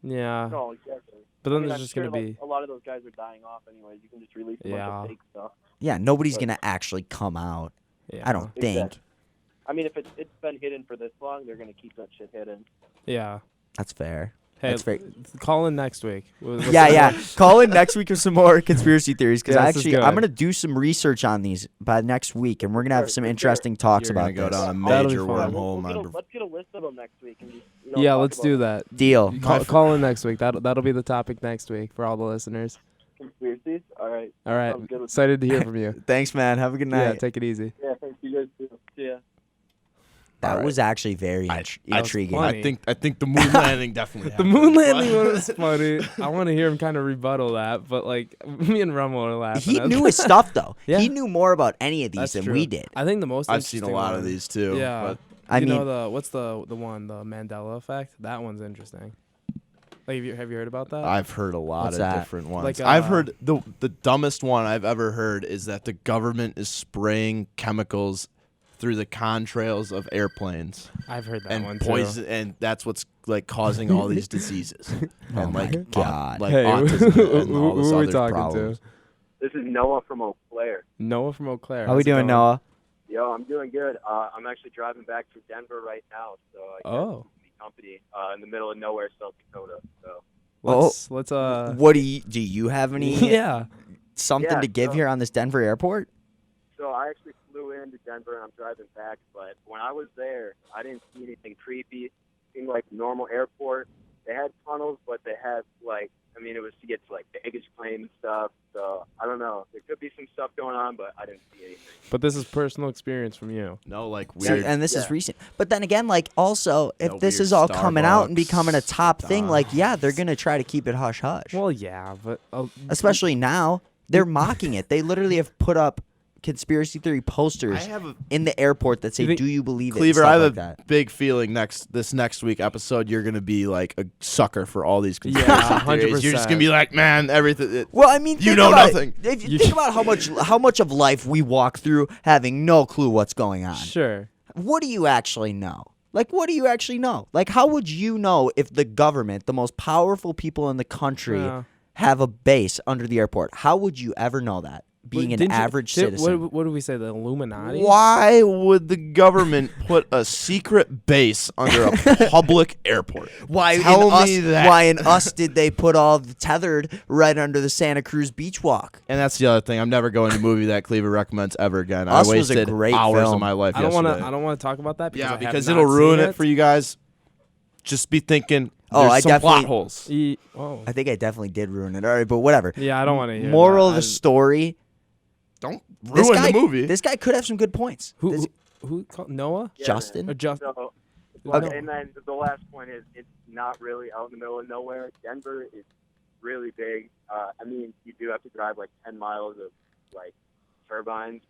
Speaker 2: yeah.
Speaker 4: No, exactly.
Speaker 2: But then
Speaker 4: I mean,
Speaker 2: there's
Speaker 4: I'm
Speaker 2: just
Speaker 4: sure,
Speaker 2: going to be.
Speaker 4: a lot of those guys are dying off anyways. You can just release a bunch
Speaker 2: Yeah.
Speaker 4: of fake stuff.
Speaker 1: Yeah, nobody's
Speaker 4: But-
Speaker 1: going to actually come out.
Speaker 2: Yeah.
Speaker 1: I don't think.
Speaker 4: Exactly. I mean, if it's been hidden for this long, they're going to keep that shit hidden.
Speaker 2: Yeah.
Speaker 1: That's fair.
Speaker 2: Hey,
Speaker 1: That's fair.
Speaker 2: call in next week.
Speaker 1: Yeah. Call in next week with some more conspiracy theories because
Speaker 2: Yeah, this is
Speaker 1: I'm
Speaker 2: good.
Speaker 1: going to do some research on these by next week, and we're going to have
Speaker 4: Sure,
Speaker 1: some
Speaker 4: for sure.
Speaker 1: interesting talks
Speaker 3: You're gonna
Speaker 1: about
Speaker 3: go
Speaker 1: this.
Speaker 3: down a
Speaker 2: That'll be
Speaker 3: major
Speaker 2: fun.
Speaker 3: wormhole.
Speaker 4: Let's get a list of them next week. And just,
Speaker 2: Yeah,
Speaker 4: talk
Speaker 2: let's
Speaker 4: about
Speaker 2: do that.
Speaker 1: Deal.
Speaker 2: Call in next week. That'll be the topic next week for all the listeners.
Speaker 4: conspiracies. All right.
Speaker 2: All right.
Speaker 4: Sounds good with
Speaker 2: Excited to hear from you.
Speaker 1: Thanks, man. Have a good
Speaker 2: Yeah,
Speaker 1: night.
Speaker 2: take it easy.
Speaker 4: Yeah, thanks. You guys too. See ya.
Speaker 1: That
Speaker 3: Alright.
Speaker 1: was actually very
Speaker 2: that was
Speaker 1: intriguing.
Speaker 2: funny.
Speaker 3: I think the moon landing definitely.
Speaker 2: The
Speaker 3: happened.
Speaker 2: moon landing one was funny. I want to hear him kind of rebuttal that, but like me and Rummel are laughing.
Speaker 1: He
Speaker 2: at
Speaker 1: knew
Speaker 2: that.
Speaker 1: his stuff, though.
Speaker 2: Yeah.
Speaker 1: He knew more about any of these
Speaker 2: That's
Speaker 1: than
Speaker 2: true.
Speaker 1: we did.
Speaker 2: I think the most.
Speaker 3: I've seen a
Speaker 2: interesting
Speaker 3: lot
Speaker 2: one-
Speaker 3: of these too.
Speaker 2: Yeah.
Speaker 3: But
Speaker 1: I
Speaker 2: you
Speaker 1: mean,
Speaker 2: know what's the one, the Mandela effect? That one's interesting. Like, have you heard about that?
Speaker 3: I've heard a lot
Speaker 1: What's
Speaker 3: of
Speaker 1: that?
Speaker 3: different ones.
Speaker 2: Like,
Speaker 3: I've heard the dumbest one I've ever heard is that the government is spraying chemicals through the contrails of airplanes
Speaker 2: I've heard that
Speaker 3: and
Speaker 2: one
Speaker 3: poison, and that's what's like causing all these diseases
Speaker 1: Oh
Speaker 3: and
Speaker 1: my
Speaker 3: like
Speaker 1: God.
Speaker 3: like
Speaker 2: Hey,
Speaker 3: autism and all
Speaker 2: who
Speaker 3: this
Speaker 2: are we
Speaker 3: other
Speaker 2: talking
Speaker 3: problems.
Speaker 2: to?
Speaker 4: This is Noah from Eau Claire.
Speaker 2: Noah from Eau Claire.
Speaker 1: how we
Speaker 2: How's it
Speaker 1: doing,
Speaker 2: going?
Speaker 1: Noah?
Speaker 4: Yo, I'm doing good. I'm actually driving back from Denver right now, so I
Speaker 2: Oh.
Speaker 4: the company in the middle of nowhere, South Dakota. So
Speaker 2: Let's
Speaker 1: What do you have any
Speaker 2: yeah.
Speaker 1: something
Speaker 4: Yeah,
Speaker 1: to give
Speaker 4: so-
Speaker 1: here on this Denver airport?
Speaker 4: So I actually flew into Denver and I'm driving back, but when I was there, I didn't see anything creepy. It seemed like a normal airport. They had tunnels, but they had it was to get to like baggage claim and stuff. So I don't know. There could be some stuff going on, but I didn't see anything.
Speaker 2: But this is personal experience from you.
Speaker 3: No, like
Speaker 1: See,
Speaker 3: weird.
Speaker 1: and this is
Speaker 4: Yeah.
Speaker 1: recent. But then again, like also, if
Speaker 3: No
Speaker 1: this
Speaker 3: weird
Speaker 1: is all coming out and
Speaker 3: Starbucks,
Speaker 1: becoming a top thing, like
Speaker 3: McDonald's.
Speaker 1: yeah, they're gonna try to keep it hush hush.
Speaker 2: Well, yeah, but
Speaker 1: Especially now, they're mocking it. They literally have put up conspiracy theory posters
Speaker 3: I have a
Speaker 1: in the airport that say,
Speaker 2: You think-
Speaker 1: "Do you believe it?"
Speaker 3: Cleaver,
Speaker 1: and
Speaker 3: I
Speaker 1: stuff
Speaker 3: have
Speaker 1: like
Speaker 3: a
Speaker 1: that.
Speaker 3: big feeling this next week episode you're gonna be like a sucker for all these
Speaker 2: Yeah,
Speaker 3: conspiracy theories. You're just
Speaker 2: 100%.
Speaker 3: gonna be like, man, everything.
Speaker 1: Well, I mean,
Speaker 3: You
Speaker 1: think
Speaker 3: know
Speaker 1: about it.
Speaker 3: nothing.
Speaker 1: If you think about how much of life we walk through having no clue what's going on.
Speaker 2: sure.
Speaker 1: What do you actually know? Like, what do you actually know? Like, how would you know if the government, the most powerful people in the country,
Speaker 2: Yeah.
Speaker 1: have a base under the airport? How would you ever know that? Being an
Speaker 2: Didn't you-
Speaker 1: average
Speaker 2: did-
Speaker 1: citizen.
Speaker 2: What do we say? The Illuminati?
Speaker 3: Why would the government put a secret base under a public airport?
Speaker 1: Why
Speaker 3: Tell
Speaker 1: in us?
Speaker 3: me that.
Speaker 1: Why in us did they put all the tethered right under the Santa Cruz beach walk?
Speaker 3: And that's the other thing. I'm never going to a movie that Cleaver recommends ever again.
Speaker 1: Us
Speaker 3: I
Speaker 1: was a
Speaker 3: wasted
Speaker 1: great
Speaker 3: hours
Speaker 1: film.
Speaker 3: of my life
Speaker 2: I don't want
Speaker 3: yesterday.
Speaker 2: to. I don't want to talk about that. Because
Speaker 3: Yeah,
Speaker 2: I have
Speaker 3: because
Speaker 2: not
Speaker 3: it'll ruin
Speaker 2: seen
Speaker 3: it for you guys. Just be thinking.
Speaker 1: Oh,
Speaker 3: there's
Speaker 1: I
Speaker 3: some
Speaker 1: definitely-
Speaker 3: plot holes.
Speaker 2: Oh.
Speaker 1: I think I definitely did ruin it. All right, but whatever.
Speaker 2: Yeah, I don't want to hear.
Speaker 1: Moral
Speaker 2: that.
Speaker 1: of the story:
Speaker 3: Don't
Speaker 1: this
Speaker 3: ruin
Speaker 1: guy,
Speaker 3: the movie.
Speaker 1: This guy could have some good points. This-
Speaker 2: Who called Noah?
Speaker 4: Yeah,
Speaker 1: Justin?
Speaker 2: Or just
Speaker 4: So,
Speaker 1: Okay.
Speaker 4: and then the last point is it's not really out in the middle of nowhere. Denver is really big. You do have to drive like 10 miles of like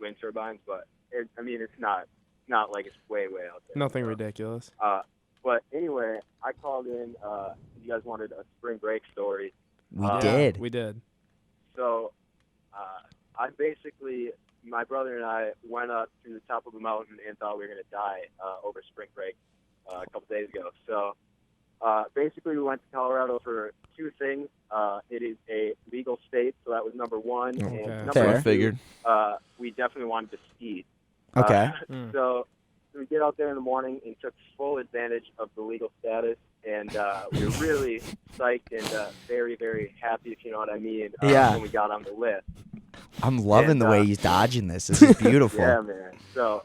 Speaker 4: wind turbines, but it's not like it's way out there.
Speaker 2: nothing
Speaker 4: So,
Speaker 2: ridiculous.
Speaker 4: But anyway, I called in. You guys wanted a spring break story.
Speaker 1: we
Speaker 4: Yeah.
Speaker 1: did.
Speaker 2: We did.
Speaker 4: So, my brother and I went up to the top of a mountain and thought we were going to die over spring break a couple days ago. So, basically, we went to Colorado for two things. It is a legal state, so that was number one.
Speaker 2: Okay.
Speaker 4: And
Speaker 1: Fair.
Speaker 4: number
Speaker 3: I figured.
Speaker 4: we definitely wanted to ski.
Speaker 1: Okay.
Speaker 2: Mm.
Speaker 4: So, So we get out there in the morning and took full advantage of the legal status, and we were really psyched and very, very happy, if you know what I mean,
Speaker 1: Yeah.
Speaker 4: when we got on the list.
Speaker 1: I'm loving
Speaker 4: And,
Speaker 1: the way he's dodging this. This is beautiful.
Speaker 4: Yeah, man. So,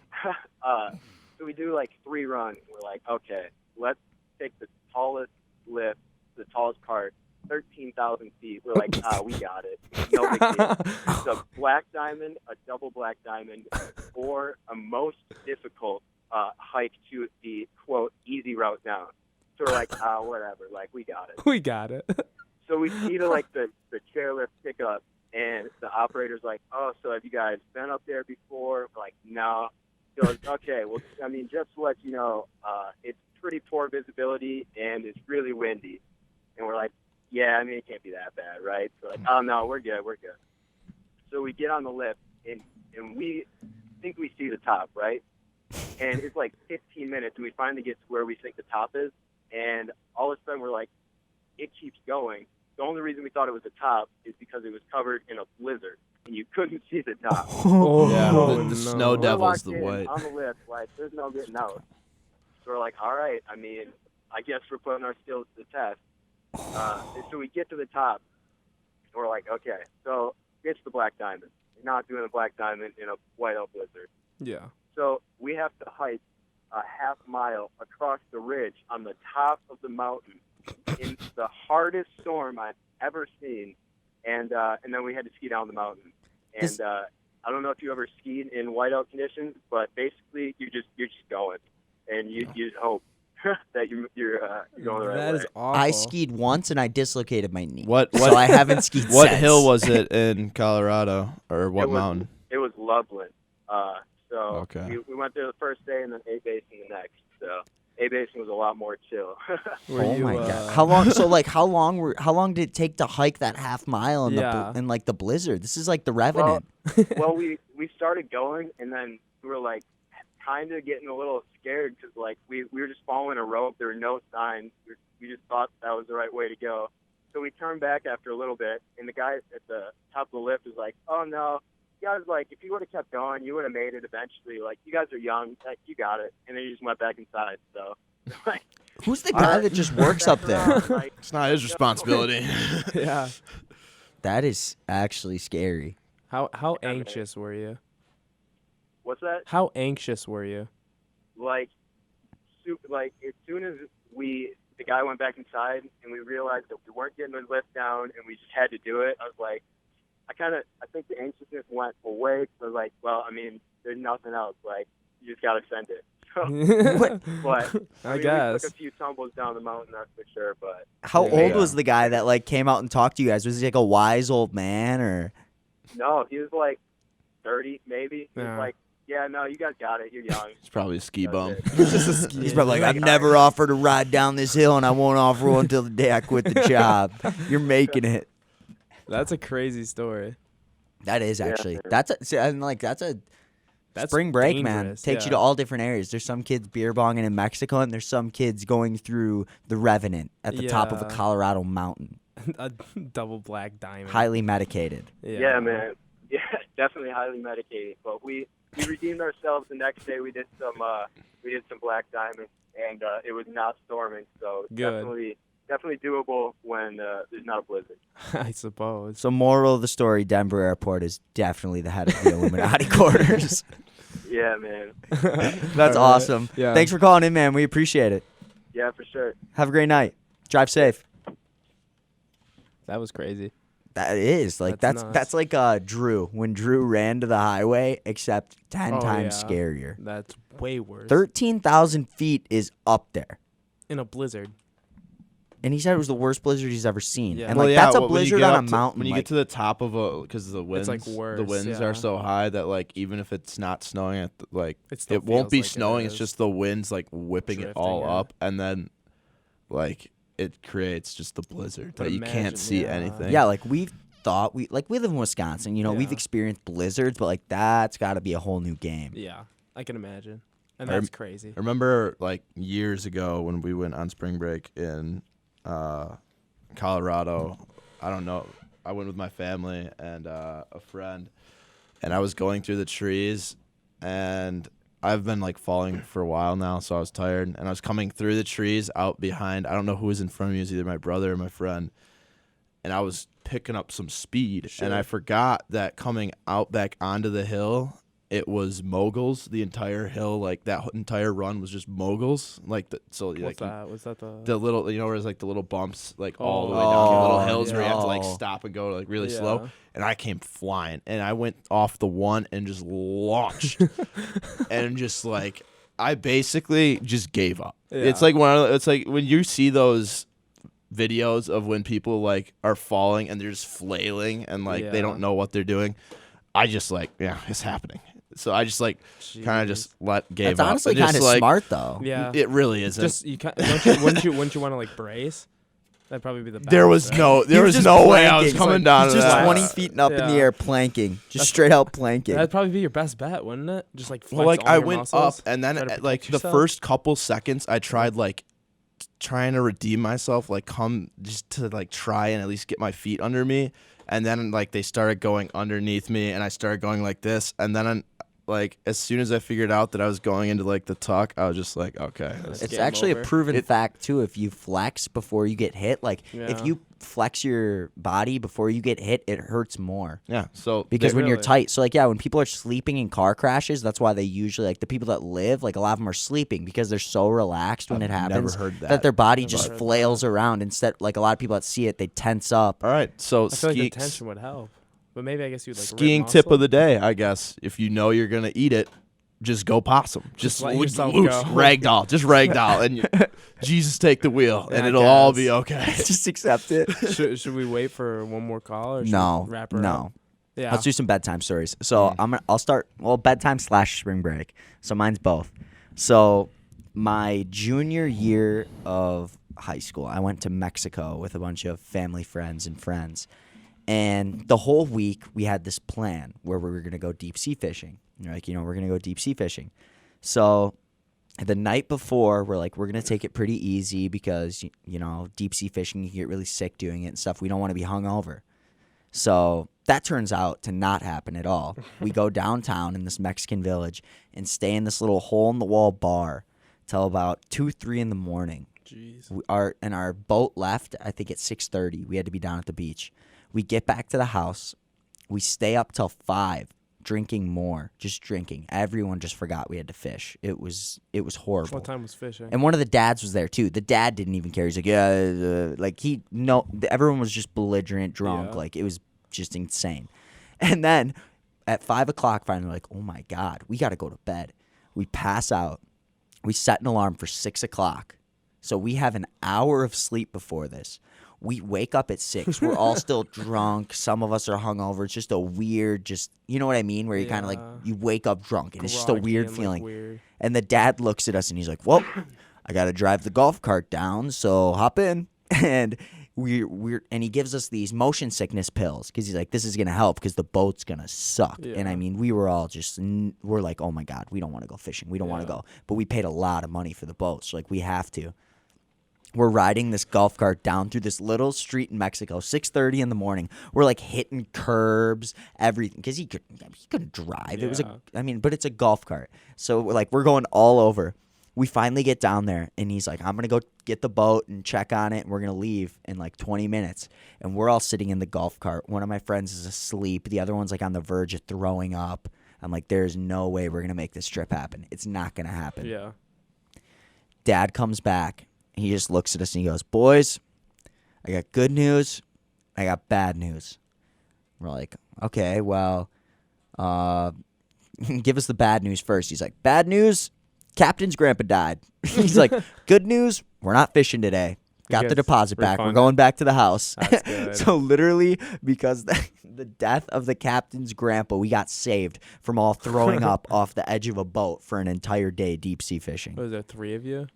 Speaker 4: so we do like 3 runs. We're like, okay, let's take the tallest lift, the tallest part, 13,000 feet. We're like, we got it. No big deal. It's a black diamond, a double black diamond, or a most difficult hike to the, quote, easy route down. So we're like, whatever. Like, we got it.
Speaker 2: We got it.
Speaker 4: So we see the chairlift pick up, and the operator's like, oh, so have you guys been up there before? We're like, no. He goes, okay, well, I mean, just to let you know, it's pretty poor visibility, and it's really windy. And we're like, yeah, I mean, it can't be that bad, right? So like, oh, no, we're good. So we get on the lift, and we think we see the top, right? And it's like 15 minutes, and we finally get to where we think the top is, and all of a sudden we're like, it keeps going. The only reason we thought it was the top is because it was covered in a blizzard, and you couldn't see the top.
Speaker 3: Yeah,
Speaker 2: Oh,
Speaker 3: the
Speaker 2: no.
Speaker 3: snow
Speaker 4: We're
Speaker 3: devil's
Speaker 4: locked
Speaker 3: the
Speaker 4: in
Speaker 3: white.
Speaker 4: on the lift, like, there's no getting out. So we're like, all right, I mean, I guess we're putting our skills to the test. And so we get to the top, and we're like, okay, so it's the black diamond. We're not doing a black diamond in a whiteout blizzard.
Speaker 2: Yeah.
Speaker 4: So we have to hike a half mile across the ridge on the top of the mountain in the hardest storm I've ever seen, and then we had to ski down the mountain. And I don't know if you ever skied in whiteout conditions, but basically you're just going, and you just hope that you're going the right
Speaker 2: That
Speaker 4: way.
Speaker 2: is awful.
Speaker 1: I skied once and I dislocated my knee.
Speaker 3: What
Speaker 1: So I haven't skied
Speaker 3: what
Speaker 1: since.
Speaker 3: hill was it in Colorado, or what mountain?
Speaker 4: It was Loveland. So
Speaker 3: Okay.
Speaker 4: we went there the first day, and then A Basin the next. So A Basin was a lot more chill.
Speaker 2: Were
Speaker 1: Oh
Speaker 2: you,
Speaker 1: my god! How long? So like, how long did it take to hike that half mile in
Speaker 2: Yeah.
Speaker 1: in like the blizzard? This is like the Revenant.
Speaker 4: Well, we started going, and then we were like kind of getting a little scared because like we were just following a rope. There were no signs. We just thought that was the right way to go. So we turned back after a little bit, and the guy at the top of the lift was like, "Oh no, you guys, like if you would have kept going, you would have made it eventually. Like you guys are young, like, you got it." And then he just went back inside. So like,
Speaker 1: Who's the guy that just works up there?
Speaker 4: like,
Speaker 3: It's not his responsibility.
Speaker 2: Yeah.
Speaker 1: That is actually scary.
Speaker 2: How anxious were you?
Speaker 4: what's that?
Speaker 2: How anxious were you?
Speaker 4: Like as soon as the guy went back inside and we realized that we weren't getting the lift down and we just had to do it, I was like, I think the anxiousness went away because I was like, well, I mean, there's nothing else. Like, you just got to send it. So, but
Speaker 2: I
Speaker 4: mean,
Speaker 2: guess.
Speaker 4: we took a few tumbles down the mountain, that's for sure. But
Speaker 1: How
Speaker 2: Yeah.
Speaker 1: old was the guy that like came out and talked to you guys? Was he like a wise old man or?
Speaker 4: no, he was like 30 maybe. He
Speaker 2: Yeah.
Speaker 4: was like, yeah, no, you guys got it. You're young.
Speaker 3: It's probably a ski
Speaker 4: That's
Speaker 3: bum.
Speaker 4: it.
Speaker 1: He's probably like, I've never offered to ride down this hill, and I won't offer one until the day I quit the job. You're making it.
Speaker 2: That's a crazy story.
Speaker 1: That is
Speaker 4: Yeah,
Speaker 1: actually.
Speaker 4: man.
Speaker 1: That's a
Speaker 2: That's
Speaker 1: spring break, man.
Speaker 2: dangerous,
Speaker 1: Takes you
Speaker 2: yeah.
Speaker 1: to all different areas. There's some kids beer bonging in Mexico, and there's some kids going through the Revenant at the top of a
Speaker 2: Yeah.
Speaker 1: Colorado mountain,
Speaker 2: A double black diamond.
Speaker 1: highly medicated.
Speaker 4: Yeah, man. Yeah, definitely highly medicated. But we redeemed ourselves the next day. We did some black diamond, and it was not storming, so
Speaker 2: Good.
Speaker 4: definitely doable when there's not a blizzard.
Speaker 2: I suppose.
Speaker 1: So, moral of the story: Denver Airport is definitely the head of the Illuminati quarters.
Speaker 4: Yeah, man.
Speaker 1: That's
Speaker 2: All right.
Speaker 1: awesome.
Speaker 2: Yeah.
Speaker 1: Thanks for calling in, man. We appreciate it.
Speaker 4: Yeah, for sure.
Speaker 1: Have a great night. Drive safe.
Speaker 2: That was crazy.
Speaker 1: That is like
Speaker 2: That's
Speaker 1: that's like Drew when Drew ran to the highway, except 10
Speaker 2: Oh,
Speaker 1: times
Speaker 2: yeah.
Speaker 1: scarier.
Speaker 2: That's way worse.
Speaker 1: 13,000 feet is up there,
Speaker 2: In a blizzard.
Speaker 1: and he said it was the worst blizzard he's ever seen.
Speaker 2: Yeah.
Speaker 1: And
Speaker 3: Well,
Speaker 1: like
Speaker 3: yeah,
Speaker 1: that's a
Speaker 3: when you
Speaker 1: blizzard
Speaker 3: get
Speaker 1: on a
Speaker 3: up to-
Speaker 1: mountain.
Speaker 3: When you
Speaker 1: like,
Speaker 3: get to the top of a, because the winds,
Speaker 2: like worse,
Speaker 3: the winds
Speaker 2: yeah.
Speaker 3: are so high that like even if it's not snowing,
Speaker 2: It still
Speaker 3: it won't
Speaker 2: feels
Speaker 3: be
Speaker 2: like it
Speaker 3: snowing. It's
Speaker 2: is.
Speaker 3: just the winds like whipping it all
Speaker 2: Drifting, yeah.
Speaker 3: up, and then like it creates just the blizzard
Speaker 2: But
Speaker 3: that you
Speaker 2: imagine-
Speaker 3: can't see
Speaker 2: yeah.
Speaker 3: anything.
Speaker 1: yeah, like we live in Wisconsin. You know, we've
Speaker 2: Yeah.
Speaker 1: experienced blizzards, but like that's got to be a whole new game.
Speaker 2: Yeah, I can imagine. And
Speaker 3: I
Speaker 2: that's crazy.
Speaker 3: I remember like years ago when we went on spring break in Colorado. I don't know. I went with my family and a friend, and I was going through the trees, and I've been like falling for a while now, so I was tired, and I was coming through the trees out behind. I don't know who was in front of me. It was either my brother or my friend, and I was picking up some speed, and I forgot that coming out back onto the hill, it was moguls. The entire hill, like that entire run was just moguls. Like
Speaker 2: What's that? Was that
Speaker 3: the little, where there's like the little bumps, like all the way down the little hills where you have to like
Speaker 1: no.
Speaker 3: stop and go like really slow. And I came flying, and I went off the one and just launched, and just like I basically just gave up.
Speaker 2: Yeah.
Speaker 3: It's like when you see those videos of when people like are falling and they're just flailing and like they don't know what they're doing. I just like, yeah, it's happening. So I just like kind of just gave
Speaker 1: That's
Speaker 3: up.
Speaker 1: honestly
Speaker 3: Just,
Speaker 1: kind of
Speaker 3: like,
Speaker 1: smart though.
Speaker 2: Yeah.
Speaker 3: It really isn't.
Speaker 2: Just wouldn't you want to like brace? That'd probably be the best.
Speaker 3: There was
Speaker 2: right?
Speaker 3: no
Speaker 1: just
Speaker 3: way I was
Speaker 1: planking.
Speaker 3: coming
Speaker 1: Like,
Speaker 3: down
Speaker 1: he's
Speaker 3: to
Speaker 1: just
Speaker 3: that.
Speaker 1: 20 feet and up in the
Speaker 2: Yeah.
Speaker 1: air planking. Just straight out planking.
Speaker 2: That'd probably be your best bet, wouldn't it? Just like flex
Speaker 3: Well, like
Speaker 2: all
Speaker 3: I
Speaker 2: your
Speaker 3: went
Speaker 2: muscles,
Speaker 3: up, and then
Speaker 2: try to
Speaker 3: like
Speaker 2: protect
Speaker 3: the
Speaker 2: yourself.
Speaker 3: first couple seconds, I tried like trying to redeem myself, like come just to like try and at least get my feet under me, and then like they started going underneath me, and I started going like this, and then like as soon as I figured out that I was going into like the tuck, I was just like, okay,
Speaker 1: It's
Speaker 2: game
Speaker 1: actually
Speaker 2: over.
Speaker 1: a proven fact too. If you flex before you get hit, like
Speaker 2: Yeah.
Speaker 1: if you flex your body before you get hit, it hurts more
Speaker 3: yeah. So
Speaker 1: because when you're
Speaker 2: Really?
Speaker 1: tight. So like when people are sleeping in car crashes, that's why they usually like the people that live, like a lot of them are sleeping because they're so relaxed when it happens
Speaker 3: never heard that.
Speaker 1: their body
Speaker 2: Never
Speaker 1: just
Speaker 2: heard
Speaker 1: flails around. Instead, like a lot of people that see it, they tense up.
Speaker 3: all right, so
Speaker 2: I feel like the
Speaker 3: ski,
Speaker 2: tension would help, but maybe I guess you'd like rip
Speaker 3: skiing tip
Speaker 2: muscle.
Speaker 3: of the day, I guess. If you know you're gonna eat it, just go possum. Just
Speaker 2: let
Speaker 3: loose,
Speaker 2: yourself
Speaker 3: loose,
Speaker 2: go.
Speaker 3: ragdoll, just ragdoll, and Jesus take the wheel, and
Speaker 2: I
Speaker 3: it'll all
Speaker 2: guess.
Speaker 3: be okay.
Speaker 1: Just accept it.
Speaker 2: Should we wait for one more call or should
Speaker 1: No,
Speaker 2: we wrap her up?
Speaker 1: no.
Speaker 2: Yeah.
Speaker 1: Let's do some bedtime stories. So I'll start. Well, bedtime / spring break. So mine's both. So my junior year of high school, I went to Mexico with a bunch of family friends and friends, and the whole week we had this plan where we were gonna go deep sea fishing. Like we're gonna go deep sea fishing. So the night before, we're going to take it pretty easy because, deep sea fishing, you can get really sick doing it and stuff. We don't want to be hungover. So that turns out to not happen at all. We go downtown in this Mexican village and stay in this little hole-in-the-wall bar till about 2, 3 in the morning.
Speaker 2: Jeez.
Speaker 1: Our boat left, I think, at 6:30. We had to be down at the beach. We get back to the house. We stay up till 5. Drinking more, just drinking. Everyone just forgot we had to fish. It was horrible.
Speaker 2: What time was fishing?
Speaker 1: And one of the dads was there too. The dad didn't even care. He's like, everyone was just belligerent, drunk.
Speaker 2: Yeah.
Speaker 1: Like it was just insane. And then at 5 o'clock, finally, like, oh my God, we got to go to bed. We pass out. We set an alarm for 6 o'clock. So we have an hour of sleep before this. We wake up at 6. We're all still drunk. Some of us are hungover. It's just a weird, you know what I mean? Where you kind of like, you wake up drunk and it's just a
Speaker 2: Groggy
Speaker 1: weird
Speaker 2: and,
Speaker 1: feeling.
Speaker 2: weird.
Speaker 1: And the dad looks at us and he's like, well, I got to drive the golf cart down, so hop in. And and he gives us these motion sickness pills because he's like, this is going to help because the boat's going to suck.
Speaker 2: Yeah.
Speaker 1: And I mean, we were all we're like, oh my God, we don't want to go fishing. We don't want to go. But we paid a lot of money for the boat, so like we have to. We're riding this golf cart down through this little street in Mexico, 6:30 in the morning. We're like hitting curbs, everything, because he couldn't drive.
Speaker 2: Yeah.
Speaker 1: It was but it's a golf cart. So we're going all over. We finally get down there, and he's like, I'm going to go get the boat and check on it, and we're going to leave in like 20 minutes. And we're all sitting in the golf cart. One of my friends is asleep. The other one's like on the verge of throwing up. I'm like, there's no way we're going to make this trip happen. It's not going to happen.
Speaker 2: Yeah.
Speaker 1: Dad comes back. He just looks at us and he goes, boys, I got good news. I got bad news. We're like, okay, well, give us the bad news first. He's like, bad news, Captain's grandpa died. He's like, good news, we're not fishing today. Got the
Speaker 2: guys
Speaker 1: deposit back. We're
Speaker 2: refunded?
Speaker 1: going back to the house.
Speaker 2: That's good.
Speaker 1: So literally, because the death of the captain's grandpa, we got saved from all throwing up off the edge of a boat for an entire day deep sea fishing.
Speaker 2: Was there 3 of you?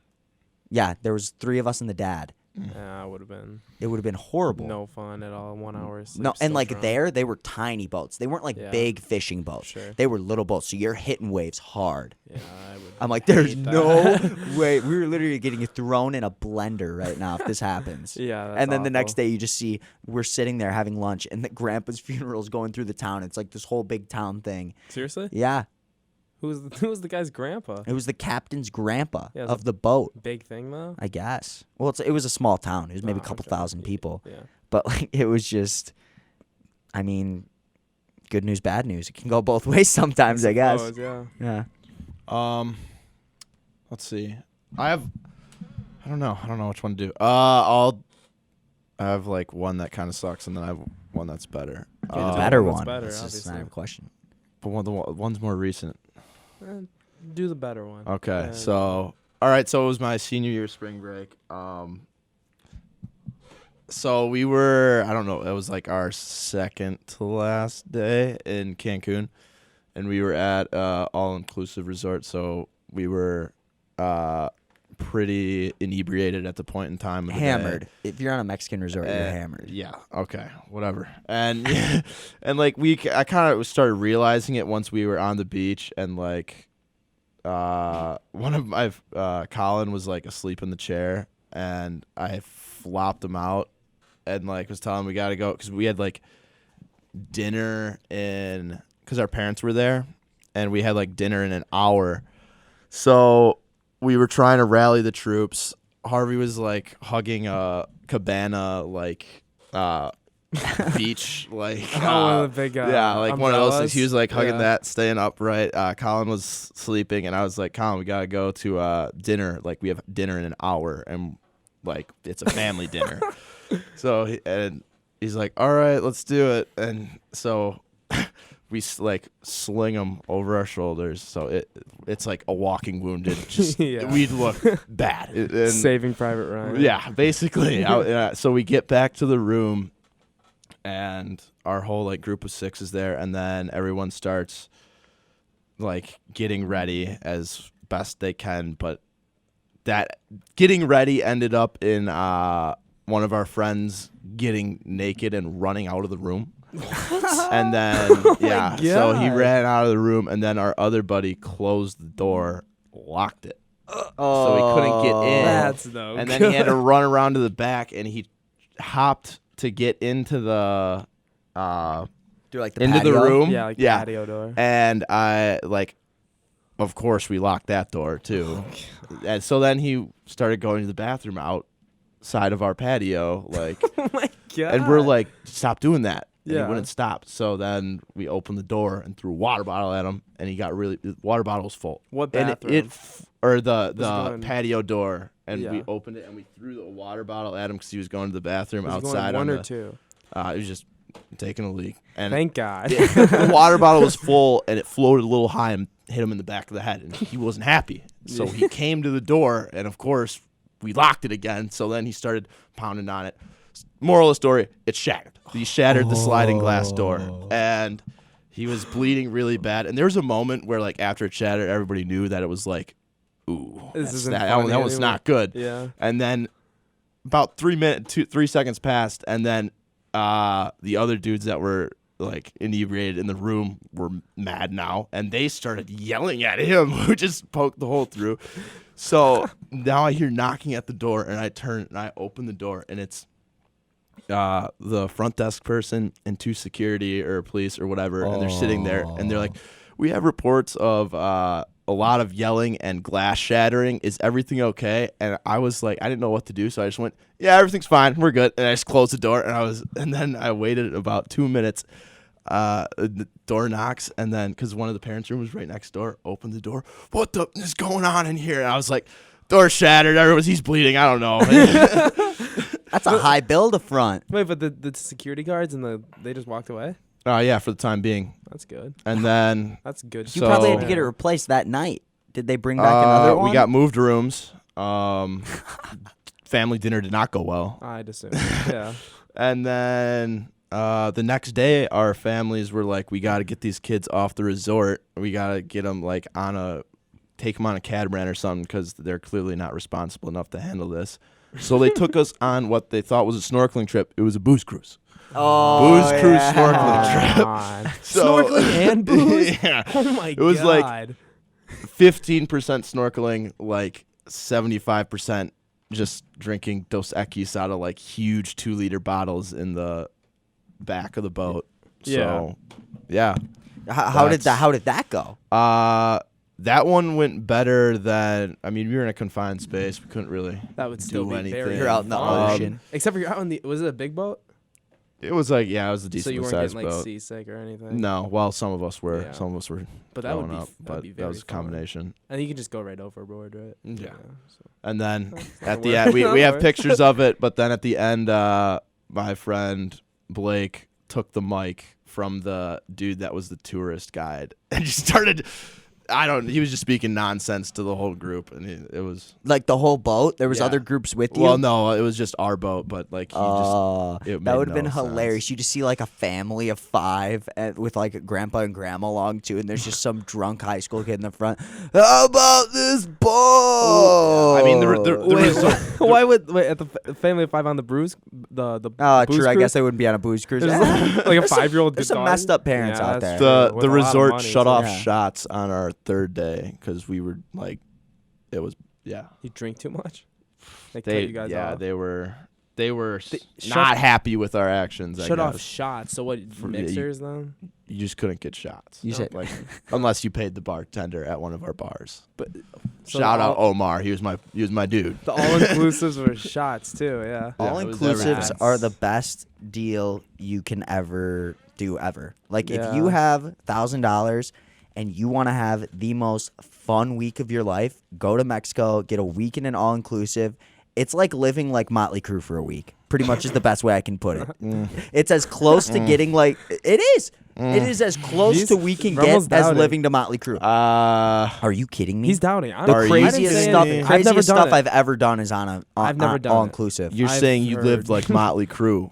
Speaker 1: Yeah, there was 3 of us and the dad.
Speaker 2: Yeah, it would have been
Speaker 1: It would have been horrible.
Speaker 2: no fun at all. 1 hour. of sleep,
Speaker 1: No, and
Speaker 2: still
Speaker 1: like
Speaker 2: drunk.
Speaker 1: they were tiny boats. They weren't like
Speaker 2: Yeah.
Speaker 1: big fishing boats.
Speaker 2: Sure.
Speaker 1: They were little boats. So you're hitting waves hard.
Speaker 2: Yeah, I would.
Speaker 1: I'm like, there's
Speaker 2: hate that.
Speaker 1: no way. We were literally getting thrown in a blender right now if this happens.
Speaker 2: Yeah, that's
Speaker 1: And then the next
Speaker 2: awful.
Speaker 1: day you just see we're sitting there having lunch and the grandpa's funeral is going through the town. It's like this whole big town thing.
Speaker 2: Seriously?
Speaker 1: Yeah.
Speaker 2: Who was the guy's grandpa?
Speaker 1: It was the captain's grandpa
Speaker 2: Yeah, it was
Speaker 1: of the boat,
Speaker 2: Big thing though.
Speaker 1: I guess. Well, it was a small town. It was maybe a couple
Speaker 2: Okay.
Speaker 1: thousand people.
Speaker 2: Yeah.
Speaker 1: But like it was just, I mean, good news, bad news. It can go both ways sometimes, I guess.
Speaker 2: Yeah.
Speaker 1: Yeah.
Speaker 3: Let's see. I don't know which one to do. I have like one that kind of sucks, and then I have one that's better.
Speaker 1: The better
Speaker 2: one's
Speaker 1: one.
Speaker 2: better,
Speaker 1: That's just not
Speaker 2: obviously.
Speaker 1: a question.
Speaker 3: But one's more recent.
Speaker 2: Do the better one.
Speaker 3: Okay,
Speaker 2: Yeah.
Speaker 3: so all right, so it was my senior year spring break. So we were, I don't know, it was like our second to last day in Cancun, and we were at all-inclusive resort. So we were pretty inebriated at the point in time of the day.
Speaker 1: Hammered. If you're on a Mexican resort, you're hammered.
Speaker 3: Yeah. Okay. Whatever. And and like I kind of started realizing it once we were on the beach, and like one of my Colin was like asleep in the chair, and I flopped him out, and like was telling him we gotta go because we had like dinner because our parents were there, and we had like dinner in an hour, so we were trying to rally the troops. Harvey was like hugging a cabana like beach like
Speaker 2: one of the big
Speaker 3: yeah, like one of those things.
Speaker 2: umbrellas.
Speaker 3: He was like hugging
Speaker 2: Yeah.
Speaker 3: that, staying upright. Colin was sleeping, and I was like, Colin, we gotta go to dinner. Like we have dinner in an hour, and like it's a family dinner. So he's like, all right, let's do it. And so we like sling them over our shoulders, so it's like a walking wounded. Just
Speaker 2: Yeah.
Speaker 3: we'd look bad. And
Speaker 2: Saving Private Ryan.
Speaker 3: yeah, basically. So we get back to the room, and our whole like group of 6 is there, and then everyone starts like getting ready as best they can. But that getting ready ended up in one of our friends getting naked and running out of the room. And then yeah, so he
Speaker 2: God.
Speaker 3: ran out of the room, and then our other buddy closed the door, locked it,
Speaker 1: Oh,
Speaker 3: so he couldn't get in.
Speaker 2: That's no
Speaker 3: And then he had to run around to the back, and he hopped to get into the
Speaker 1: do like the
Speaker 3: into the
Speaker 1: patio?
Speaker 3: room.
Speaker 2: Yeah, like the patio door.
Speaker 3: And I like, of course, we locked that door too. And so then he started going to the bathroom outside of our patio, like,
Speaker 2: Oh my God.
Speaker 3: and we're like, stop doing that. And
Speaker 2: Yeah.
Speaker 3: he wouldn't stop. So then we opened the door and threw a water bottle at him, and he got the water bottle was full.
Speaker 2: What
Speaker 3: And
Speaker 2: bathroom?
Speaker 3: or the
Speaker 2: going-
Speaker 3: patio door, and we
Speaker 2: Yeah.
Speaker 3: opened it and we threw the water bottle at him because he was going to the bathroom
Speaker 2: Was it going
Speaker 3: outside.
Speaker 2: one
Speaker 3: on
Speaker 2: or
Speaker 3: the,
Speaker 2: two.
Speaker 3: He was just taking a leak, and
Speaker 2: Thank God.
Speaker 3: the water bottle was full, and it floated a little high and hit him in the back of the head, and he wasn't happy. So he came to the door, and of course we locked it again. So then he started pounding on it. Moral of the story: it shattered. He shattered the sliding glass door, and he was bleeding really bad. And there was a moment where, like, after it shattered, everybody knew that it was like, ooh,
Speaker 2: This isn't
Speaker 3: that
Speaker 2: funny
Speaker 3: was
Speaker 2: anymore.
Speaker 3: not good.
Speaker 2: Yeah.
Speaker 3: And then about 3 seconds passed, and then the other dudes that were like inebriated in the room were mad now, and they started yelling at him, who just poked the hole through. So now I hear knocking at the door, and I turn and I open the door, and it's the front desk person and 2 security or police or whatever, and they're sitting there, and they're like, we have reports of a lot of yelling and glass shattering. Is everything okay? And I was like, I didn't know what to do, so I just went, yeah, everything's fine, we're good. And I just closed the door, and then I waited about 2 minutes. The door knocks, and then because one of the parents' room was right next door, opened the door. What the is going on in here? And I was like, door shattered. He's bleeding. I don't know.
Speaker 1: That's a high bill to front.
Speaker 2: Wait, but the security guards they just walked away?
Speaker 3: Yeah, for the time being.
Speaker 2: That's good.
Speaker 3: And then
Speaker 2: That's good.
Speaker 1: You probably had to
Speaker 3: So-
Speaker 1: get it replaced that night. Did they bring back another one?
Speaker 3: we got moved rooms. Family dinner did not go well.
Speaker 2: I'd assume. Yeah.
Speaker 3: And then the next day, our families were like, we got to get these kids off the resort. We got to get them like take them on a catamaran or something, because they're clearly not responsible enough to handle this. So they took us on what they thought was a snorkeling trip. It was a booze cruise.
Speaker 1: Oh,
Speaker 3: Booze cruise
Speaker 1: yeah.
Speaker 3: snorkeling trip.
Speaker 2: God.
Speaker 3: So-
Speaker 2: Snorkeling and booze?
Speaker 3: Yeah.
Speaker 2: Oh my God.
Speaker 3: It was like 15% snorkeling, like 75% just drinking Dos Equis out of like huge 2-liter bottles in the back of the boat. So, yeah.
Speaker 1: How did that go?
Speaker 3: that one went better than. I mean, we were in a confined space. We couldn't really.
Speaker 2: That would still
Speaker 3: do
Speaker 2: be
Speaker 3: anything.
Speaker 2: very
Speaker 1: You're out in the
Speaker 2: fun.
Speaker 1: ocean.
Speaker 2: Except for you're out in the. Was it a big boat?
Speaker 3: It was like it was a
Speaker 2: So
Speaker 3: decent
Speaker 2: you weren't
Speaker 3: sized
Speaker 2: getting like
Speaker 3: boat.
Speaker 2: seasick or anything.
Speaker 3: No, well, some of us were.
Speaker 2: Yeah.
Speaker 3: Some of us were
Speaker 2: But that would
Speaker 3: growing
Speaker 2: be.
Speaker 3: up,
Speaker 2: That'd
Speaker 3: but
Speaker 2: be
Speaker 3: that
Speaker 2: very
Speaker 3: was a
Speaker 2: fun.
Speaker 3: combination.
Speaker 2: And you can just go right overboard, right?
Speaker 3: Yeah.
Speaker 2: So.
Speaker 3: And then
Speaker 2: That'll
Speaker 3: at the
Speaker 2: work.
Speaker 3: end, we
Speaker 2: That'll
Speaker 3: have
Speaker 2: work.
Speaker 3: pictures of it. But then at the end, my friend Blake took the mic from the dude that was the tourist guide and just started. He was just speaking nonsense to the whole group, and it was.
Speaker 1: Like the whole boat? There was
Speaker 3: Yeah.
Speaker 1: other groups with you?
Speaker 3: Well, no, it was just our boat, but like he just. It
Speaker 1: That
Speaker 3: made
Speaker 1: would have been
Speaker 3: no sense.
Speaker 1: hilarious. You just see like a family of 5 with like grandpa and grandma along too, and there's just some drunk high school kid in the front. How about this boat?
Speaker 3: I mean,
Speaker 2: Why would at the family of 5 on the bruise the
Speaker 1: Oh,
Speaker 2: booze
Speaker 1: true. I
Speaker 2: cruise?
Speaker 1: guess they wouldn't be on a booze cruise.
Speaker 2: There's like a 5-year-old.
Speaker 1: There's some messed up parents out there.
Speaker 3: the resort shut off
Speaker 1: Yeah.
Speaker 3: shots on our 3rd day because we were like, it was
Speaker 2: You drink too much. They
Speaker 3: they
Speaker 2: cut you guys off.
Speaker 3: they were
Speaker 2: shut-
Speaker 3: not happy with our actions.
Speaker 2: Shut
Speaker 3: I
Speaker 2: off
Speaker 3: guess.
Speaker 2: shots. So what?
Speaker 3: For-
Speaker 2: Mixers then?
Speaker 3: You just couldn't get shots.
Speaker 1: You said-
Speaker 3: like unless you paid the bartender at one of our bars.
Speaker 2: But so
Speaker 3: Shout
Speaker 2: the
Speaker 3: out
Speaker 2: all-
Speaker 3: Omar. He was my dude.
Speaker 2: The all-inclusives were shots too. Yeah.
Speaker 3: Yeah,
Speaker 1: All
Speaker 3: it was
Speaker 1: inclusives
Speaker 3: everything.
Speaker 1: are the best deal you can ever do ever. Like if
Speaker 2: Yeah.
Speaker 1: you have $1,000 and you want to have the most fun week of your life, go to Mexico, get a week in an all inclusive. It's like living like Motley Crue for a week. Pretty much is the best way I can put it. It's as close to getting like it is. It is as close
Speaker 2: He's-
Speaker 1: to we can
Speaker 2: Rummel's
Speaker 1: get as
Speaker 2: doubting.
Speaker 1: living to Motley Crue. Are you kidding me?
Speaker 2: He's doubting.
Speaker 1: the
Speaker 3: Are you
Speaker 1: craziest
Speaker 3: kidding
Speaker 1: stuff.
Speaker 3: me?
Speaker 2: I've never
Speaker 1: Craziest
Speaker 2: done
Speaker 1: stuff
Speaker 2: it.
Speaker 1: I've ever done is on
Speaker 2: I've never done
Speaker 1: all
Speaker 2: it.
Speaker 1: inclusive.
Speaker 3: You're
Speaker 2: I've
Speaker 3: saying you
Speaker 2: heard-
Speaker 3: lived like Motley Crue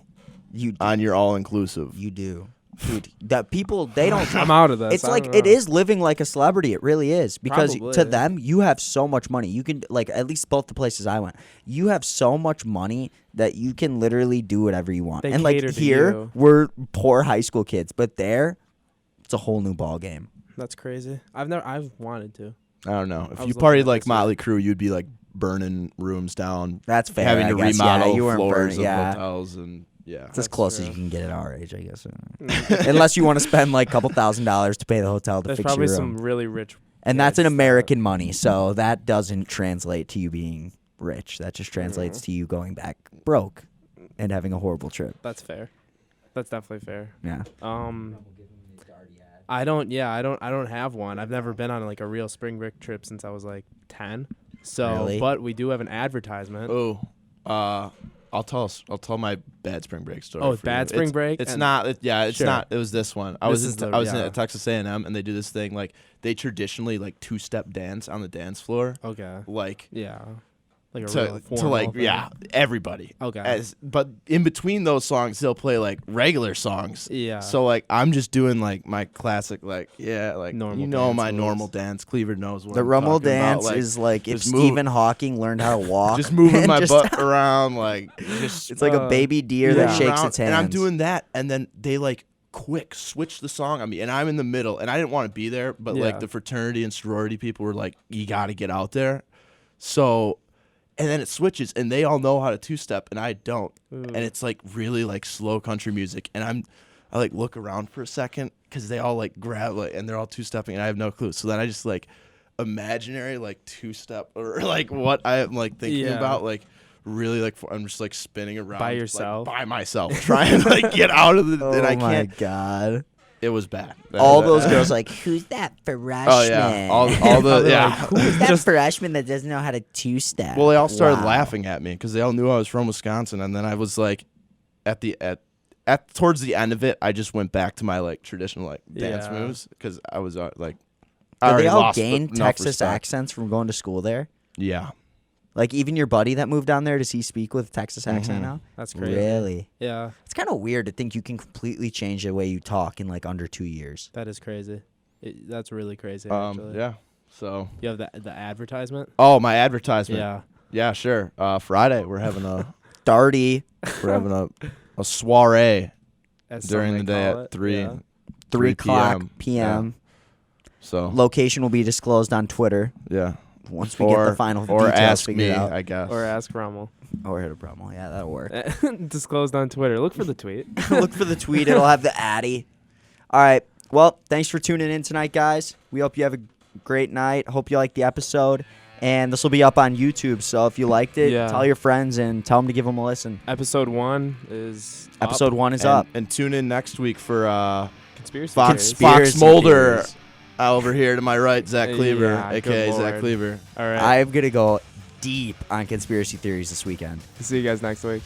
Speaker 1: You
Speaker 3: on your all inclusive.
Speaker 1: you do. Dude, that people they don't.
Speaker 2: I'm out of this.
Speaker 1: It's
Speaker 2: I
Speaker 1: like
Speaker 2: don't
Speaker 1: it
Speaker 2: know.
Speaker 1: is living like a celebrity. It really is because
Speaker 2: Probably.
Speaker 1: to them you have so much money. You can like at least both the places I went. You have so much money that you can literally do whatever you want.
Speaker 2: They
Speaker 1: and like
Speaker 2: cater to
Speaker 1: here
Speaker 2: you.
Speaker 1: we're poor high school kids, but there it's a whole new ball game.
Speaker 2: That's crazy. I've wanted to.
Speaker 3: I don't know. If
Speaker 2: I
Speaker 3: you
Speaker 2: was looking
Speaker 3: partied
Speaker 2: at
Speaker 3: like
Speaker 2: this year.
Speaker 3: Motley Crue, you'd be like burning rooms down,
Speaker 1: That's fair.
Speaker 3: having
Speaker 1: I
Speaker 3: to
Speaker 1: guess.
Speaker 3: remodel
Speaker 1: Yeah, you weren't
Speaker 3: floors
Speaker 1: burning,
Speaker 3: of
Speaker 1: yeah.
Speaker 3: hotels, and yeah.
Speaker 1: It's as
Speaker 2: That's
Speaker 1: close as
Speaker 2: true.
Speaker 1: you can get at our age, I guess. Unless you want to spend like a couple $1,000s to pay the hotel to
Speaker 2: There's
Speaker 1: fix
Speaker 2: probably
Speaker 1: your
Speaker 2: some
Speaker 1: room.
Speaker 2: really rich.
Speaker 1: And that's an
Speaker 2: kids that-
Speaker 1: American money, so that doesn't translate to you being rich. That just translates to you going back broke and having a horrible trip.
Speaker 2: That's fair. That's definitely fair.
Speaker 1: Yeah.
Speaker 2: I don't have one. I've never been on like a real spring break trip since I was like 10. So,
Speaker 1: Really?
Speaker 2: but we do have an advertisement.
Speaker 3: Oh, I'll tell my bad spring break story.
Speaker 2: Oh, it's
Speaker 3: for you.
Speaker 2: bad spring break?
Speaker 3: It's
Speaker 2: And-
Speaker 3: not. It's
Speaker 2: Sure.
Speaker 3: not. It was this one. I
Speaker 2: This
Speaker 3: was
Speaker 2: is the-
Speaker 3: I was
Speaker 2: yeah.
Speaker 3: in Texas A&M, and they do this thing like they traditionally like 2-step dance on the dance floor,
Speaker 2: Okay.
Speaker 3: like
Speaker 2: Yeah. Like a
Speaker 3: to
Speaker 2: real formal
Speaker 3: like
Speaker 2: thing.
Speaker 3: yeah everybody.
Speaker 2: Okay.
Speaker 3: But in between those songs, they'll play like regular songs.
Speaker 2: Yeah.
Speaker 3: So like I'm just doing like my classic like
Speaker 2: Normal
Speaker 3: you know
Speaker 2: dance
Speaker 3: my
Speaker 2: moves.
Speaker 3: normal dance. Cleaver knows what
Speaker 1: The
Speaker 3: I'm
Speaker 1: Rummel
Speaker 3: talking about,
Speaker 1: dance
Speaker 3: like,
Speaker 1: is like if
Speaker 3: just move-
Speaker 1: Stephen Hawking learned how to walk.
Speaker 3: just moving
Speaker 1: and
Speaker 3: my
Speaker 1: just-
Speaker 3: butt around like just
Speaker 1: It's like a baby deer
Speaker 2: yeah.
Speaker 1: that shakes
Speaker 3: around,
Speaker 1: its hands.
Speaker 3: and I'm doing that, and then they like quick switch the song on me, and I'm in the middle, and I didn't want to be there, but
Speaker 2: Yeah.
Speaker 3: like the fraternity and sorority people were like, "You got to get out there," so. And then it switches, and they all know how to 2-step, and I don't. And it's like really like slow country music, and I like look around for a second because they all like grab like, and they're all 2-stepping, and I have no clue. So then I just like imaginary like 2-step or like what I am like thinking
Speaker 2: Yeah.
Speaker 3: about, like really like I'm just like spinning around
Speaker 2: By
Speaker 3: like,
Speaker 2: yourself?
Speaker 3: by myself, trying to like get out of the.
Speaker 1: Oh
Speaker 3: and I
Speaker 1: my
Speaker 3: can't.
Speaker 1: god!
Speaker 3: It was bad.
Speaker 1: All those girls like, who's that freshman?
Speaker 3: Oh yeah, all the yeah.
Speaker 1: Who's that freshman that doesn't know how to 2-step?
Speaker 3: Well, they all started
Speaker 1: Wow.
Speaker 3: laughing at me because they all knew I was from Wisconsin, and then I was like, at towards the end of it, I just went back to my like traditional like dance
Speaker 2: Yeah.
Speaker 3: moves because I was like, I
Speaker 1: Did
Speaker 3: already
Speaker 1: they all
Speaker 3: lost
Speaker 1: gain
Speaker 3: enough
Speaker 1: Texas
Speaker 3: respect.
Speaker 1: accents from going to school there?
Speaker 3: Yeah,
Speaker 1: Like even your buddy that moved down there, does he speak with Texas accent now?
Speaker 2: That's crazy.
Speaker 1: Really?
Speaker 2: Yeah.
Speaker 1: It's kind of weird to think you can completely change the way you talk in like under 2 years.
Speaker 2: That is crazy. That's really crazy. Actually.
Speaker 3: yeah. So,
Speaker 2: You have the advertisement.
Speaker 3: oh, my advertisement.
Speaker 2: Yeah.
Speaker 3: Yeah, sure. Friday we're having a
Speaker 1: Darty,
Speaker 3: a soiree
Speaker 2: As
Speaker 3: during
Speaker 2: some
Speaker 3: the
Speaker 2: may
Speaker 3: day
Speaker 2: call
Speaker 3: at
Speaker 2: it.
Speaker 3: 3.
Speaker 2: Yeah.
Speaker 1: 3 o'clock
Speaker 3: p.m.
Speaker 1: p.m.
Speaker 3: So
Speaker 1: Location will be disclosed on Twitter
Speaker 3: yeah.
Speaker 1: once we get the final
Speaker 3: or
Speaker 1: details
Speaker 3: ask
Speaker 1: figured
Speaker 3: me,
Speaker 1: out.
Speaker 3: I guess.
Speaker 2: Or ask Rommel.
Speaker 1: Or hit a promo. Yeah, that'll work.
Speaker 2: Disclosed on Twitter. Look for the tweet.
Speaker 1: Look for the tweet. It'll have the Addy. All right. Well, thanks for tuning in tonight, guys. We hope you have a great night. Hope you liked the episode. And this will be up on YouTube. So if you liked it,
Speaker 5: Yeah.
Speaker 1: tell your friends and tell them to give them a listen.
Speaker 5: Episode 1 is up.
Speaker 1: Episode 1 is up.
Speaker 3: And tune in next week for
Speaker 5: Conspiracy
Speaker 3: Fox
Speaker 5: theories.
Speaker 1: Conspiracy
Speaker 3: Mulder
Speaker 1: theories.
Speaker 3: over here to my right, Zach Cleaver,
Speaker 5: Yeah, good
Speaker 3: aka Zach
Speaker 5: Lord.
Speaker 3: Cleaver.
Speaker 5: All right.
Speaker 1: I'm going to go deep on conspiracy theories this weekend.
Speaker 5: See you guys next week.